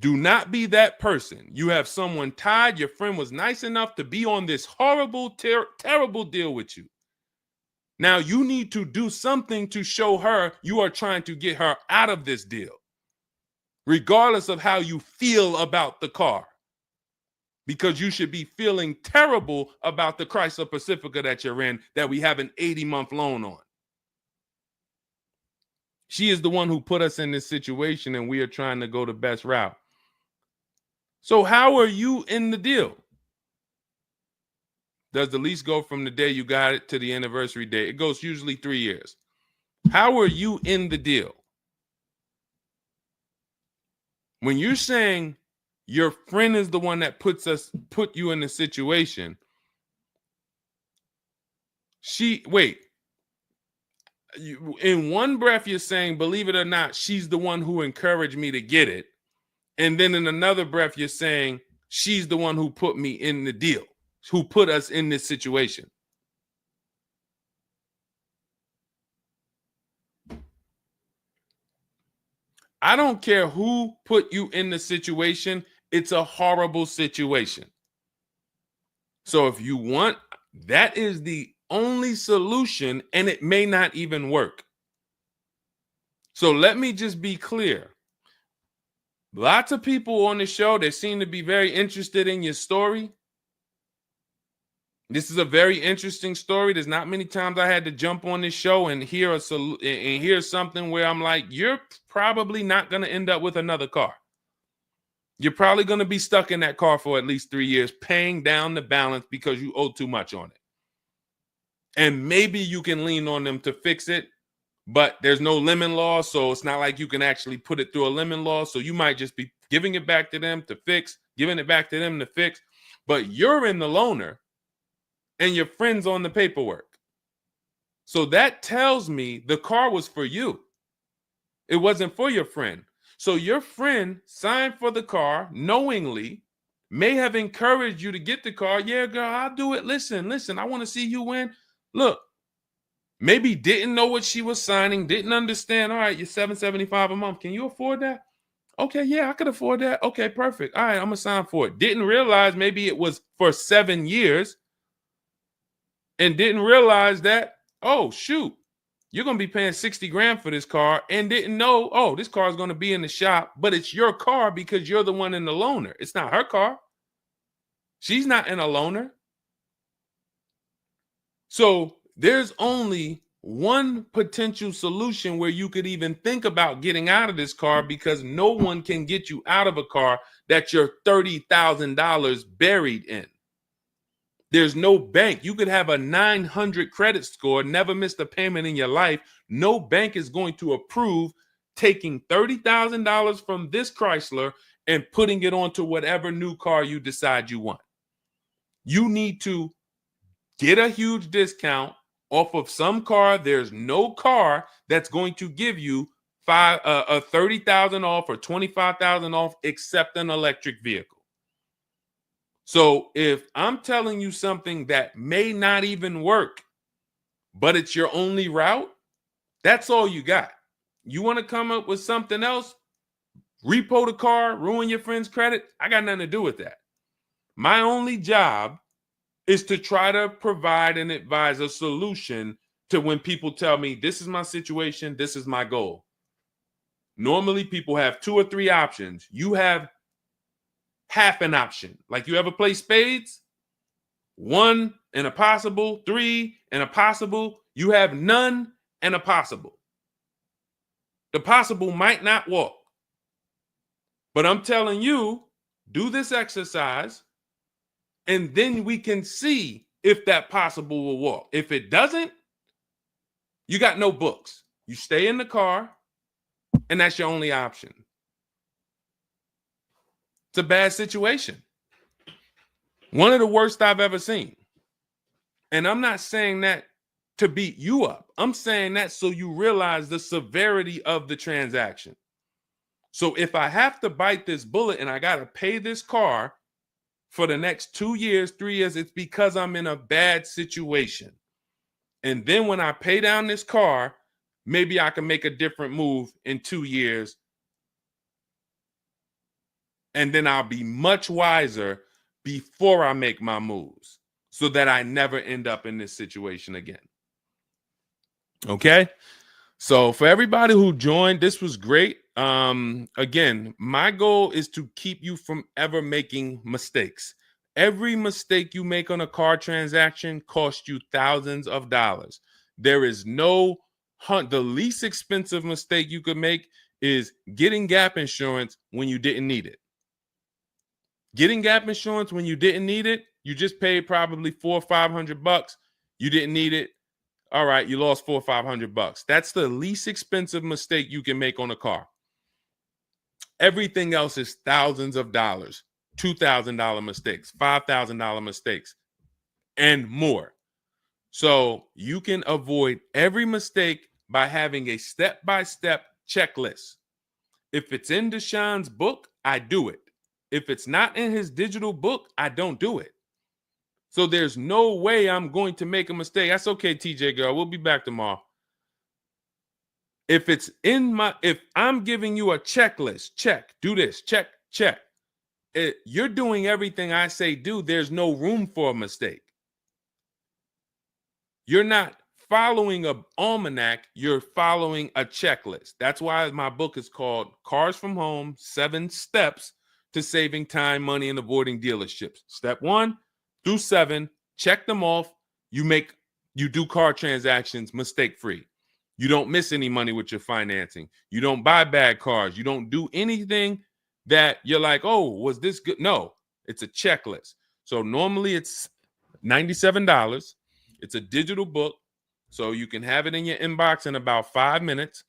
Do not be that person. You have someone tied. Your friend was nice enough to be on this horrible, terrible deal with you. Now you need to do something to show her you are trying to get her out of this deal, regardless of how you feel about the car, because you should be feeling terrible about the Chrysler Pacifica that you're in that we have an 80-month loan on. She is the one who put us in this situation and we are trying to go the best route. So how are you in the deal? Does the lease go from the day you got it to the anniversary day? It goes usually 3 years. How are you in the deal? When you're saying your friend is the one that put you in the situation, in one breath you're saying, believe it or not, she's the one who encouraged me to get it. And then in another breath, you're saying she's the one who put me in the deal, who put us in this situation. I don't care who put you in the situation. It's a horrible situation. So if you want, that is the only solution, and it may not even work. So let me just be clear. Lots of people on the show that seem to be very interested in your story. This is a very interesting story. There's not many times I had to jump on this show and hear something where I'm like, you're probably not going to end up with another car. You're probably going to be stuck in that car for at least 3 years, paying down the balance because you owe too much on it. And maybe you can lean on them to fix it, but there's no lemon law, so it's not like you can actually put it through a lemon law. So you might just be giving it back to them to fix, giving it back to them to fix. But you're in the loaner and your friend's on the paperwork. So that tells me the car was for you. It wasn't for your friend. So your friend signed for the car knowingly, may have encouraged you to get the car. Yeah, girl, I'll do it. Listen, I want to see you win. Look. Maybe didn't know what she was signing, didn't understand. All right, you're $775 a month. Can you afford that? Okay, yeah, I could afford that. Okay, perfect. All right, I'm going to sign for it. Didn't realize maybe it was for 7 years. and didn't realize that, oh, shoot, you're going to be paying 60 grand for this car, and didn't know, oh, this car is going to be in the shop, but it's your car because you're the one in the loaner. It's not her car. She's not in a loaner. So there's only one potential solution where you could even think about getting out of this car, because no one can get you out of a car that you're $30,000 buried in. There's no bank. You could have a 900 credit score, never missed a payment in your life. No bank is going to approve taking $30,000 from this Chrysler and putting it onto whatever new car you decide you want. You need to get a huge discount off of some car. There's no car that's going to give you $30,000 off or $25,000 off except an electric vehicle. So if I'm telling you something that may not even work, but it's your only route, that's all you got. You want to come up with something else, repo the car, ruin your friend's credit, I got nothing to do with that. My only job is to try to provide and advise a solution to when people tell me, this is my situation, this is my goal. Normally people have 2 or 3 options. You have half an option. Like, you ever play spades? 1 and a possible, 3 and a possible. You have none and a possible. The possible might not walk. But I'm telling you, do this exercise, and then we can see if that possible will walk. If it doesn't, you got no books. You stay in the car, and that's your only option. It's a bad situation. One of the worst I've ever seen. And I'm not saying that to beat you up. I'm saying that so you realize the severity of the transaction. So if I have to bite this bullet and I got to pay this car for the next 2 years, 3 years, it's because I'm in a bad situation. And then when I pay down this car, maybe I can make a different move in 2 years. And then I'll be much wiser before I make my moves, so that I never end up in this situation again. Okay? So for everybody who joined, this was great. Again, my goal is to keep you from ever making mistakes. Every mistake you make on a car transaction costs you thousands of dollars. There is no the least expensive mistake you could make is getting gap insurance when you didn't need it. Getting gap insurance when you didn't need it, you just paid probably $400 or $500. You didn't need it. All right, you lost $400 or $500. That's the least expensive mistake you can make on a car. Everything else is thousands of dollars, $2,000 mistakes, $5,000 mistakes, and more. So you can avoid every mistake by having a step-by-step checklist. If it's in Deshone's book, I do it. If it's not in his digital book, I don't do it. So there's no way I'm going to make a mistake. That's okay, TJ girl. We'll be back tomorrow. If I'm giving you a checklist, check, do this, check, check. You're doing everything I say do. There's no room for a mistake. You're not following an almanac. You're following a checklist. That's why my book is called Cars from Home, 7 Steps to Saving Time, Money, and Avoiding Dealerships. Step 1 through 7, check them off. You do car transactions mistake-free. You don't miss any money with your financing. You don't buy bad cars. You don't do anything that you're like, oh, was this good? No, it's a checklist. So normally it's $97. It's a digital book. So you can have it in your inbox in about 5 minutes,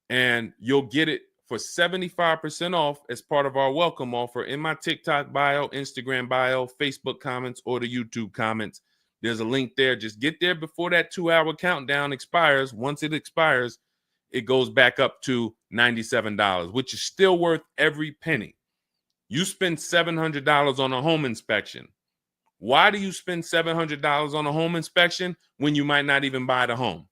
and you'll get it for 75% off as part of our welcome offer in my TikTok bio, Instagram bio, Facebook comments, or the YouTube comments. There's a link there. Just get there before that 2-hour countdown expires. Once it expires, it goes back up to $97, which is still worth every penny. You spend $700 on a home inspection. Why do you spend $700 on a home inspection when you might not even buy the home?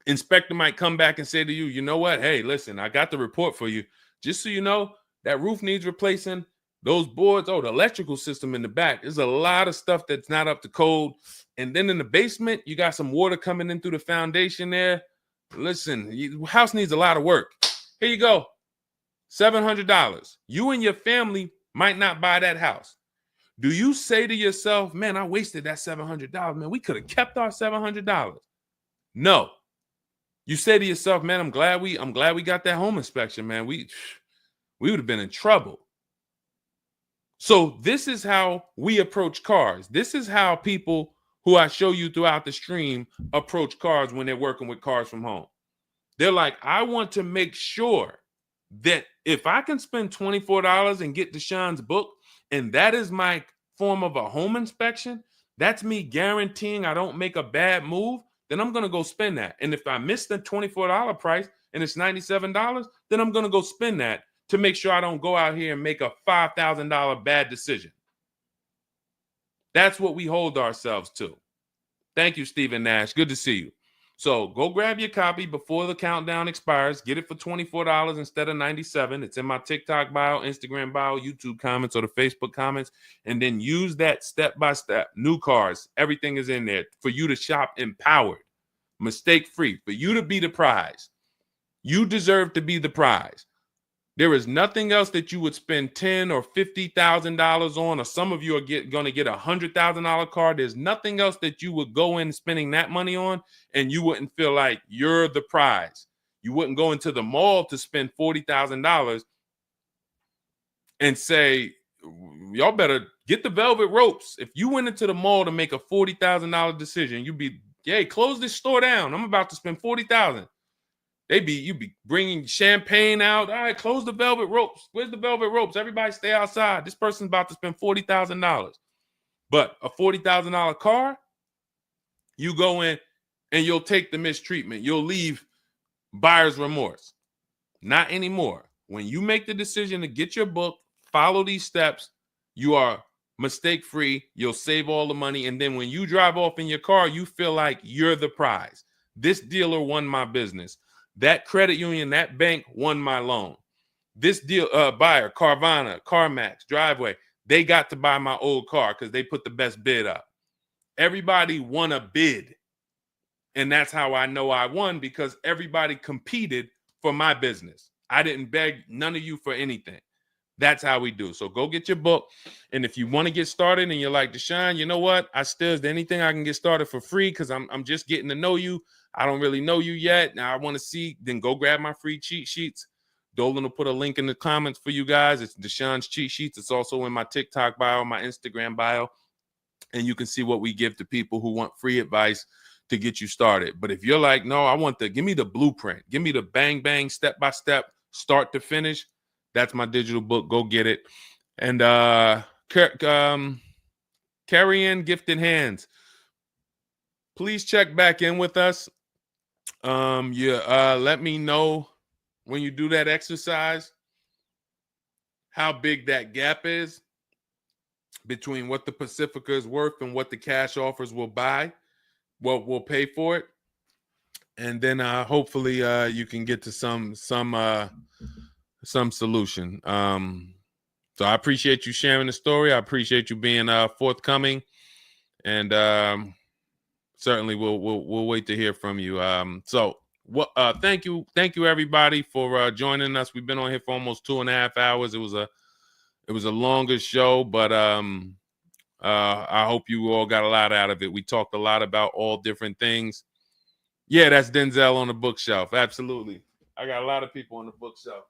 Inspector might come back and say to you, you know what? Hey, listen, I got the report for you. Just so you know, that roof needs replacing. Those boards, the electrical system in the back, there's a lot of stuff that's not up to code. And then in the basement, you got some water coming in through the foundation there. Listen, house needs a lot of work. Here you go, $700. You and your family might not buy that house. Do you say to yourself, man, I wasted that $700, man, we could have kept our $700? No. You say to yourself, man, I'm glad we got that home inspection, man. We would have been in trouble. So this is how we approach cars. This is how people who I show you throughout the stream approach cars when they're working with cars from home. They're like, I want to make sure that if I can spend $24 and get Deshone's book, and that is my form of a home inspection, that's me guaranteeing I don't make a bad move, then I'm going to go spend that. And if I miss the $24 price and it's $97, then I'm going to go spend that to make sure I don't go out here and make a $5,000 bad decision. That's what we hold ourselves to. Thank you, Stephen Nash. Good to see you. So go grab your copy before the countdown expires. Get it for $24 instead of $97. It's in my TikTok bio, Instagram bio, YouTube comments, or the Facebook comments. And then use that step-by-step. New cars. Everything is in there for you to shop empowered, mistake-free, for you to be the prize. You deserve to be the prize. There is nothing else that you would spend $10,000 or $50,000 on, or some of you are going to get a $100,000 car. There's nothing else that you would go in spending that money on, and you wouldn't feel like you're the prize. You wouldn't go into the mall to spend $40,000 and say, y'all better get the velvet ropes. If you went into the mall to make a $40,000 decision, you'd be, hey, close this store down. I'm about to spend $40,000. You'd be bringing champagne out. All right, close the velvet ropes. Where's the velvet ropes? Everybody stay outside. This person's about to spend $40,000. But a $40,000 car, you go in and you'll take the mistreatment. You'll leave buyer's remorse. Not anymore. When you make the decision to get your book, follow these steps, you are mistake-free. You'll save all the money. And then when you drive off in your car, you feel like you're the prize. This dealer won my business. That credit union, that bank won my loan. This deal, buyer, Carvana, CarMax, Driveway, they got to buy my old car because they put the best bid up. Everybody won a bid. And that's how I know I won, because everybody competed for my business. I didn't beg none of you for anything. That's how we do. So go get your book. And if you want to get started and you're like, Deshone, you know what? Is there anything I can get started for free? Because I'm just getting to know you. I don't really know you yet. Now I want to see, then go grab my free cheat sheets. Dolan will put a link in the comments for you guys. It's Deshone's cheat sheets. It's also in my TikTok bio, my Instagram bio. And you can see what we give to people who want free advice to get you started. But if you're like, no, give me the blueprint. Give me the bang, bang, step-by-step, start to finish. That's my digital book. Go get it. And carry in gifted hands. Please check back in with us. Let me know when you do that exercise how big that gap is between what the Pacifica is worth and what the cash offers will buy, what will pay for it. And then hopefully you can get to some solution. So I appreciate you sharing the story. I appreciate you being forthcoming, and certainly we'll wait to hear from you. Thank you everybody for joining us. We've been on here for almost 2.5 hours. It was a longer show, but I hope you all got a lot out of it. We talked a lot about all different things. Yeah, that's Denzel on the bookshelf. Absolutely. I got a lot of people on the bookshelf.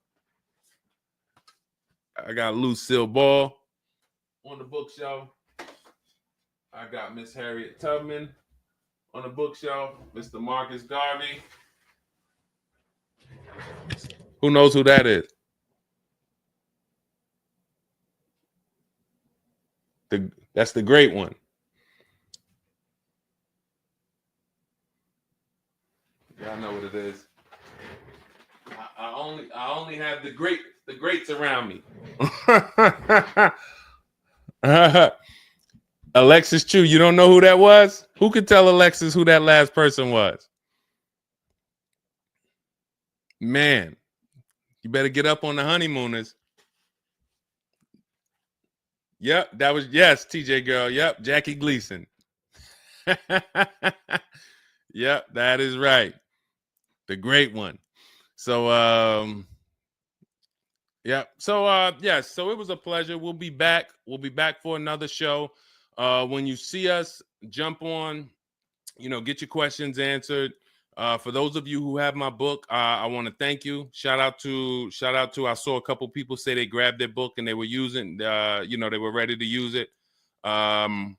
I got Lucille Ball on the bookshelf. I got Miss Harriet Tubman on the bookshelf. Mr. Marcus Garvey. Who knows who that is? That's the great one. Y'all know what it is. I only have the greats around me. Alexis Chu, you don't know who that was? Who could tell Alexis who that last person was? Man, you better get up on the honeymooners. Yep, that was, yes, TJ girl. Yep, Jackie Gleason. Yep, that is right. The great one. So yeah. So yes, so it was a pleasure. We'll be back. We'll be back for another show. When you see us, jump on, get your questions answered. For those of you who have my book, I want to thank you. Shout out to I saw a couple people say they grabbed their book and they were using they were ready to use it. I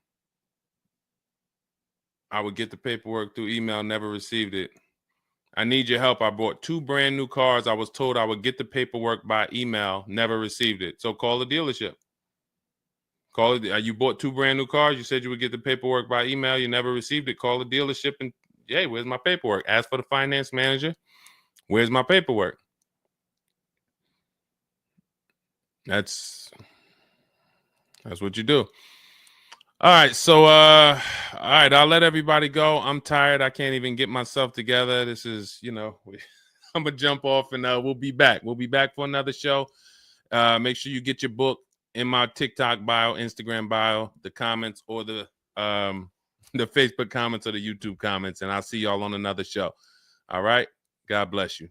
would get the paperwork through email, never received it. I need your help. I bought 2 brand new cars. I was told I would get the paperwork by email, never received it. So call the dealership. Call it. You bought 2 brand new cars. You said you would get the paperwork by email. You never received it. Call the dealership and, hey, where's my paperwork? Ask for the finance manager. Where's my paperwork? That's what you do. All right. So, all right. I'll let everybody go. I'm tired. I can't even get myself together. This is, I'm gonna jump off and we'll be back. We'll be back for another show. Make sure you get your book in my TikTok bio, Instagram bio, the comments, or the Facebook comments or the YouTube comments, and I'll see y'all on another show. All right. God bless you.